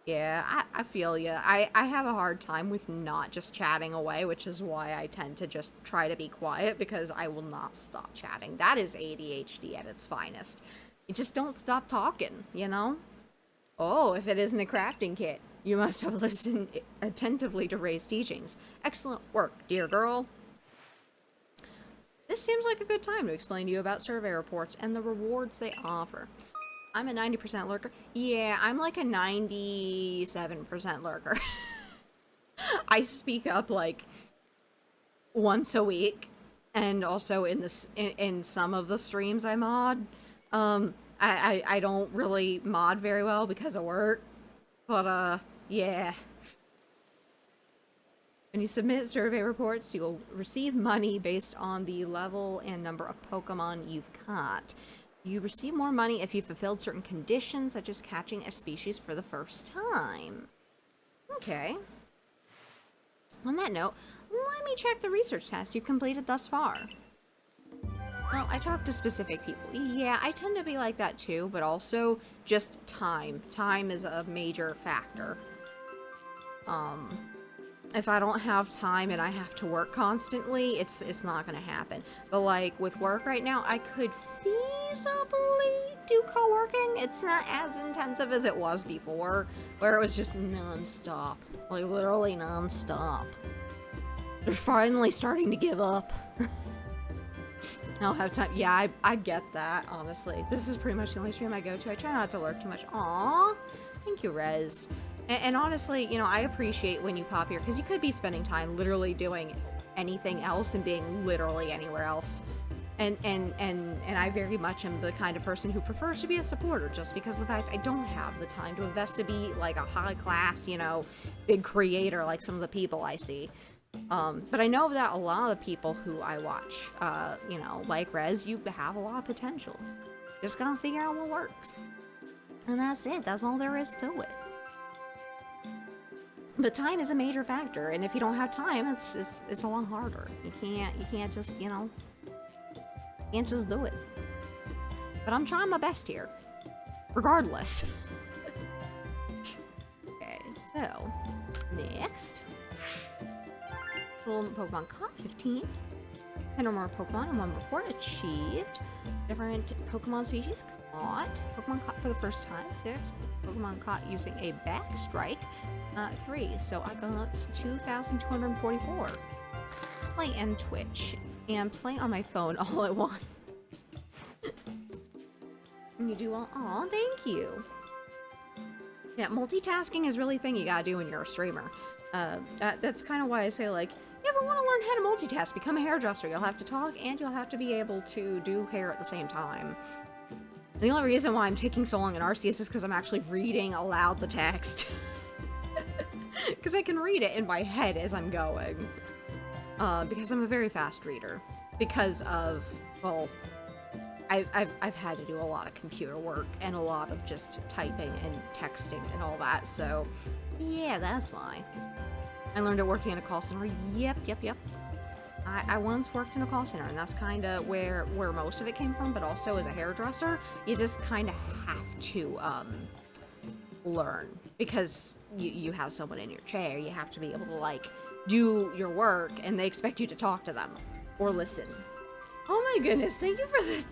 Yeah, I feel ya. I have a hard time with not just chatting away, which is why I tend to just try to be quiet, because I will not stop chatting. That is ADHD at its finest. You just don't stop talking, you know? Oh, if it isn't a crafting kit, you must have listened attentively to Ray's teachings. Excellent work, dear girl. This seems like a good time to explain to you about survey reports and the rewards they offer. I'm a 90% lurker. Yeah, I'm like a 97% lurker. I speak up like once a week, and also in some of the streams I mod. I don't really mod very well because of work, but yeah. When you submit survey reports, you'll receive money based on the level and number of Pokemon you've caught. You receive more money if you fulfilled certain conditions, such as catching a species for the first time. Okay. On that note, let me check the research test you've completed thus far. Well, I talked to specific people. Yeah, I tend to be like that too, but also just time. Time is a major factor. If I don't have time and I have to work constantly, it's not gonna happen. But like with work right now, I could feasibly do co-working. It's not as intensive as it was before, where it was just non-stop. Like literally non-stop. They're finally starting to give up. I don't have time. Yeah, I get that, honestly. This is pretty much the only stream I go to. I try not to lurk too much. Aww. Thank you, Rez. And honestly, you know, I appreciate when you pop here, because you could be spending time literally doing anything else and being literally anywhere else. And I very much am the kind of person who prefers to be a supporter just because of the fact I don't have the time to invest to be like a high class, you know, big creator like some of the people I see. But I know that a lot of the people who I watch, you know, like Rez, you have a lot of potential. Just gotta figure out what works. And that's it. That's all there is to it. But time is a major factor, and if you don't have time, it's a lot harder. You can't just, you know, can't just do it. But I'm trying my best here, regardless. Okay, so next, full Pokemon caught 15. 10 or more Pokemon in one report achieved. Different Pokemon species caught. Pokemon caught for the first time 6. Pokemon caught using a back strike 3. So I got 2,244. Play and Twitch and play on my phone all at once. You do all. Aw, thank you. Yeah, multitasking is really a thing you gotta do when you're a streamer. That's kind of why I say, like, you ever want to learn how to multitask, become a hairdresser. You'll have to talk and you'll have to be able to do hair at the same time. The only reason why I'm taking so long in Arceus is because I'm actually reading aloud the text. Because I can read it in my head as I'm going. Because I'm a very fast reader. Because of, well, I've had to do a lot of computer work and a lot of just typing and texting and all that, so yeah, that's why. I learned it working in a call center. Yep. I once worked in a call center, and that's kind of where most of it came from, but also as a hairdresser, you just kind of have to learn, because you have someone in your chair, you have to be able to, like, do your work, and they expect you to talk to them, or listen. Oh my goodness, thank you for the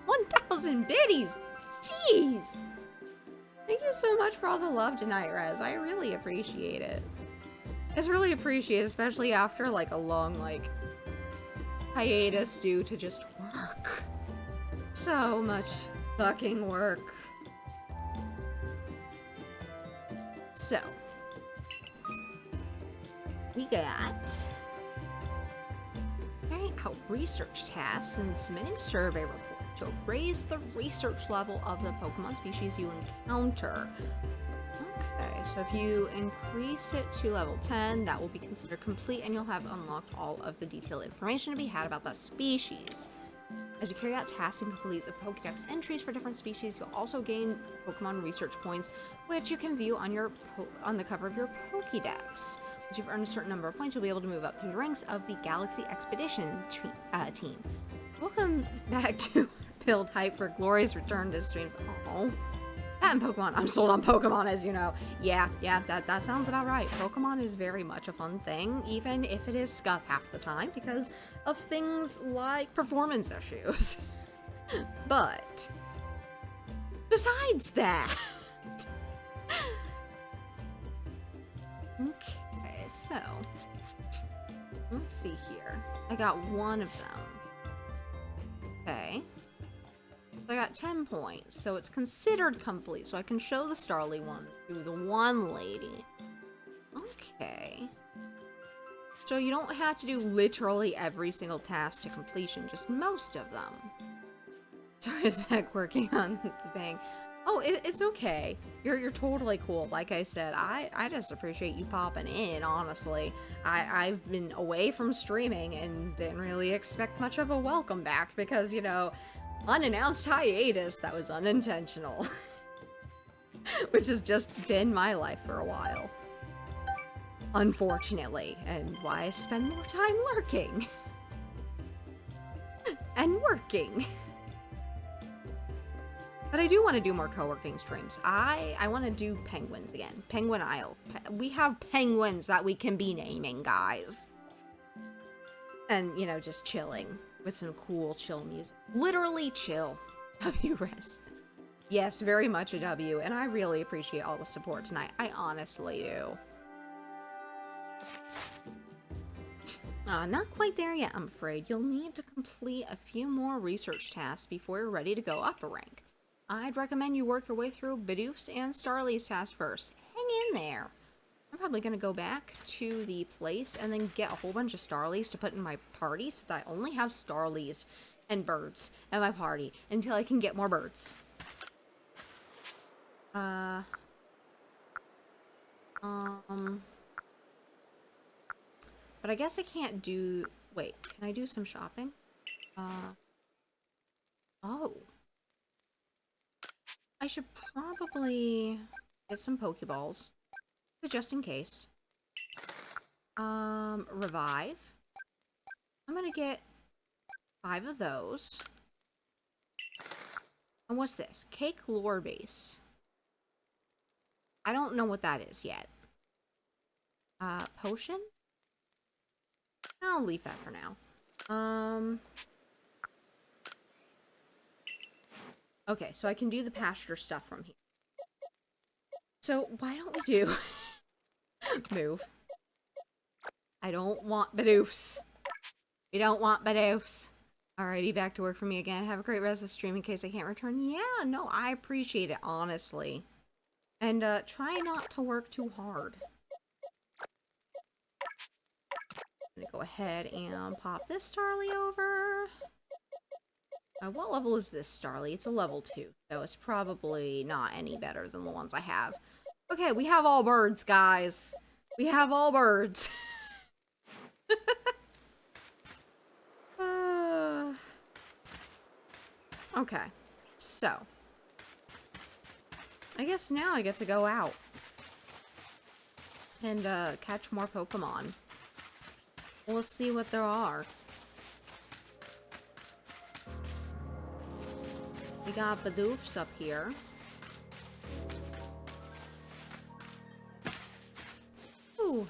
1,000 biddies! Jeez! Thank you so much for all the love tonight, Rez. I really appreciate it. It's really appreciated, especially after, like, a long, like, hiatus due to just work. So much fucking work. So, we got carrying out research tasks and submitting survey reports to raise the research level of the Pokemon species you encounter. Okay, so if you increase it to level 10, that will be considered complete and you'll have unlocked all of the detailed information to be had about that species. As you carry out tasks and complete the Pokédex entries for different species, you'll also gain Pokemon research points, which you can view on the cover of your Pokédex. Once you've earned a certain number of points, you'll be able to move up through the ranks of the Galaxy Expedition team. Welcome back to Build Hype for glorious return to streams. Oh, that and Pokemon. I'm sold on Pokemon, as you know. Yeah, that sounds about right. Pokemon is very much a fun thing, even if it is scuff half the time because of things like performance issues. But besides that, okay, so let's see here. I got one of them. Okay. So I got 10 points, so it's considered complete, so I can show the Starly one to the one lady. Okay. So you don't have to do literally every single task to completion, just most of them. Sorry, is back working on the thing. Oh, it's okay. You're totally cool. Like I said, I just appreciate you popping in, honestly. I've been away from streaming and didn't really expect much of a welcome back because, you know, unannounced hiatus that was unintentional. Which has just been my life for a while. Unfortunately, and why I spend more time lurking. And working. But I do want to do more co-working streams. I want to do penguins again. Penguin Isle. We have penguins that we can be naming, guys. And, you know, just chilling with some cool chill music. Literally chill. W-Res. Yes, very much a W, and I really appreciate all the support tonight. I honestly do. Not quite there yet, I'm afraid. You'll need to complete a few more research tasks before you're ready to go up a rank. I'd recommend you work your way through Bidoof's and Starly's tasks first. Hang in there. I'm probably going to go back to the place and then get a whole bunch of Starlies to put in my party so that I only have Starlies and birds at my party until I can get more birds. But I guess I can't do... Wait, can I do some shopping? Oh. I should probably get some Pokeballs, just in case. Revive. I'm gonna get 5 of those. And what's this? Cake lore base. I don't know what that is yet. Potion? I'll leave that for now. Okay, so I can do the pasture stuff from here. So, why don't we do... Move. I don't want Bidoofs. We don't want Bidoofs. Alrighty, back to work for me again. Have a great rest of the stream in case I can't return. Yeah, no, I appreciate it, honestly. And, try not to work too hard. I'm gonna go ahead and pop this Starly over. What level is this Starly? It's a level 2, so it's probably not any better than the ones I have. Okay, we have all birds, guys. We have all birds. Okay, so. I guess now I get to go out. And, catch more Pokemon. We'll see what there are. We got Bidoofs up here. Ooh.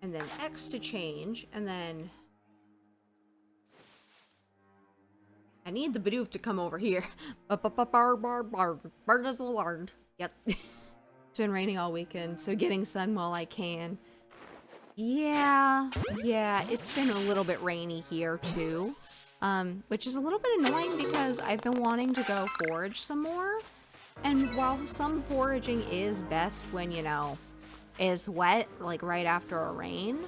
And then X to change, and then... I need the Bidoof to come over here. Bird is the lard. Yep. It's been raining all weekend, so getting sun while I can. Yeah, it's been a little bit rainy here, too. Which is a little bit annoying because I've been wanting to go forage some more. And while some foraging is best when, you know, is wet, like right after a rain,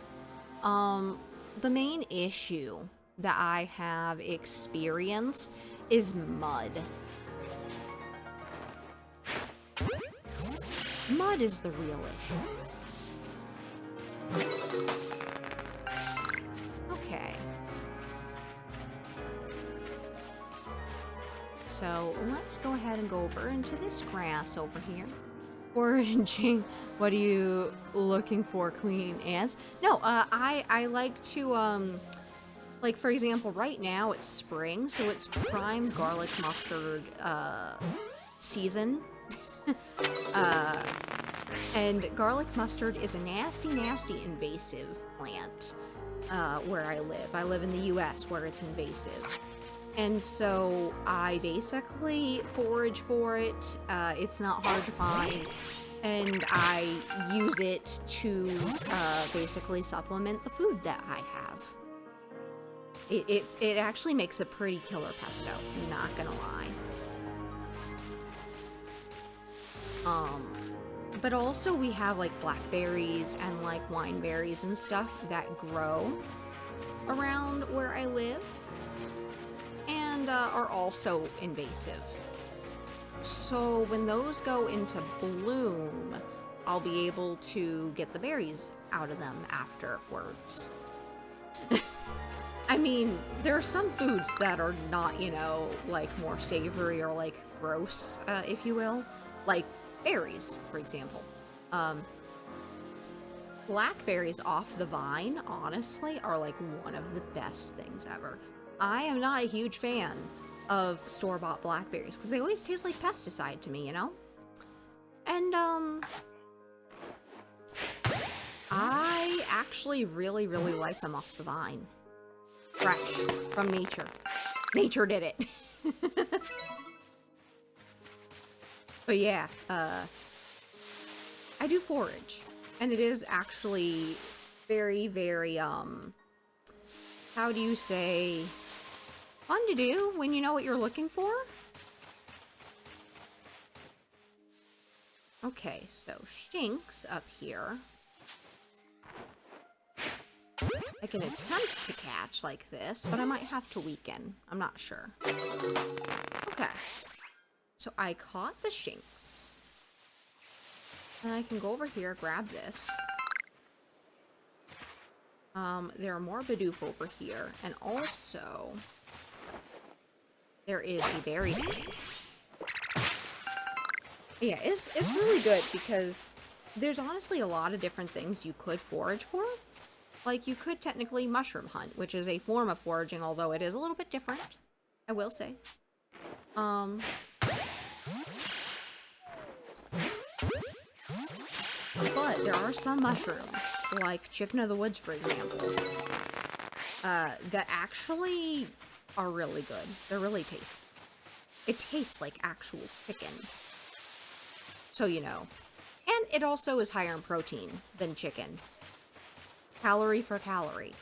the main issue that I have experienced is mud. Mud is the real issue. Okay. So let's go ahead and go over into this grass over here. Foraging. What are you looking for, Queen Ants? No, I like to, like, for example, right now it's spring, so it's prime garlic mustard, season. And garlic mustard is a nasty, nasty invasive plant, where I live. I live in the US where it's invasive. And so I basically forage for it. It's not hard to find. And I use it to basically supplement the food that I have. It actually makes a pretty killer pesto, not gonna lie. But also we have like blackberries and like wineberries and stuff that grow around where I live. And are also invasive. So when those go into bloom, I'll be able to get the berries out of them afterwards. I mean, there are some foods that are not, you know, like more savory or like gross, if you will. Like berries, for example. Blackberries off the vine, honestly, are like one of the best things ever. I am not a huge fan of store-bought blackberries because they always taste like pesticide to me, you know? And, I actually really, really like them off the vine. Fresh, from nature. Nature did it. But yeah, I do forage. And it is actually very, very, how do you say... fun to do when you know what you're looking for. Okay, so Shinx up here. I can attempt to catch like this, but I might have to weaken. I'm not sure. Okay. So I caught the shinks. And I can go over here, grab this. There are more Bidoof over here. And also, there is the berry seed. Yeah, it's really good because there's honestly a lot of different things you could forage for. Like, you could technically mushroom hunt, which is a form of foraging, although it is a little bit different, I will say. But there are some mushrooms, like chicken of the woods, for example, that actually are really good. They're really tasty. It tastes like actual chicken. So, you know. And it also is higher in protein than chicken. Calorie for calorie.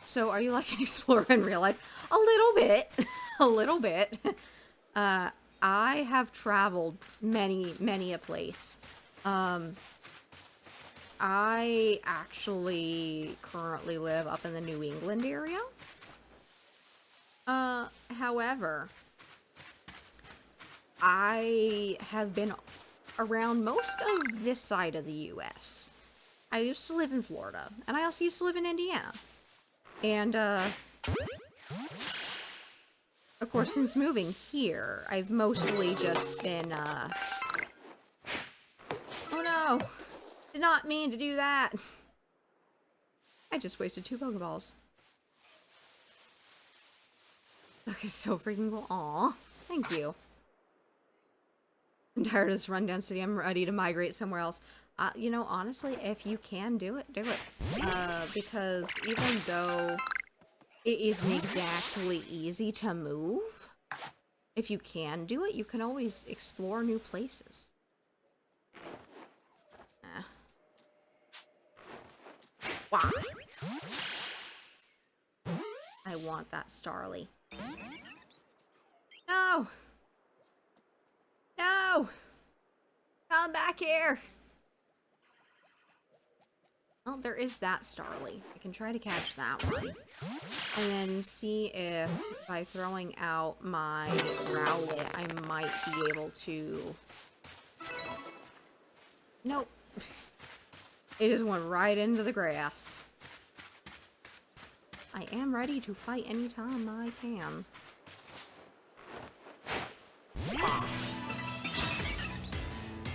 So, are you like an explorer in real life? A little bit. A little bit. I have traveled many a place. I actually currently live up in the New England area. However, I have been around most of this side of the US. I used to live in Florida, and I also used to live in Indiana. And, of course, since moving here, I've mostly just been, Oh no! Did not mean to do that! I just wasted 2 Pokeballs. Okay, so freaking cool. Aw, thank you. I'm tired of this rundown city. I'm ready to migrate somewhere else. You know, honestly, if you can do it, do it. Because even though it isn't exactly easy to move, if you can do it, you can always explore new places. Wow. I want that Starly. No! No! Come back here! Well, there is that Starly. I can try to catch that one. And then see if by throwing out my Rowlet, I might be able to... Nope. It just went right into the grass. I am ready to fight anytime I can.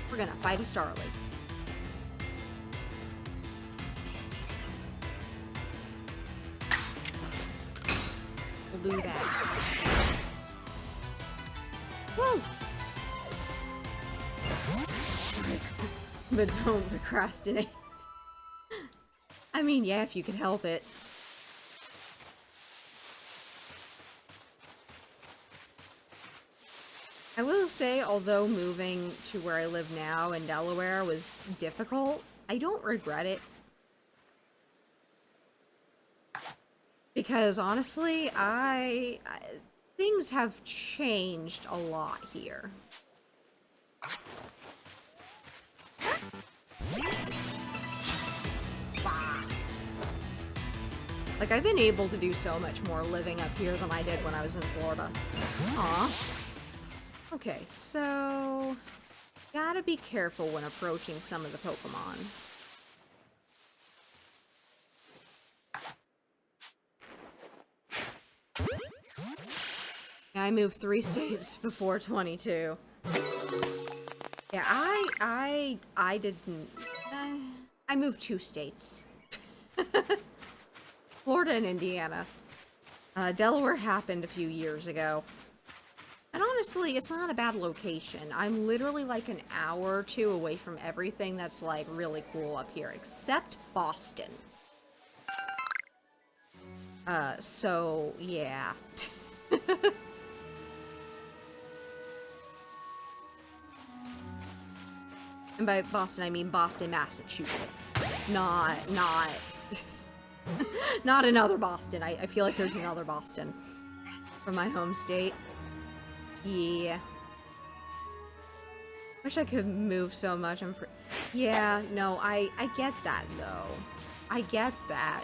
We're gonna fight a Starly. We'll do that. Woo! But don't procrastinate. I mean, yeah, if you can help it. I will say, although moving to where I live now in Delaware was difficult, I don't regret it. Because honestly, things have changed a lot here. Like, I've been able to do so much more living up here than I did when I was in Florida. Aw. Okay, so... gotta be careful when approaching some of the Pokemon. Yeah, I moved 3 states before 22. Yeah, I didn't... I moved 2 states. Florida and Indiana. Delaware happened a few years ago. And honestly, it's not a bad location. I'm literally like an hour or 2 away from everything that's like really cool up here, except Boston. So, yeah. And by Boston, I mean Boston, Massachusetts. Not not another Boston. I feel like there's another Boston from my home state. Yeah. Wish I could move so much. Yeah, no, I get that though. I get that.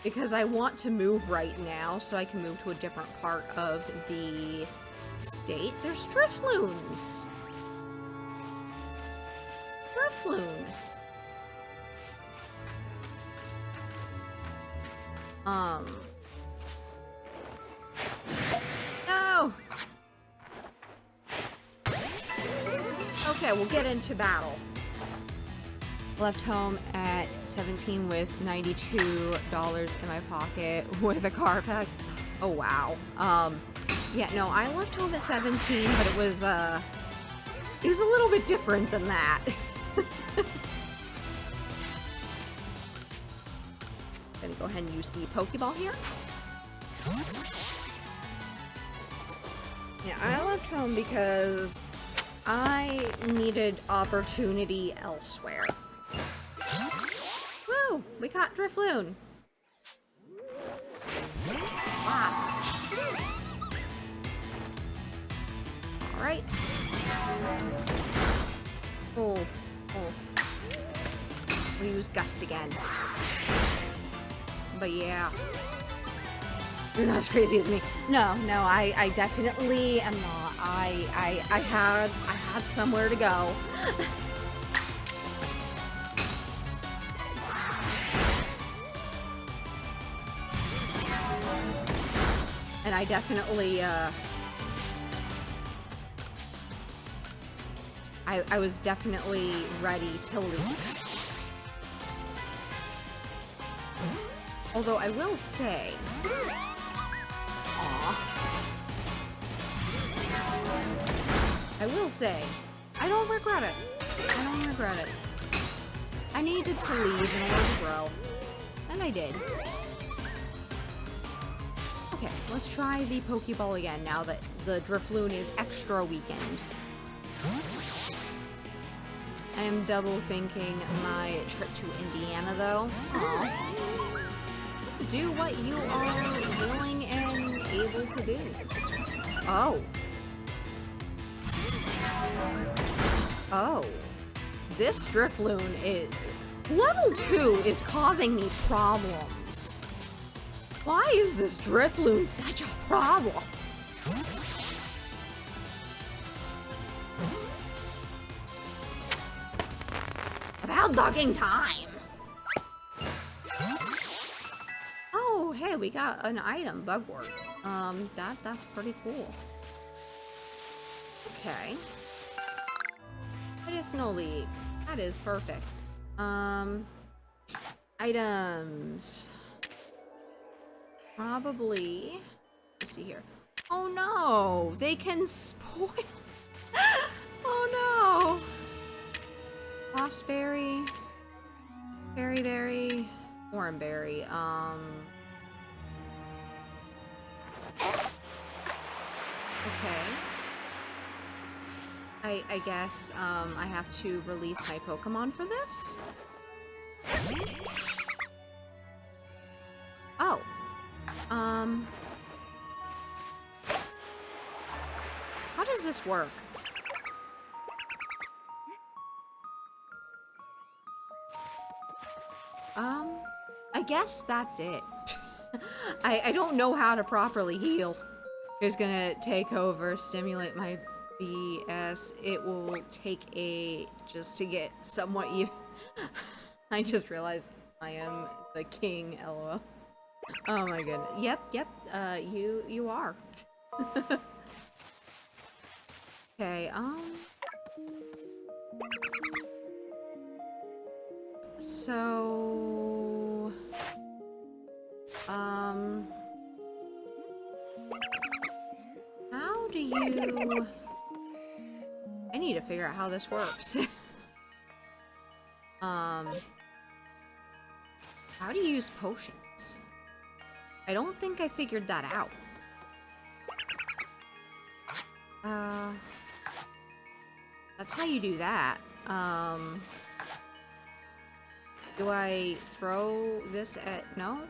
Because I want to move right now so I can move to a different part of the state. There's Drifloons! Drifloon! No! Okay, we'll get into battle. Left home at 17 with $92 in my pocket with a car pack. Oh, wow. Yeah, no, I left home at 17, but it was a little bit different than that. Gonna go ahead and use the Pokeball here. Yeah, I left home because I needed opportunity elsewhere. Woo! We caught Drifloon! Wow. Alright. Oh. We use Gust again. But yeah. You're not as crazy as me. No, I definitely am not. I had somewhere to go. And I definitely, I was definitely ready to leave. Although I will say, I will say, I don't regret it. I don't regret it. I needed to leave in order to grow. And I did. Okay, let's try the Pokeball again now that the Drifloon is extra weakened. I am double thinking my trip to Indiana though. Aww. Do what you are willing and able to do. Oh. Oh. This Drifloon is... Level 2 is causing me problems. Why is this Drifloon such a problem? About ducking time. Oh, hey, we got an item, Bugwort. That's pretty cool. Okay. Medicinal leak. That is perfect. Items. Probably. Let's see here. Oh no! They can spoil. Oh no! Lost berry. Berry. Oranberry. Okay. I guess, I have to release my Pokemon for this? Oh. How does this work? I guess that's it. I don't know how to properly heal. It's gonna take over, stimulate my BS. It will take just to get somewhat even. I just realized I am the king, LOL. Oh my goodness. Yep, you are. Okay, so... How do you... I need to figure out how this works. How do you use potions? I don't think I figured that out. That's how you do that. Do I throw this at... No?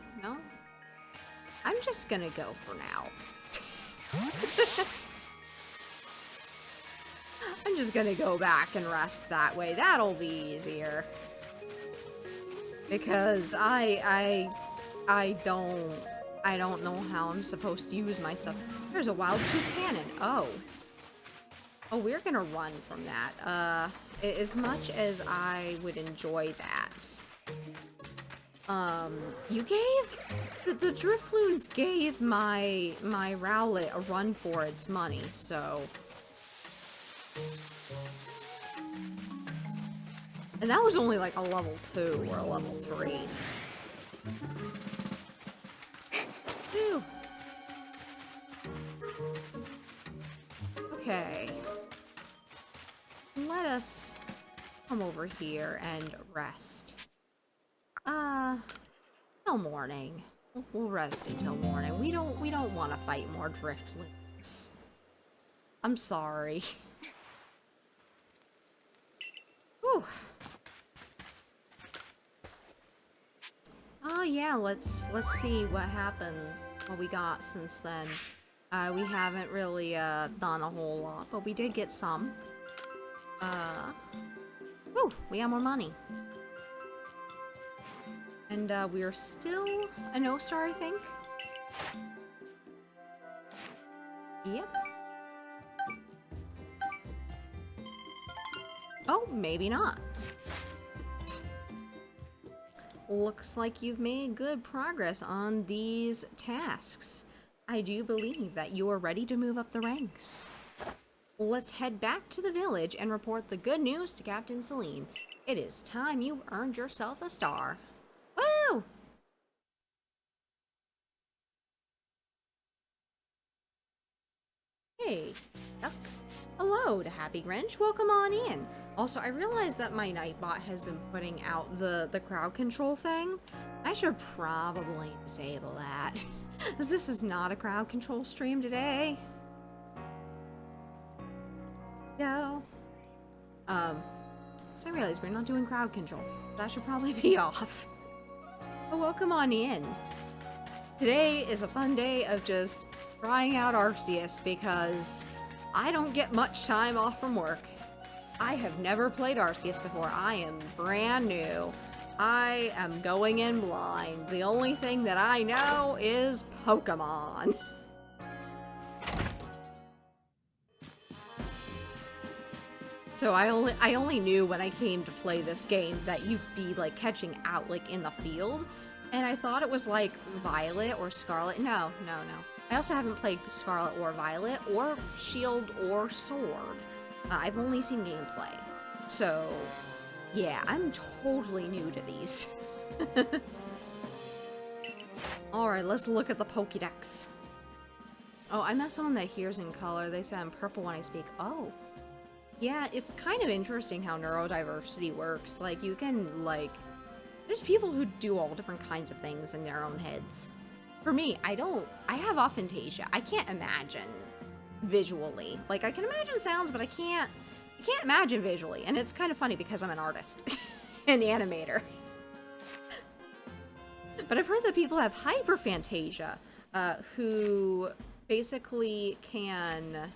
I'm just gonna go for now. I'm just gonna go back and rest that way. That'll be easier. Because I don't know how I'm supposed to use my stuff. There's a wild toucan. Oh. Oh, we're gonna run from that. As much as I would enjoy that. You gave... The Drifloons gave my Rowlet a run for its money, so... And that was only like a level 2 or a level 3. Phew. Okay. Let us come over here and rest. Till morning. We'll rest until morning. We don't want to fight more Drifloons. I'm sorry. Whew. Oh yeah, let's see what happened, what we got since then. We haven't really done a whole lot, but we did get some. Woo, we have more money. And we're still a no star, I think. Yep. Oh, maybe not. Looks like you've made good progress on these tasks. I do believe that you are ready to move up the ranks. Let's head back to the village and report the good news to Captain Celine. It is time you've earned yourself a star. Woo! Hey, Duck. Hello to Happy Grinch. Welcome on in. Also, I realized that my Nightbot has been putting out the crowd control thing. I should probably disable that. Because this is not a crowd control stream today. No. So I realized we're not doing crowd control. So that should probably be off. But welcome on in. Today is a fun day of just trying out Arceus because I don't get much time off from work. I have never played Arceus before. I am brand new. I am going in blind. The only thing that I know is Pokemon. So I only knew when I came to play this game that you'd be like catching out like in the field, and I thought it was like Violet or Scarlet. No. I also haven't played Scarlet or Violet or Shield or Sword. I've only seen gameplay. So yeah, I'm totally new to these. Alright, let's look at the Pokédex. Oh, I met someone that hears in color. They said I'm purple when I speak. Oh. Yeah, it's kind of interesting how neurodiversity works. Like, you can, like... There's people who do all different kinds of things in their own heads. For me, I have aphantasia. I can't imagine visually. Like, I can imagine sounds, but I can't imagine visually. And it's kind of funny because I'm an artist. An animator. But I've heard that people have hyperphantasia, who basically can,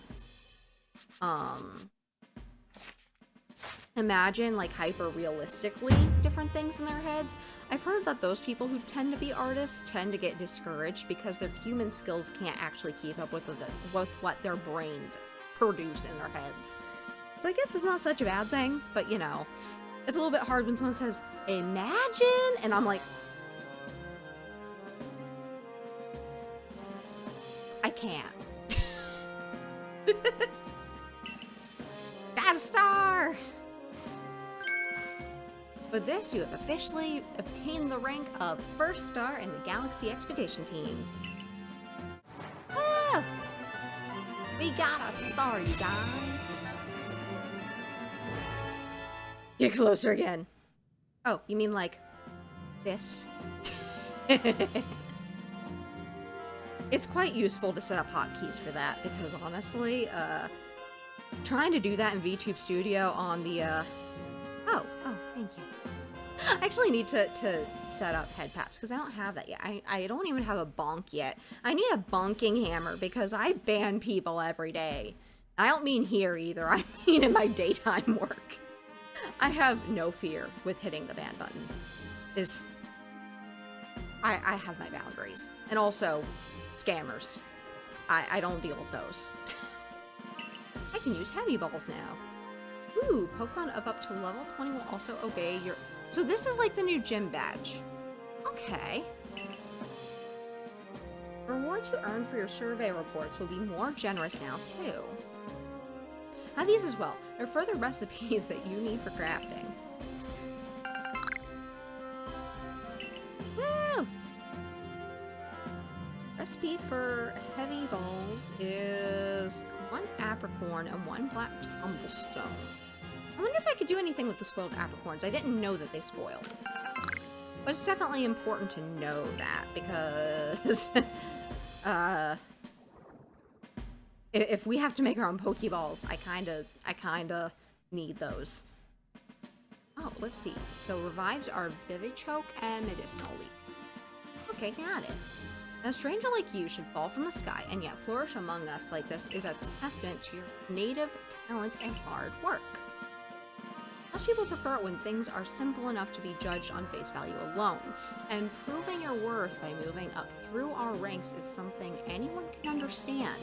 imagine, like, hyper-realistically different things in their heads. I've heard that those people who tend to be artists tend to get discouraged because their human skills can't actually keep up with what their brains produce in their heads. So I guess it's not such a bad thing, but, you know, it's a little bit hard when someone says, imagine, and I'm like, I can't. Got a star! With this, you have officially obtained the rank of first star in the Galaxy Expedition Team. Ah! We got a star, you guys! Get closer again. Oh, you mean like this? It's quite useful to set up hotkeys for that, because honestly, trying to do that in VTube Studio on the, Oh, thank you. I actually need to set up head pads, because I don't have that yet. I don't even have a bonk yet. I need a bonking hammer, because I ban people every day. I don't mean here either. I mean in my daytime work. I have no fear with hitting the ban button. I have my boundaries. And also, scammers. I don't deal with those. I can use heavy balls now. Ooh, Pokemon of up to level 20 will also obey your... So this is like the new gym badge. Okay. Rewards you earn for your survey reports will be more generous now, too. Have these as well. There are further recipes that you need for crafting. Woo! Recipe for heavy balls is 1 apricorn and 1 black tumblestone. I wonder if I could do anything with the spoiled apricorns. I didn't know that they spoiled. But it's definitely important to know that because if we have to make our own Pokeballs, I kinda need those. Oh, let's see. So revives are Vivichoke and Medicinal Leaf. Okay, got it. A stranger like you should fall from the sky and yet flourish among us like this is a testament to your native talent and hard work. Most people prefer it when things are simple enough to be judged on face value alone, and proving your worth by moving up through our ranks is something anyone can understand.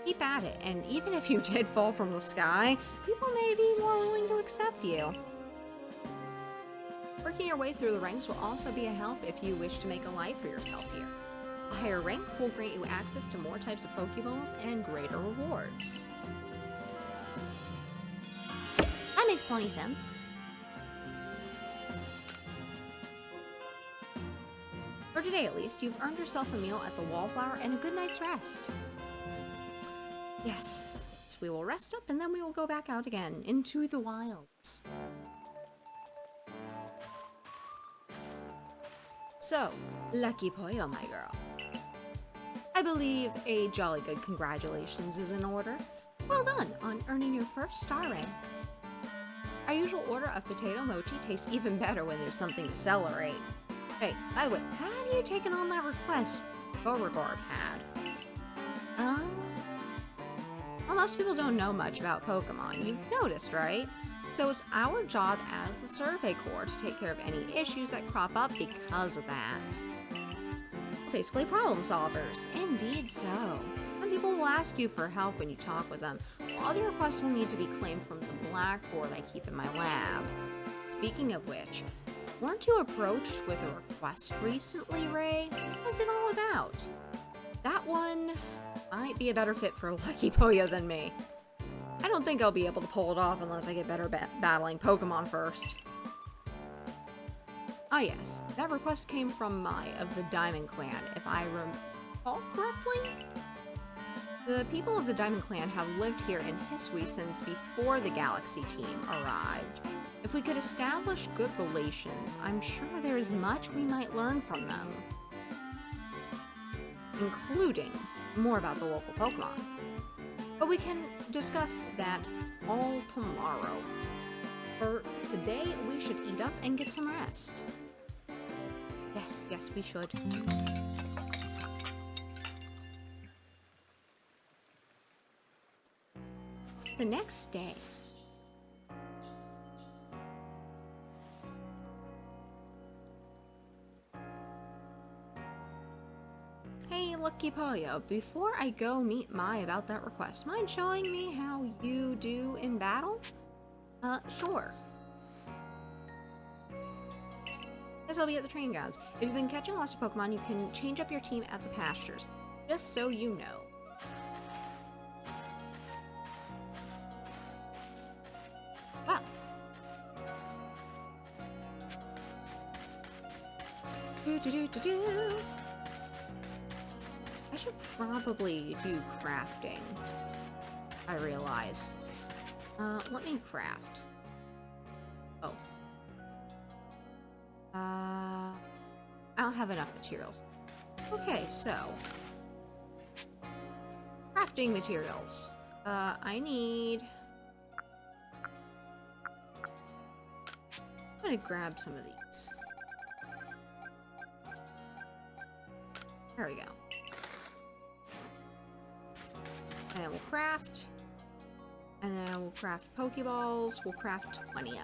Keep at it, and even if you did fall from the sky, people may be more willing to accept you. Working your way through the ranks will also be a help if you wish to make a life for yourself here. A higher rank will grant you access to more types of Pokeballs and greater rewards. That makes plenty of sense. For today at least, you've earned yourself a meal at the Wallflower and a good night's rest. Yes, so we will rest up and then we will go back out again into the wilds. So, Lucky Pollo, my girl. I believe a jolly good congratulations is in order. Well done on earning your first star rank. Our usual order of potato mochi tastes even better when there's something to celebrate. Hey, by the way, have you taken on that request Beauregard had? Well, most people don't know much about Pokemon, you've noticed, right? So it's our job as the Survey Corps to take care of any issues that crop up because of that. We're basically problem solvers. Indeed so. Some people will ask you for help when you talk with them, while other requests will need to be claimed from the blackboard I keep in my lab. Speaking of which, weren't you approached with a request recently, Ray? What was it all about? That one might be a better fit for Lucky Pollo than me. I don't think I'll be able to pull it off unless I get better battling Pokemon first. Ah yes, that request came from Mai of the Diamond Clan, if I recall correctly? The people of the Diamond Clan have lived here in Hisui since before the Galaxy team arrived. If we could establish good relations, I'm sure there is much we might learn from them. Including more about the local Pokemon. But we can discuss that all tomorrow. For today, we should eat up and get some rest. Yes, we should. The next day. Hey, Lucky Pollo, before I go meet Mai about that request, mind showing me how you do in battle? Sure. Guess I'll be at the training grounds. If you've been catching lots of Pokemon, you can change up your team at the pastures. Just so you know. Wow. Do. I should probably do crafting, I realize. Let me craft. Oh. I don't have enough materials. Okay, so. Crafting materials. I need... I'm gonna grab some of these. There we go. And we'll craft. And then we'll craft Pokeballs. We'll craft 20 of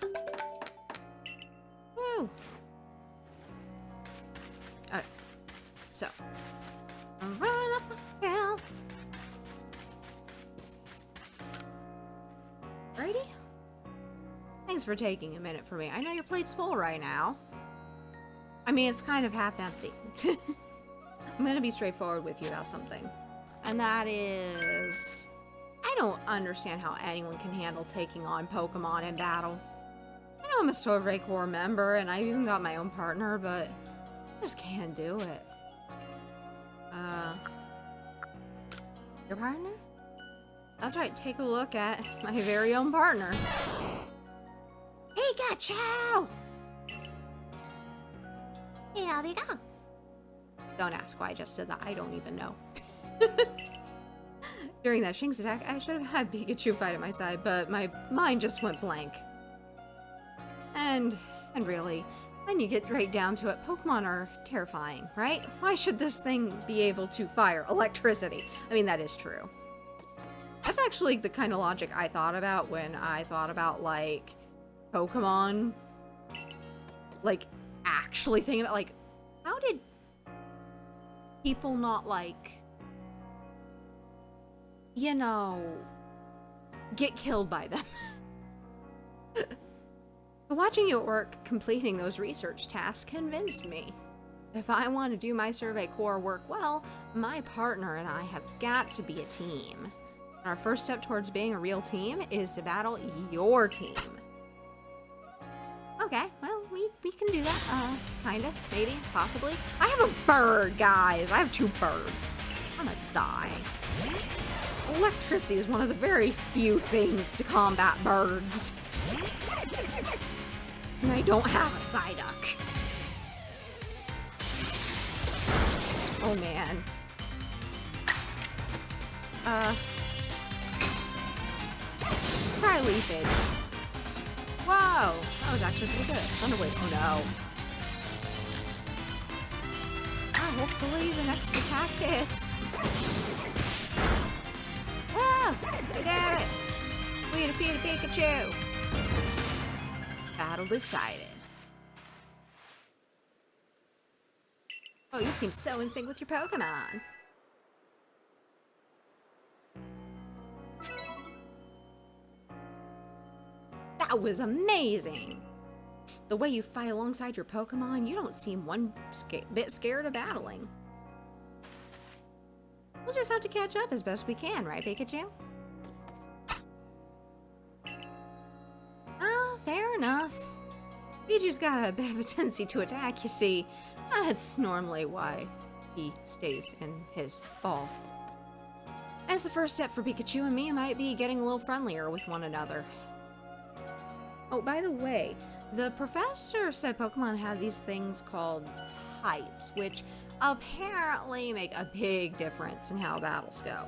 them. Woo! Alright. So. I'm running up the hill. Righty? Thanks for taking a minute for me. I know your plate's full right now. I mean, it's kind of half empty. I'm gonna be straightforward with you about something. And that is... I don't understand how anyone can handle taking on Pokemon in battle. I know I'm a Survey Corps member, and I've even got my own partner, but I just can't do it. Your partner? That's right, take a look at my very own partner. Pikachu! Here we go. Don't ask why I just did that. I don't even know. During that Shinx attack, I should have had Pikachu fight at my side, but my mind just went blank. And really, when you get right down to it, Pokemon are terrifying, right? Why should this thing be able to fire electricity? I mean, that is true. That's actually the kind of logic I thought about when I thought about, like, Pokemon. Like, actually thinking about, like, how did people not, like, you know, get killed by them? Watching you at work completing those research tasks convinced me. If I want to do my Survey Corps work well, my partner and I have got to be a team. And our first step towards being a real team is to battle your team. Okay, well, we can do that. Kinda, maybe, possibly. I have a bird, guys. I have 2 birds. I'm gonna die. Electricity is one of the very few things to combat birds. And I don't have a Psyduck. Oh, man. Try Leafage. Whoa! That was actually pretty good. Thunderwave. Oh, no. Ah, hopefully the next attack hits. Ah! I got it! We defeated Pikachu! Battle decided. Oh, you seem so in sync with your Pokemon. That was amazing! The way you fight alongside your Pokemon, you don't seem one bit scared of battling. We'll just have to catch up as best we can, right, Pikachu? Oh, fair enough. Pikachu's got a bit of a tendency to attack, you see. That's normally why he stays in his ball. As the first step for Pikachu and me might be getting a little friendlier with one another. Oh, by the way, the professor said Pokemon have these things called types, which apparently make a big difference in how battles go.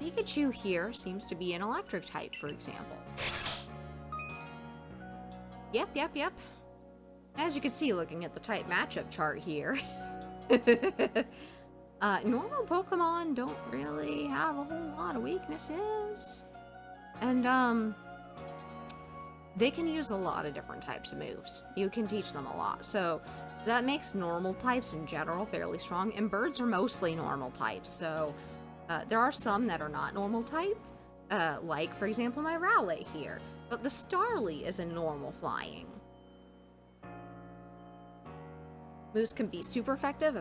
Pikachu here seems to be an electric type, for example. Yep. As you can see looking at the type matchup chart here, normal Pokemon don't really have a whole lot of weaknesses. And, they can use a lot of different types of moves. You can teach them a lot. So that makes normal types in general fairly strong. And birds are mostly normal types. So there are some that are not normal type. Like, for example, my Rowlet here. But the Starly is a normal flying. Moves can be super effective,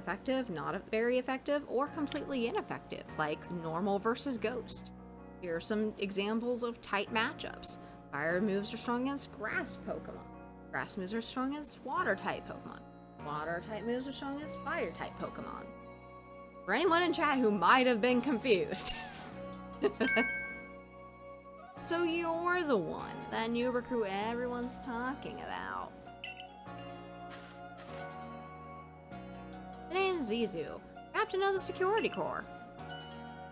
not very effective, or completely ineffective, like normal versus ghost. Here are some examples of type matchups. Fire moves are strong against grass Pokemon. Grass moves are strong against water type Pokemon. Water type moves are strong against fire type Pokemon. For anyone in chat who might have been confused. So you're the one, that new recruit everyone's talking about. The name's Zizu, captain of the security corps.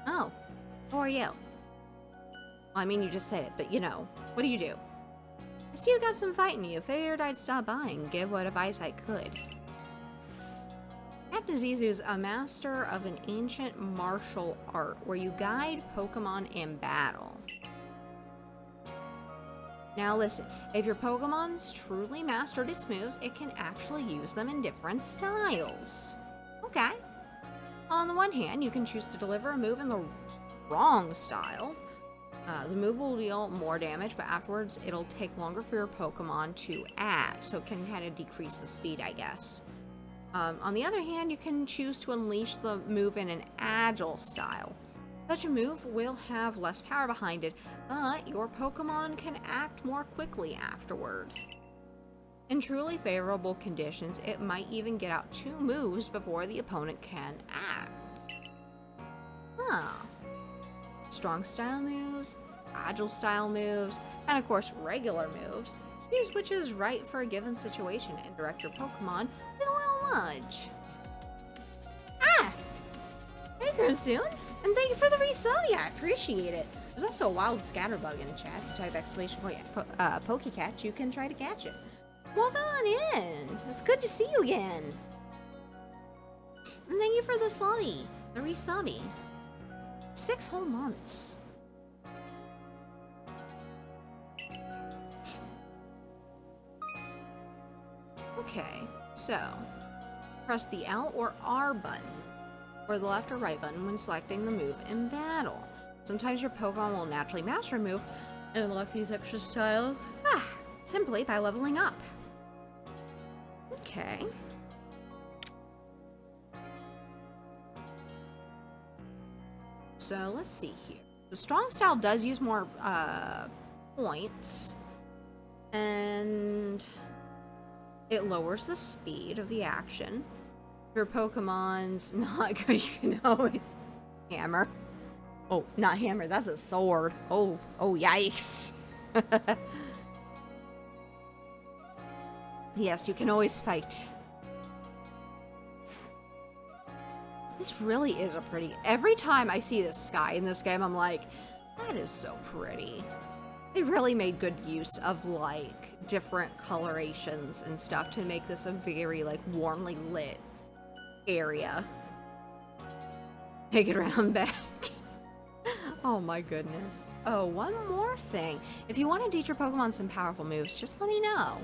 Oh, who are you? Well, I mean, you just said it, but you know, what do you do? I see you got some fight in you. Figured I'd stop by and give what advice I could. Captain Zizu is a master of an ancient martial art where you guide Pokemon in battle. Now listen, if your Pokemon's truly mastered its moves, it can actually use them in different styles. Okay. On the one hand, you can choose to deliver a move in the wrong style. The move will deal more damage, but afterwards it'll take longer for your Pokemon to act, so it can kind of decrease the speed, I guess. On the other hand, you can choose to unleash the move in an agile style. Such a move will have less power behind it, but your Pokemon can act more quickly afterward. In truly favorable conditions, it might even get out 2 moves before the opponent can act. Huh. Strong style moves, agile style moves, and of course regular moves. Choose which is right for a given situation and direct your Pokemon with a little nudge. Ah! Hey, Soon, and thank you for the resub. Yeah, I appreciate it. There's also a wild scatterbug in the chat. If you type exclamation point Pokecatch, you can try to catch it. Welcome on in. It's good to see you again. And thank you for the subby, the resubby. 6 whole months. Okay, so press the L or R button, or the left or right button when selecting the move in battle. Sometimes your Pokemon will naturally master a move and unlock these extra styles simply by leveling up. Okay. So let's see here. The strong style does use more points, and it lowers the speed of the action. If your Pokemon's not good, you can always hammer. Oh, not hammer, that's a sword. Oh, yikes. Yes, you can always fight. This really is a pretty... Every time I see this sky in this game, I'm like, that is so pretty. They really made good use of, like, different colorations and stuff to make this a very, like, warmly lit area. Take it around back. Oh my goodness. Oh, one more thing. If you want to teach your Pokemon some powerful moves, just let me know.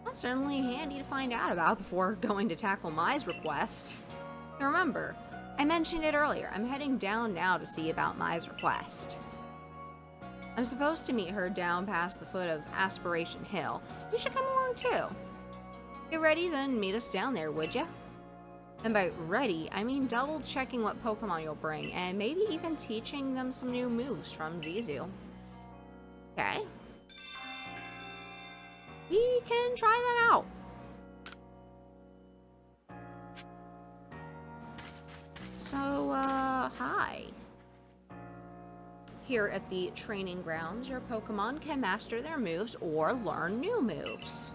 That's certainly handy to find out about before going to tackle Mai's request. Now remember, I mentioned it earlier, I'm heading down now to see about Mai's request. I'm supposed to meet her down past the foot of Aspiration Hill. You should come along too. Get ready, then meet us down there, would ya? And by ready, I mean double checking what Pokemon you'll bring, and maybe even teaching them some new moves from Zizu. Okay. We can try that out. So, hi. Here at the training grounds, your Pokemon can master their moves or learn new moves.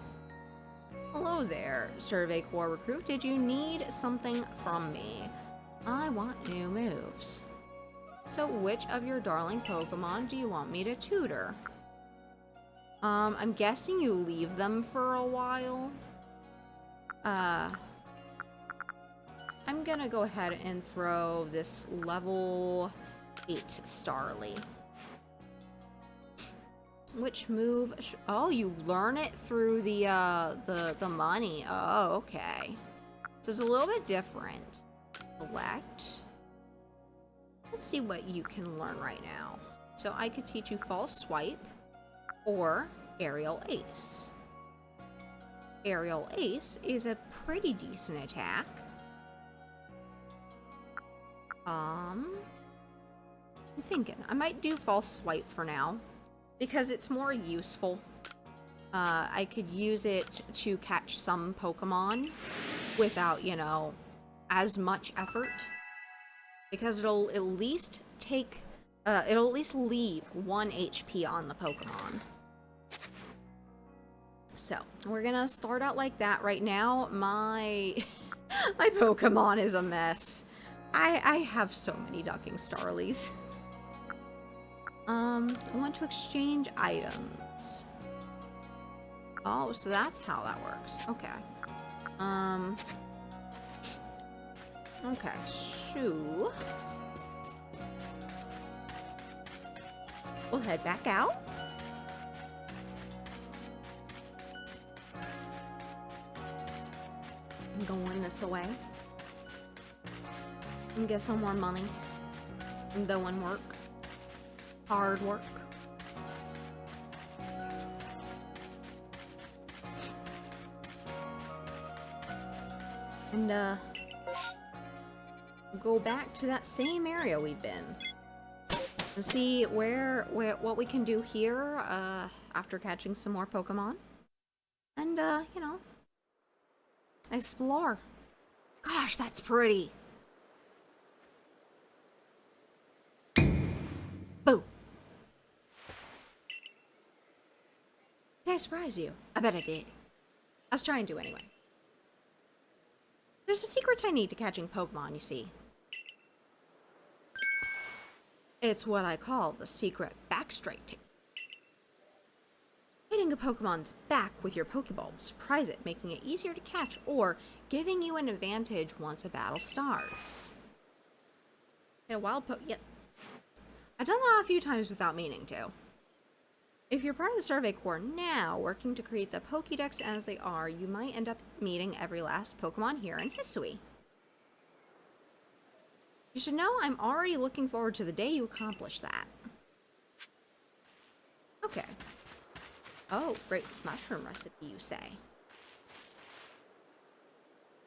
Hello there, Survey Corps recruit. Did you need something from me? I want new moves. So which of your darling Pokemon do you want me to tutor? I'm guessing you leave them for a while. I'm gonna go ahead and throw this level 8 Starly. Which move? Oh, you learn it through the money. Oh, okay. So it's a little bit different. Select. Let's see what you can learn right now. So I could teach you False Swipe or Aerial Ace. Aerial Ace is a pretty decent attack. I'm thinking I might do False Swipe for now because it's more useful. I could use it to catch some Pokemon without, you know, as much effort, because it'll at least take it'll at least leave 1 HP on the Pokemon. So we're gonna start out like that. Right now my my Pokemon is a mess. I have so many Ducking Starlies. I want to exchange items. Oh, so that's how that works. Okay. Okay, so we'll head back out. I'm going this way. And get some more money. I'm doing work. Hard work. And go back to that same area we've been. And see what we can do here after catching some more Pokemon. And you know, explore. Gosh, that's pretty. Boo. Did I surprise you? I bet I did. I was trying to anyway. There's a secret I need to catching Pokemon, you see. It's what I call the secret backstrike technique. Hitting a Pokemon's back with your Pokeball will surprise it, making it easier to catch or giving you an advantage once a battle starts. And a wild yep. I've done that a few times without meaning to. If you're part of the Survey Corps now, working to create the Pokédex as they are, you might end up meeting every last Pokemon here in Hisui. You should know I'm already looking forward to the day you accomplish that. Okay. Oh, great mushroom recipe, you say.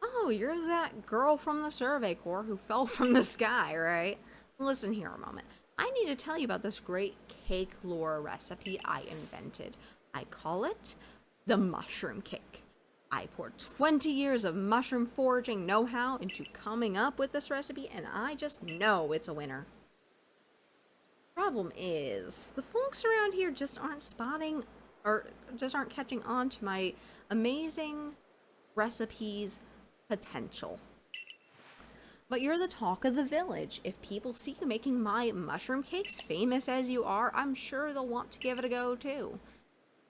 Oh, you're that girl from the Survey Corps who fell from the sky, right? Listen here a moment. I need to tell you about this great cake lore recipe I invented. I call it the mushroom cake. I poured 20 years of mushroom foraging know-how into coming up with this recipe, and I just know it's a winner. Problem is, the folks around here just aren't spotting, or just aren't catching on to my amazing recipe's potential. But you're the talk of the village. If people see you making my mushroom cakes, famous as you are, I'm sure they'll want to give it a go too.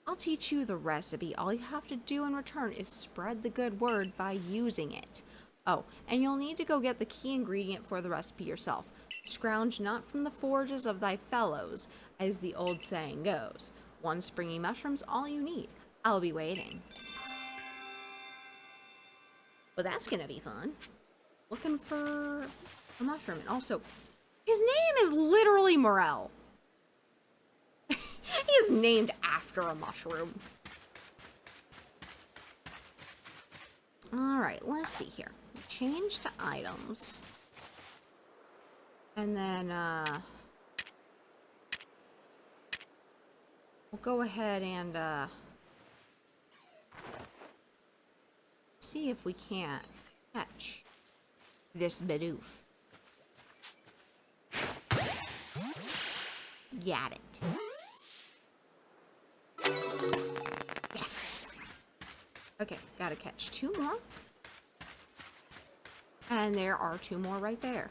I'll teach you the recipe. All you have to do in return is spread the good word by using it. Oh, and you'll need to go get the key ingredient for the recipe yourself. Scrounge not from the forges of thy fellows, as the old saying goes. One springy mushroom's all you need. I'll be waiting. Well, that's gonna be fun. Looking for a mushroom. And also, his name is literally Morel. He is named after a mushroom. Alright, let's see here. Change to items. And then, we'll go ahead and, see if we can't catch this Bidoof. Got it. Yes! Okay, gotta catch 2 more. And there are 2 more right there.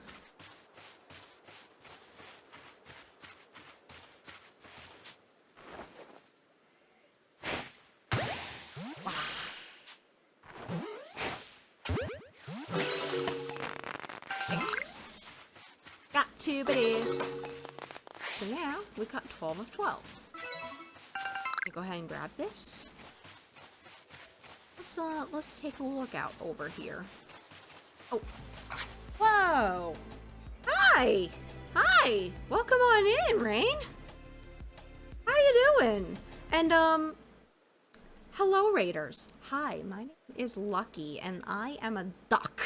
Got 2 Bidoofs. So now we got 12 of 12. Go ahead and grab this. Let's take a look out over here. Oh. Whoa! Hi! Hi! Welcome on in, Rain! How you doing? And, hello, Raiders. Hi, my name is Lucky, and I am a duck,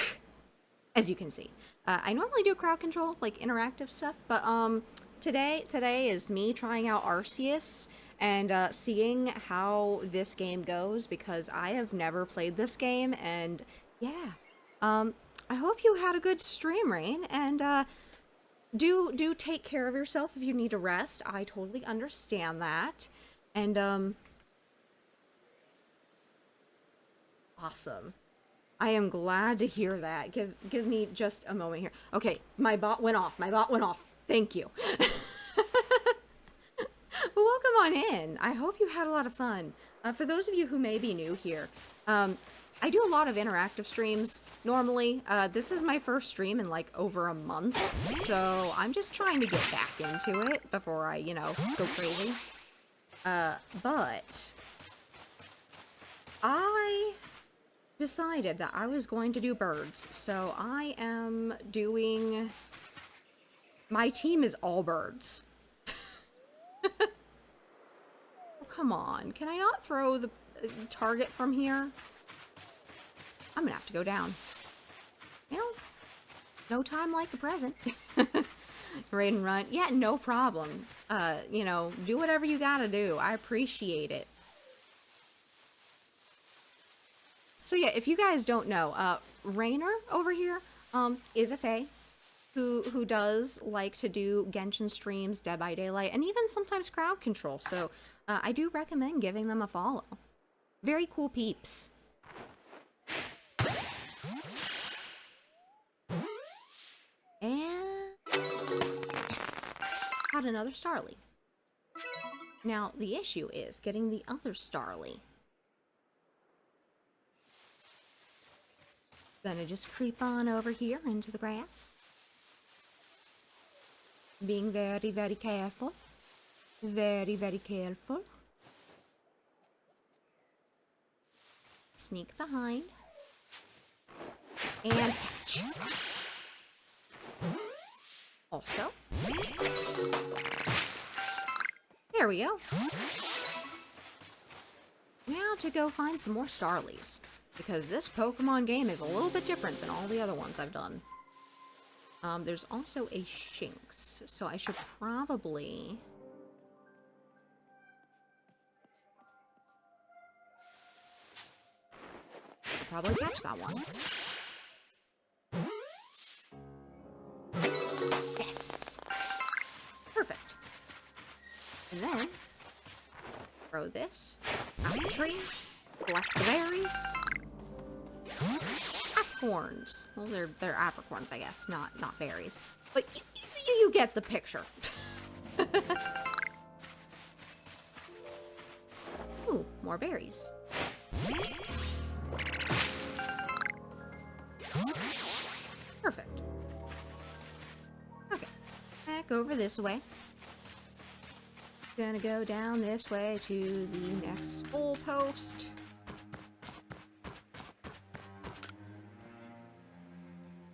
as you can see. I normally do crowd control, like interactive stuff, but, today is me trying out Arceus and, seeing how this game goes, because I have never played this game, and, yeah. I hope you had a good stream, Rain, and, do take care of yourself if you need a rest. I totally understand that. And, awesome. I am glad to hear that. Give me just a moment here. Okay, my bot went off. Thank you. Well, welcome on in. I hope you had a lot of fun. For those of you who may be new here, I do a lot of interactive streams normally. This is my first stream in like over a month, so I'm just trying to get back into it before I, you know, go crazy. But I decided that I was going to do birds, so I am doing... My team is all birds. Oh, come on. Can I not throw the target from here? I'm gonna have to go down. You know, no time like the present. Raid and run. Yeah, no problem. You know, do whatever you gotta do. I appreciate it. So yeah, if you guys don't know, Rainer over here, is a fae who does like to do Genshin streams, Dead by Daylight, and even sometimes crowd control. So, I do recommend giving them a follow. Very cool peeps. And yes, got another Starly. Now the issue is getting the other Starly. Gonna just creep on over here into the grass, being very, very careful. Very, very careful. Sneak behind and catch. Also, there we go. Now to go find some more Starlies, because this Pokemon game is a little bit different than all the other ones I've done. There's also a Shinx, so I should probably... probably catch that one. Yes! Perfect. And then, throw this out the tree, collect the berries. Apricorns. Well, they're apricorns, I guess, not berries. But you get the picture. Ooh, more berries. Perfect. Okay, back over this way. Gonna go down this way to the next goal post.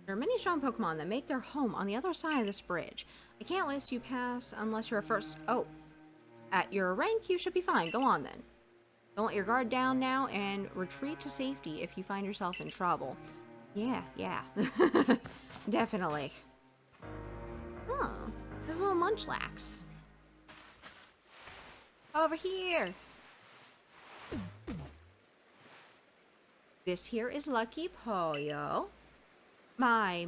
There are many strong Pokemon that make their home on the other side of this bridge. I can't let you pass unless you're a first... Oh, at your rank, you should be fine. Go on then. Don't let your guard down now and retreat to safety if you find yourself in trouble. Yeah. Definitely. Oh, there's a little Munchlax. Over here. This here is Lucky Pollo. My,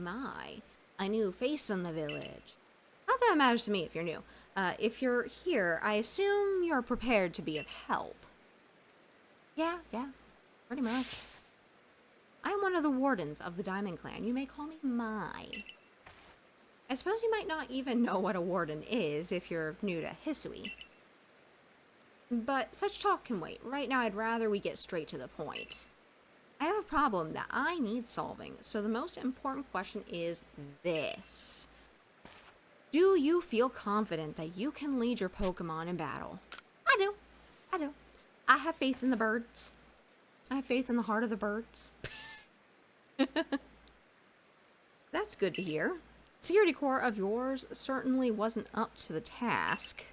a new face in the village. Not that it matters to me if you're new. If you're here, I assume you're prepared to be of help. Yeah, pretty much. I am one of the wardens of the Diamond Clan. You may call me Mai. I suppose you might not even know what a warden is if you're new to Hisui. But such talk can wait. Right now, I'd rather we get straight to the point. I have a problem that I need solving, so the most important question is this. Do you feel confident that you can lead your Pokemon in battle? I do. I have faith in the birds. I have faith in the heart of the birds. That's good to hear. Security core of yours certainly wasn't up to the task.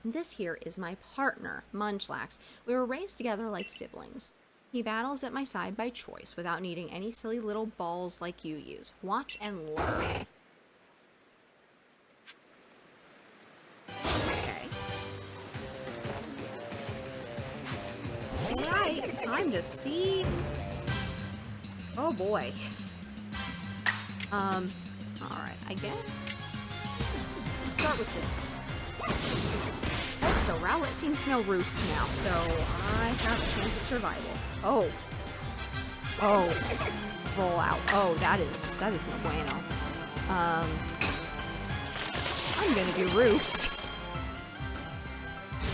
This here is my partner, Munchlax. We were raised together like siblings. He battles at my side by choice without needing any silly little balls like you use. Watch and learn. Okay. Alright, time to see. Oh boy. Alright, I guess. Let's start with this. Oh, so Rowlet seems to know Roost now, so I have a chance at survival. Oh. Roll out. Oh, that is no bueno. I'm gonna do Roost.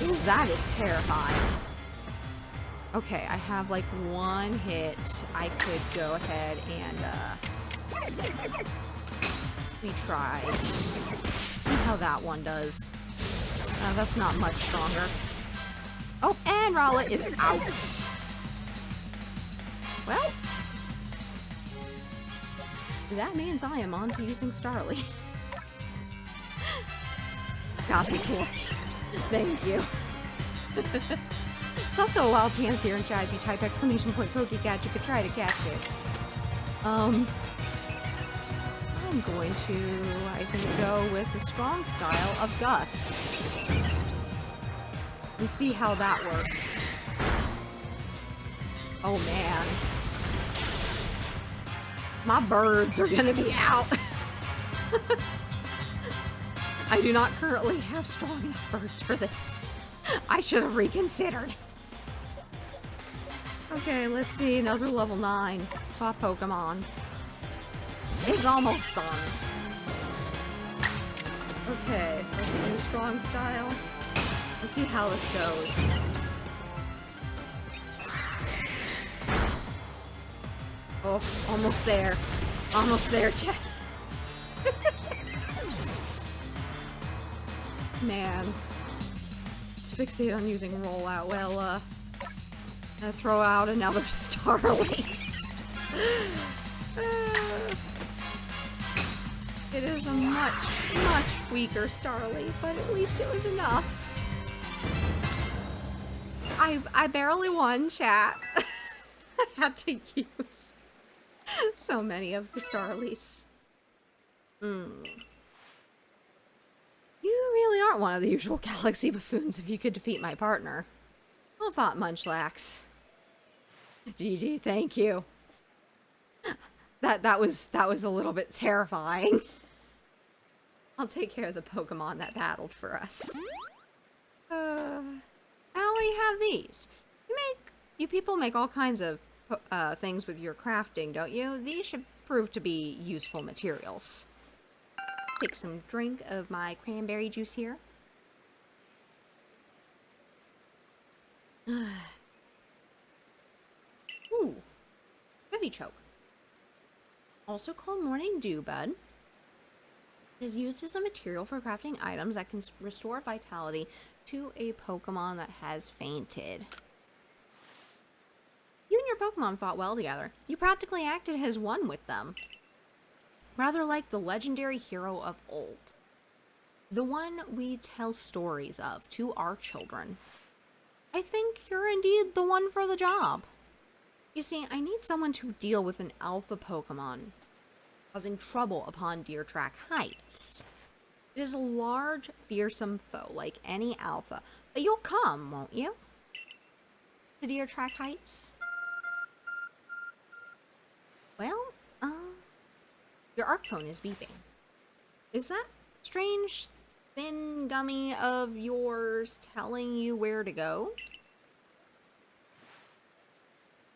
Ooh, that is terrifying. Okay, I have like one hit. I could go ahead and we try. See how that one does. That's not much stronger. Oh, and Rowlet is out. Well, that means I am on to using Starly. Got this one. Thank you. There's also a wild pants here in chat. If you type exclamation point Pokecat, you could try to catch it. I'm going to, I think, go with the strong style of Gust. And see how that works. Oh man. My birds are gonna be out. I do not currently have strong enough birds for this. I should have reconsidered. Okay, let's see, another level 9. Swap Pokemon. It's almost done. Okay, let's do strong style. Let's see how this goes. Oh, almost there. Almost there, chat. Man. Just fixate on using rollout. Well, I throw out another Starly. It is a much, much weaker Starly, but at least it was enough. I barely won, chat. I had to use so many of the Starlies. You really aren't one of the usual galaxy buffoons if you could defeat my partner. Well fought, Munchlax. GG, thank you. That was a little bit terrifying. I'll take care of the Pokemon that battled for us. I only have these. You people make all kinds of things with your crafting, don't you? These should prove to be useful materials. Take some drink of my cranberry juice here. Ooh, heavy choke. Also called morning dew bud. It is used as a material for crafting items that can restore vitality to a Pokemon that has fainted. You and your Pokemon fought well together. You practically acted as one with them. Rather like the legendary hero of old. The one we tell stories of to our children. I think you're indeed the one for the job. You see, I need someone to deal with an alpha Pokemon causing trouble upon Deer Track Heights. It is a large, fearsome foe like any alpha, but you'll come, won't you? To Deer Track Heights? Well, your ARC phone is beeping. Is that strange thin gummy of yours telling you where to go?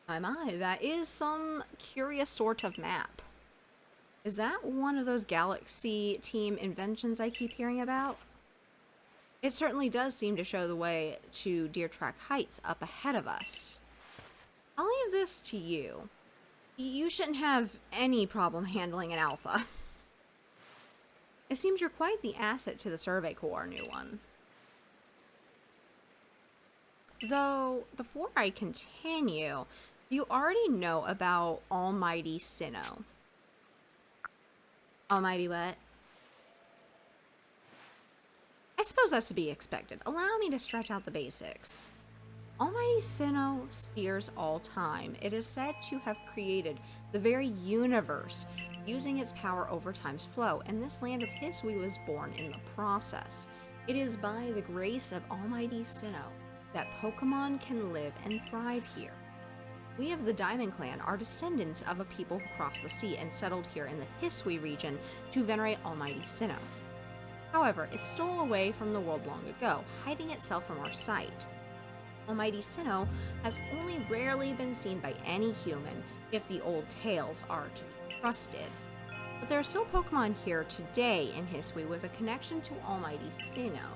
My, that is some curious sort of map. Is that one of those Galaxy team inventions I keep hearing about? It certainly does seem to show the way to Deer Track Heights up ahead of us. I'll leave this to you. You shouldn't have any problem handling an alpha. It seems you're quite the asset to the Survey Corps, new one. Though, before I continue, you already know about Almighty Sinnoh. Almighty what? I suppose that's to be expected. Allow me to stretch out the basics. Almighty Sinnoh steers all time. It is said to have created the very universe using its power over time's flow, and this land of Hisui was born in the process. It is by the grace of Almighty Sinnoh that Pokemon can live and thrive here. We of the Diamond Clan are descendants of a people who crossed the sea and settled here in the Hisui region to venerate Almighty Sinnoh. However, it stole away from the world long ago, hiding itself from our sight. Almighty Sinnoh has only rarely been seen by any human, if the old tales are to be trusted. But there are still Pokemon here today in Hisui with a connection to Almighty Sinnoh.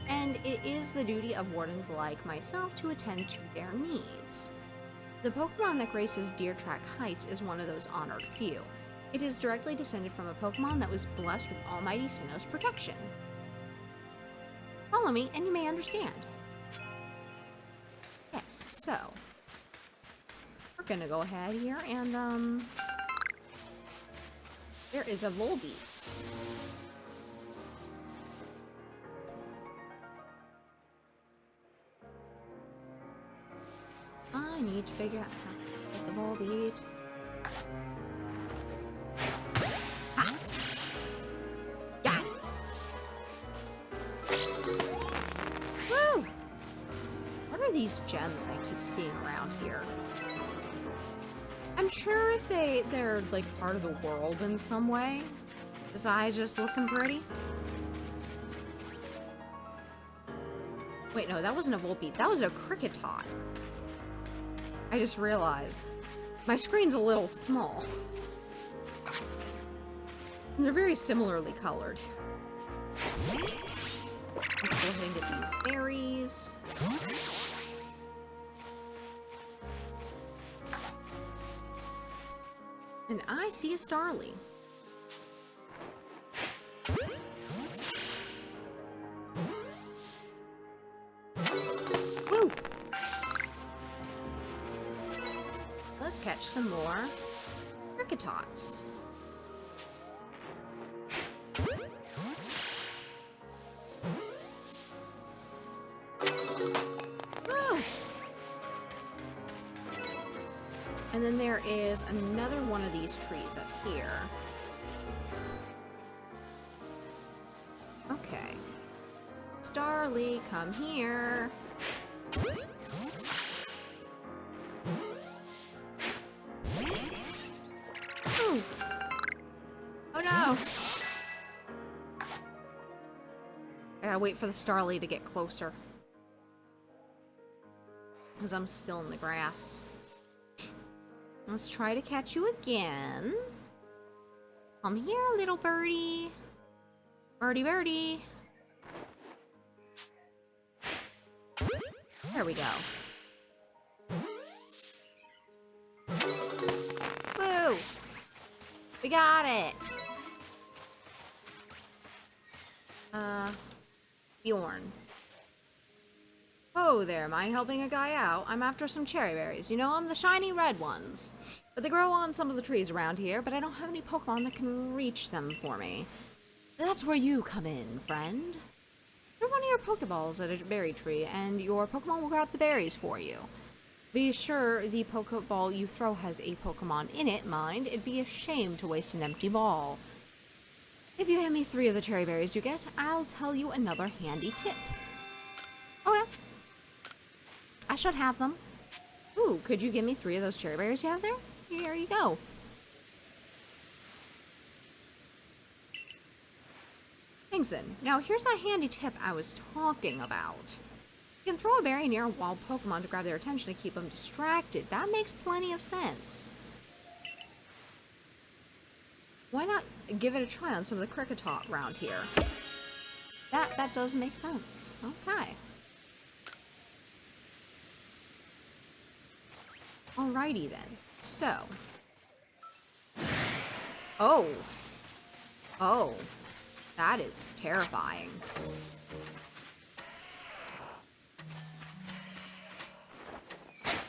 and it is the duty of wardens like myself to attend to their needs. The Pokemon that graces Deer Track Heights is one of those honored few. It is directly descended from a Pokemon that was blessed with Almighty Sinnoh's protection. Follow me, and you may understand. Yes, so we're gonna go ahead here and there is a Volbeat. I need to figure out how to get the Volbeat. Ah. Got it. Woo! What are these gems I keep seeing around here? I'm sure they're like part of the world in some way. Is I just looking pretty? Wait, no, that wasn't a Volbeat. That was a Cricketot. I just realized my screen's a little small. And they're very similarly colored. Let's go ahead and get these berries. And I see a Starly. Woo! Let's catch some more Cricketots. Woo! And then there is another one of these trees up here. Okay. Starly, come here. Ooh. Oh no! I gotta wait for the Starly to get closer. Because I'm still in the grass. Let's try to catch you again. Come here, little birdie. Birdie, birdie. There we go. Woo! We got it! Bjorn. Oh there, mind helping a guy out? I'm after some cherry berries. You know them, the shiny red ones. But they grow on some of the trees around here, but I don't have any Pokemon that can reach them for me. That's where you come in, friend. Throw one of your Pokeballs at a berry tree, and your Pokemon will grab the berries for you. Be sure the Pokeball you throw has a Pokemon in it, mind. It'd be a shame to waste an empty ball. If you hand me 3 of the cherry berries you get, I'll tell you another handy tip. Oh yeah. I should have them. Ooh, could you give me 3 of those cherry berries you have there? Here you go. Thanks then. Now here's that handy tip I was talking about. You can throw a berry near a wild Pokemon to grab their attention to keep them distracted. That makes plenty of sense. Why not give it a try on some of the Cricketot around here? That does make sense. Okay. Alrighty then. So. Oh. Oh. That is terrifying.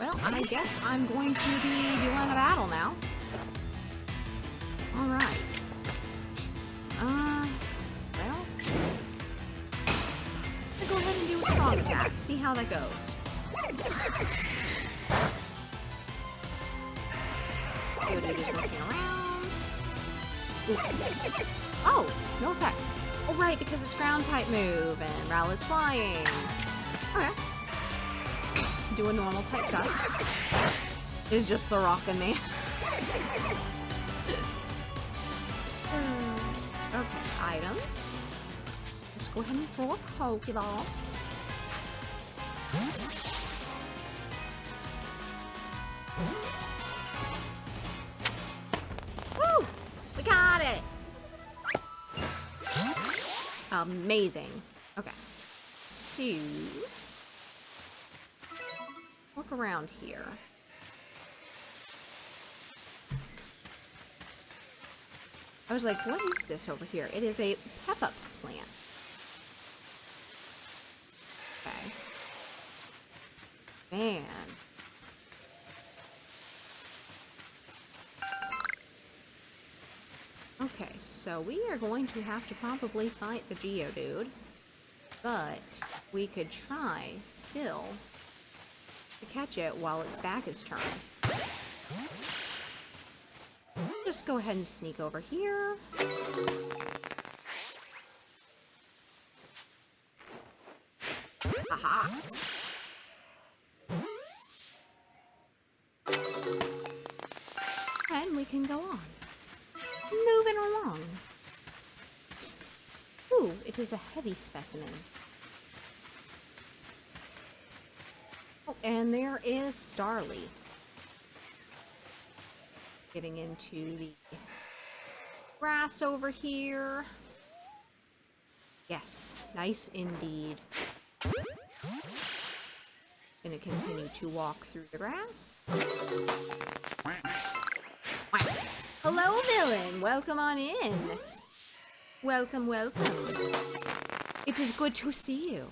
Well, I guess I'm going to be doing a battle now. Alright. Well. I'll go ahead and do a strong attack. See how that goes. Geodude's looking around. Oof. Oh, no effect. Oh, right, because it's ground type move and Rowlet's flying. Okay. Do a normal type gust. It's just the Rockin' Man. Okay, items. Let's go ahead and throw a Pokeball. Woo! We got it! Amazing. Okay. So, look around here. I was like, what is this over here? It is a pep-up plant. Okay. Man. Okay, so we are going to have to probably fight the Geodude. But we could try, still, to catch it while its back is turned. Just go ahead and sneak over here. Aha! And we can go on. Moving along. Ooh, it is a heavy specimen. Oh, and there is Starly. Getting into the grass over here. Yes, nice indeed. Gonna continue to walk through the grass. Hello, villain! Welcome on in! Welcome, welcome. It is good to see you.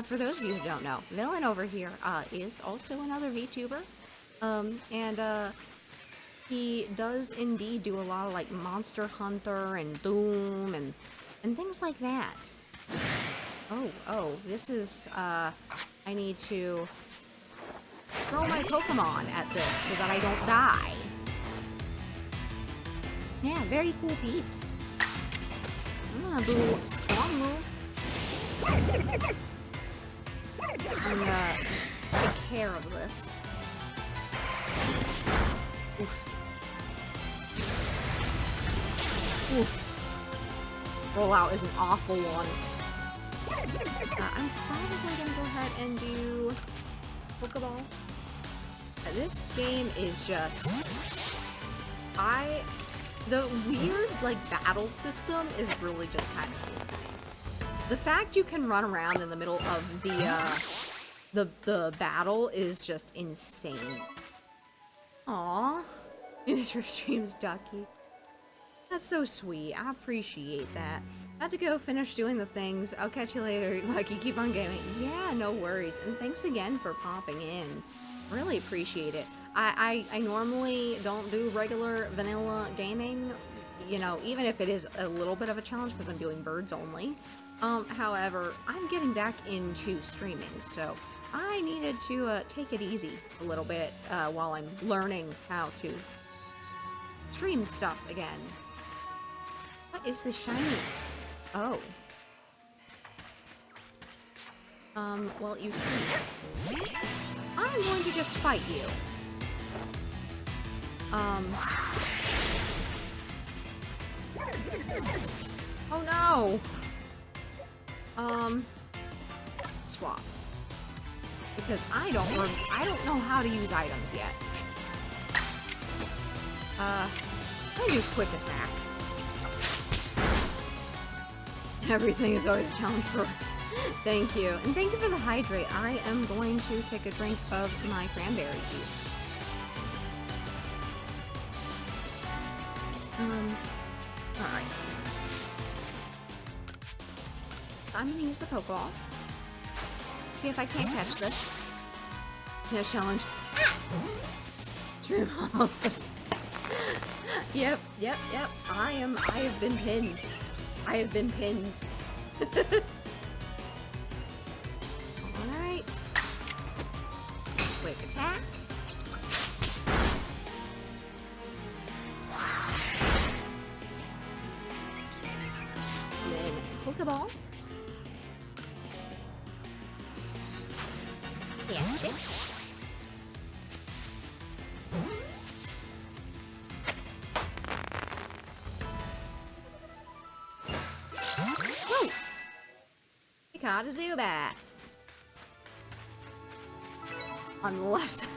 For those of you who don't know, Villain over here is also another VTuber. And he does indeed do a lot of like Monster Hunter and Doom and things like that. Oh, this is, I need to throw my Pokemon at this so that I don't die. Yeah, very cool peeps. I'm gonna do a strong move. I'm gonna take care of this. Oof. Oof. Rollout is an awful one. I'm probably gonna go ahead and do Pokeball. This game is just... The weird, like, battle system is really just kind of cool. The fact you can run around in the middle of the battle is just insane. Aww. Mr. Streams Ducky. That's so sweet. I appreciate that. I have to go finish doing the things. I'll catch you later, Lucky. Keep on gaming. Yeah, no worries. And thanks again for popping in. Really appreciate it. I normally don't do regular vanilla gaming, you know, even if it is a little bit of a challenge because I'm doing birds only. However, I'm getting back into streaming, so I needed to take it easy a little bit while I'm learning how to stream stuff again. What is this shiny? Oh. Well, you see, I'm going to just fight you. Oh no! Swap. Because I don't know how to use items yet. I do quick attack. Everything is always a challenge for... Thank you. And thank you for the hydrate. I am going to take a drink of my cranberry juice. Alright. I'm gonna use the Pokeball. See if I can't catch this. No challenge. True. Yep. I have been pinned. I have been pinned. Alright. Quick attack. And then Pokeball. Catch it. Woo! He caught a Zubat. On the left side.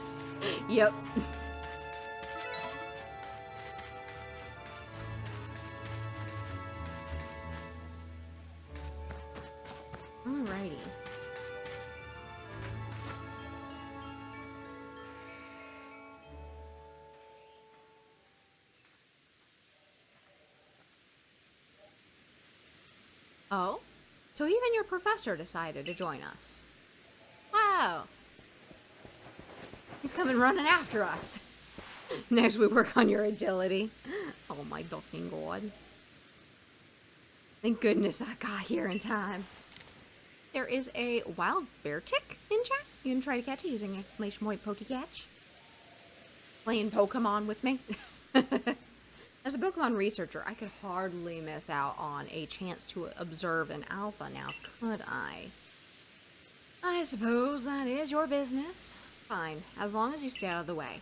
Yep. Alrighty. Oh? So even your professor decided to join us. Wow. He's coming running after us. Next we work on your agility. Oh my fucking god. Thank goodness I got here in time. There is a wild bear tick in chat. You can try to catch it using exclamation point Pokecatch. Playing Pokemon with me. As a Pokemon researcher, I could hardly miss out on a chance to observe an alpha now, could I? I suppose that is your business. Fine, as long as you stay out of the way.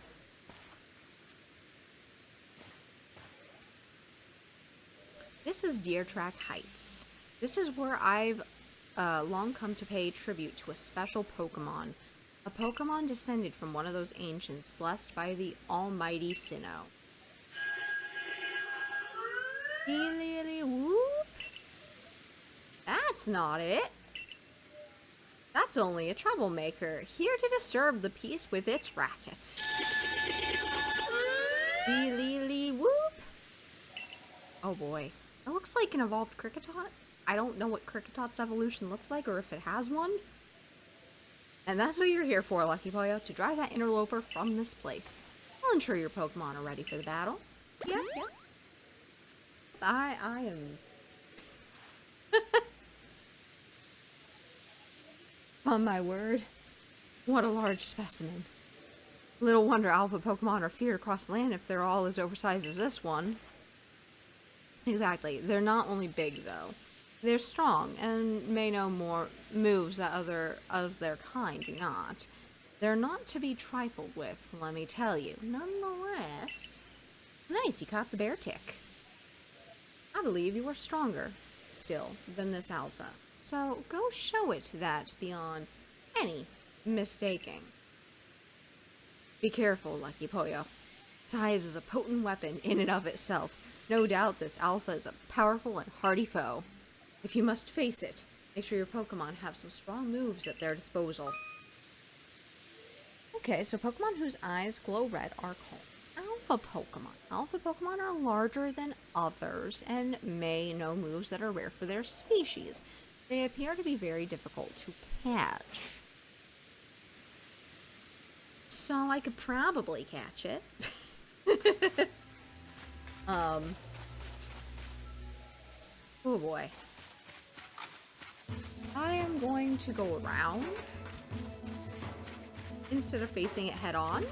This is Deer Track Heights. This is where I've long come to pay tribute to a special Pokemon. A Pokemon descended from one of those ancients blessed by the almighty Sinnoh. Lily whoop. That's not it. That's only a troublemaker, here to disturb the peace with its racket. Lily whoop. Oh boy. It looks like an evolved Kricketot. I don't know what Cricketot's evolution looks like or if it has one. And that's what you're here for, Lucky Pollo, to drive that interloper from this place. I'll ensure your Pokemon are ready for the battle. Yeah. I am... On my word. What a large specimen. Little wonder alpha Pokemon are feared across the land if they're all as oversized as this one. Exactly. They're not only big, though. They're strong, and may know more moves that other of their kind do not. They're not to be trifled with, let me tell you. Nonetheless... Nice, you caught the bear tick. I believe you are stronger, still, than this alpha. So, go show it that beyond any mistaking. Be careful, Lucky Pollo. Size is a potent weapon in and of itself. No doubt this alpha is a powerful and hardy foe. If you must face it, make sure your Pokemon have some strong moves at their disposal. Okay, so Pokemon whose eyes glow red are called Alpha Pokemon. Alpha Pokemon are larger than others and may know moves that are rare for their species. They appear to be very difficult to catch. So I could probably catch it. Oh boy. I am going to go around instead of facing it head on.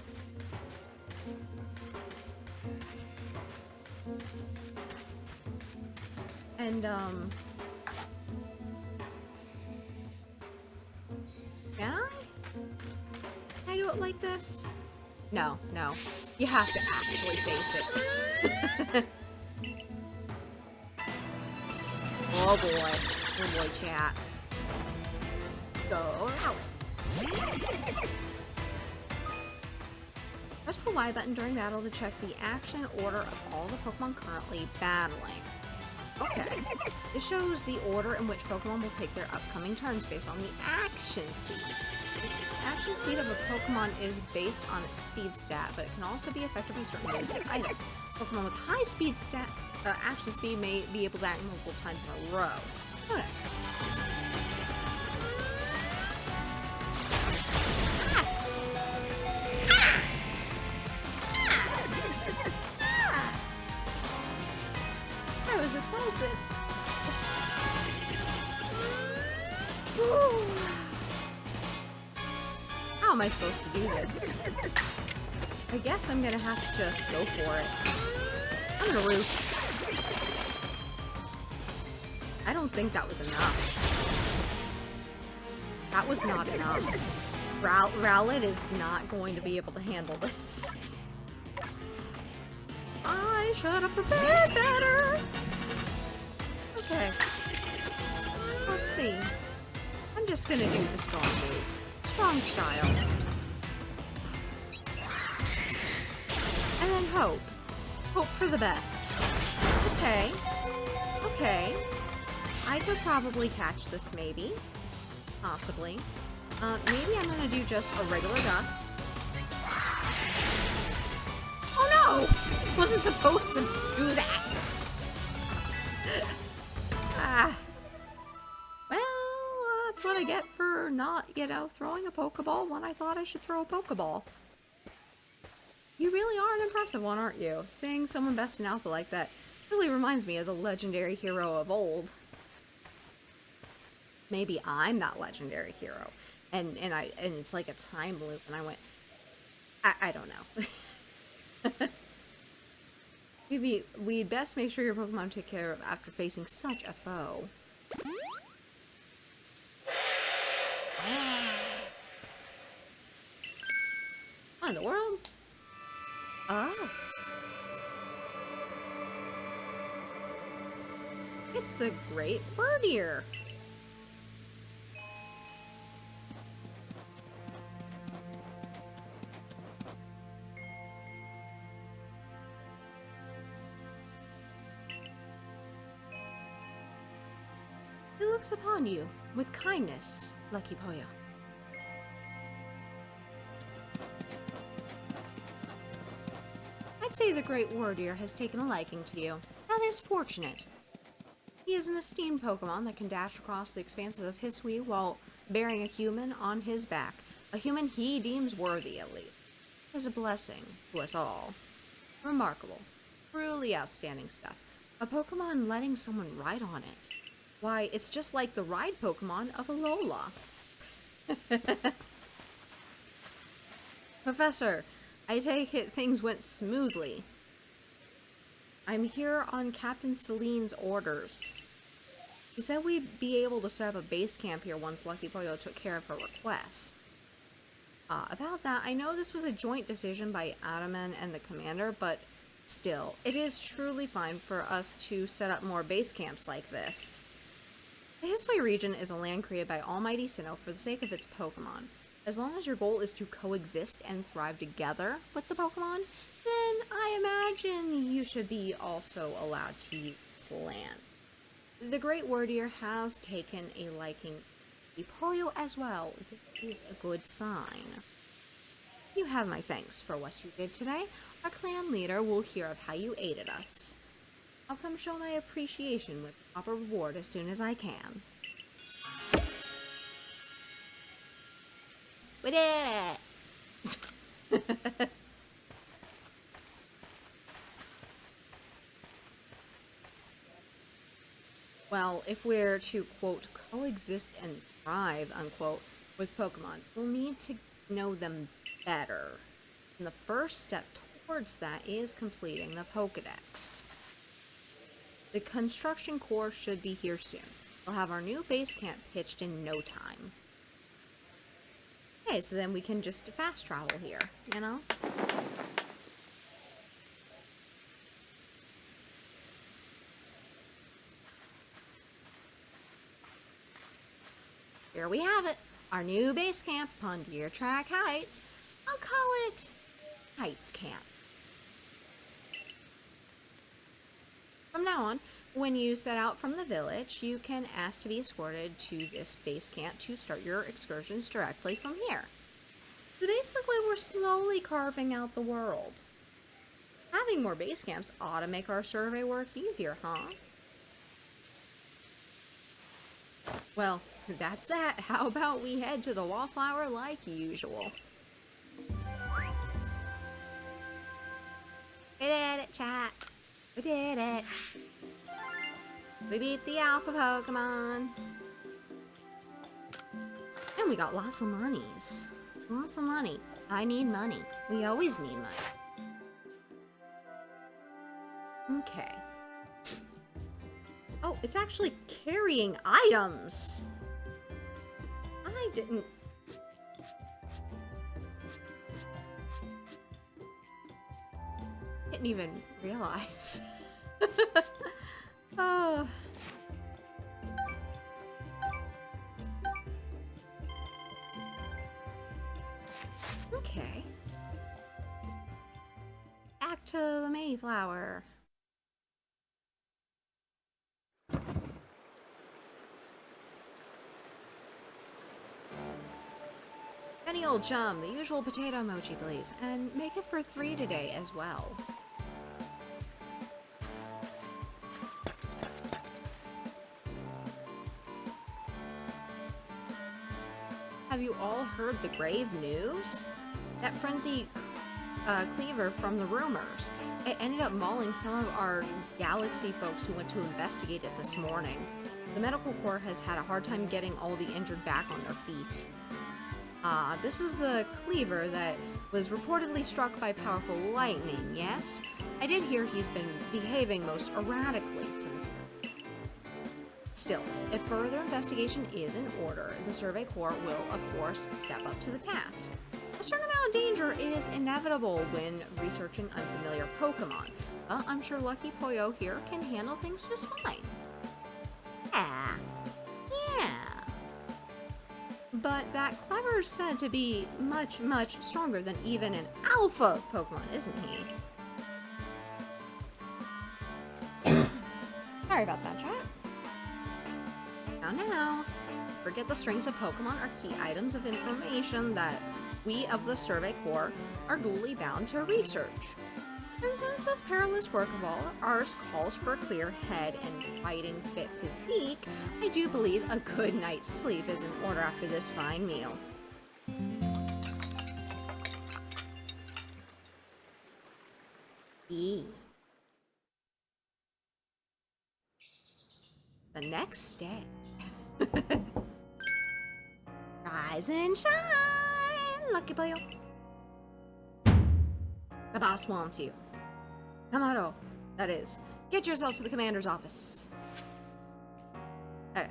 And, can I? Can I do it like this? No. You have to actually face it. Oh boy, chat. Go. Press the Y button during battle to check the action order of all the Pokemon currently battling. Okay. This shows the order in which Pokemon will take their upcoming turns based on the action speed. The action speed of a Pokemon is based on its speed stat, but it can also be affected by certain moves and items. Pokemon with high speed stat action speed may be able to act multiple times in a row. Okay. I was assaulted. How am I supposed to do this? I guess I'm gonna have to just go for it. I'm gonna roof. I don't think that was enough. That was not enough. Rowlet is not going to be able to handle this. I should have prepared better. Okay. Let's see. I'm just gonna do the strong move. Strong style. And then hope. Hope for the best. Okay. Okay. I could probably catch this, maybe. Possibly. Maybe I'm gonna do just a regular dust. Oh no! Wasn't supposed to do that! for not, throwing a Pokeball when I thought I should throw a Pokeball. You really are an impressive one, aren't you? Seeing someone best in Alpha like that really reminds me of the legendary hero of old. Maybe I'm that legendary hero. And it's like a time loop, and I went, I don't know. Maybe we'd best make sure your Pokemon take care of after facing such a foe. What in the world? Oh. It's the Great Birdier. He looks upon you with kindness, Lucky Poyo. I'd say the Great Warrior has taken a liking to you. That is fortunate. He is an esteemed Pokemon that can dash across the expanses of Hisui while bearing a human on his back. A human he deems worthy, at least. It is a blessing to us all. Remarkable. Truly outstanding stuff. A Pokemon letting someone ride on it. Why, it's just like the ride Pokemon of Alola. Professor, I take it things went smoothly. I'm here on Captain Celine's orders. She said we'd be able to set up a base camp here once Lucky Poyo took care of her request. About that, I know this was a joint decision by Adaman and the commander, but still, it is truly fine for us to set up more base camps like this. The Hisui region is a land created by Almighty Sinnoh for the sake of its Pokemon. As long as your goal is to coexist and thrive together with the Pokemon, then I imagine you should be also allowed to use its land. The Great Warrior has taken a liking to Poyo as well. This is a good sign. You have my thanks for what you did today. Our clan leader will hear of how you aided us. I'll come show my appreciation with proper reward as soon as I can. We did it! Well, if we're to, quote, coexist and thrive, unquote, with Pokemon, we'll need to know them better. And the first step towards that is completing the Pokedex. The construction core should be here soon. We'll have our new base camp pitched in no time. Okay, so then we can just fast travel here, you know? Here we have it, our new base camp upon Deer Track Heights. I'll call it Heights Camp. From now on, when you set out from the village, you can ask to be escorted to this base camp to start your excursions directly from here. So basically, we're slowly carving out the world. Having more base camps ought to make our survey work easier, huh? Well, that's that. How about we head to the Wallflower like usual? We did it, chat. We did it. We beat the Alpha Pokemon. And we got lots of monies. Lots of money. I need money. We always need money. Okay. Oh, it's actually carrying items. I didn't... Didn't even realize. Oh. Okay. Back to the Mayflower. Any old chum, the usual potato mochi, please. And make it for 3 today as well. heard the grave news? That frenzy cleaver from the rumors. It ended up mauling some of our galaxy folks who went to investigate it this morning. The medical corps has had a hard time getting all the injured back on their feet. This is the cleaver that was reportedly struck by powerful lightning, yes? I did hear he's been behaving most erratically since then. Still, if further investigation is in order, the Survey Corps will, of course, step up to the task. A certain amount of danger is inevitable when researching unfamiliar Pokemon, but I'm sure Lucky Poyo here can handle things just fine. Yeah. But that clever is said to be much, much stronger than even an alpha Pokemon, isn't he? Sorry about that, chat. Now, forget the strings of Pokemon are key items of information that we of the Survey Corps are duly bound to research. And since this perilous work of all ours calls for a clear head and fighting fit physique, I do believe a good night's sleep is in order after this fine meal. The next day. Rise and shine, Lucky Boy. The boss wants you. Kamado, that is. Get yourself to the commander's office. Okay.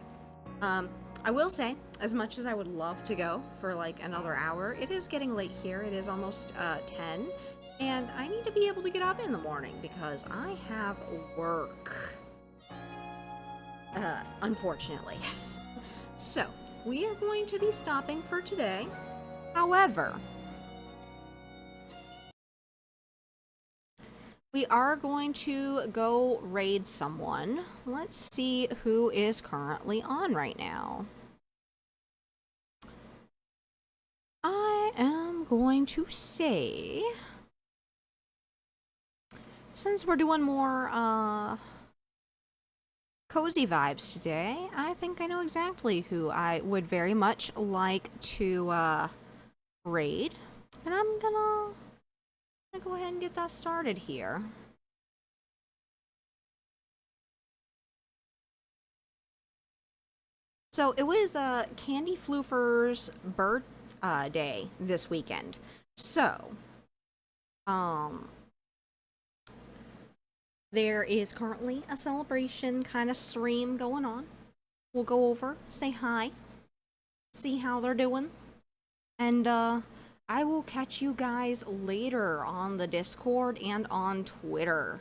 I will say, as much as I would love to go for like another hour, it is getting late here. It is almost 10, and I need to be able to get up in the morning because I have work. Unfortunately. So, we are going to be stopping for today. However, we are going to go raid someone. Let's see who is currently on right now. I am going to say, since we're doing more, cozy vibes today, I think I know exactly who I would very much like to raid, and I'm gonna go ahead and get that started here. So it was Candy Floofer's birthday this weekend, so there is currently a celebration kind of stream going on. We'll go over, say hi, see how they're doing, and I will catch you guys later on the Discord and on Twitter.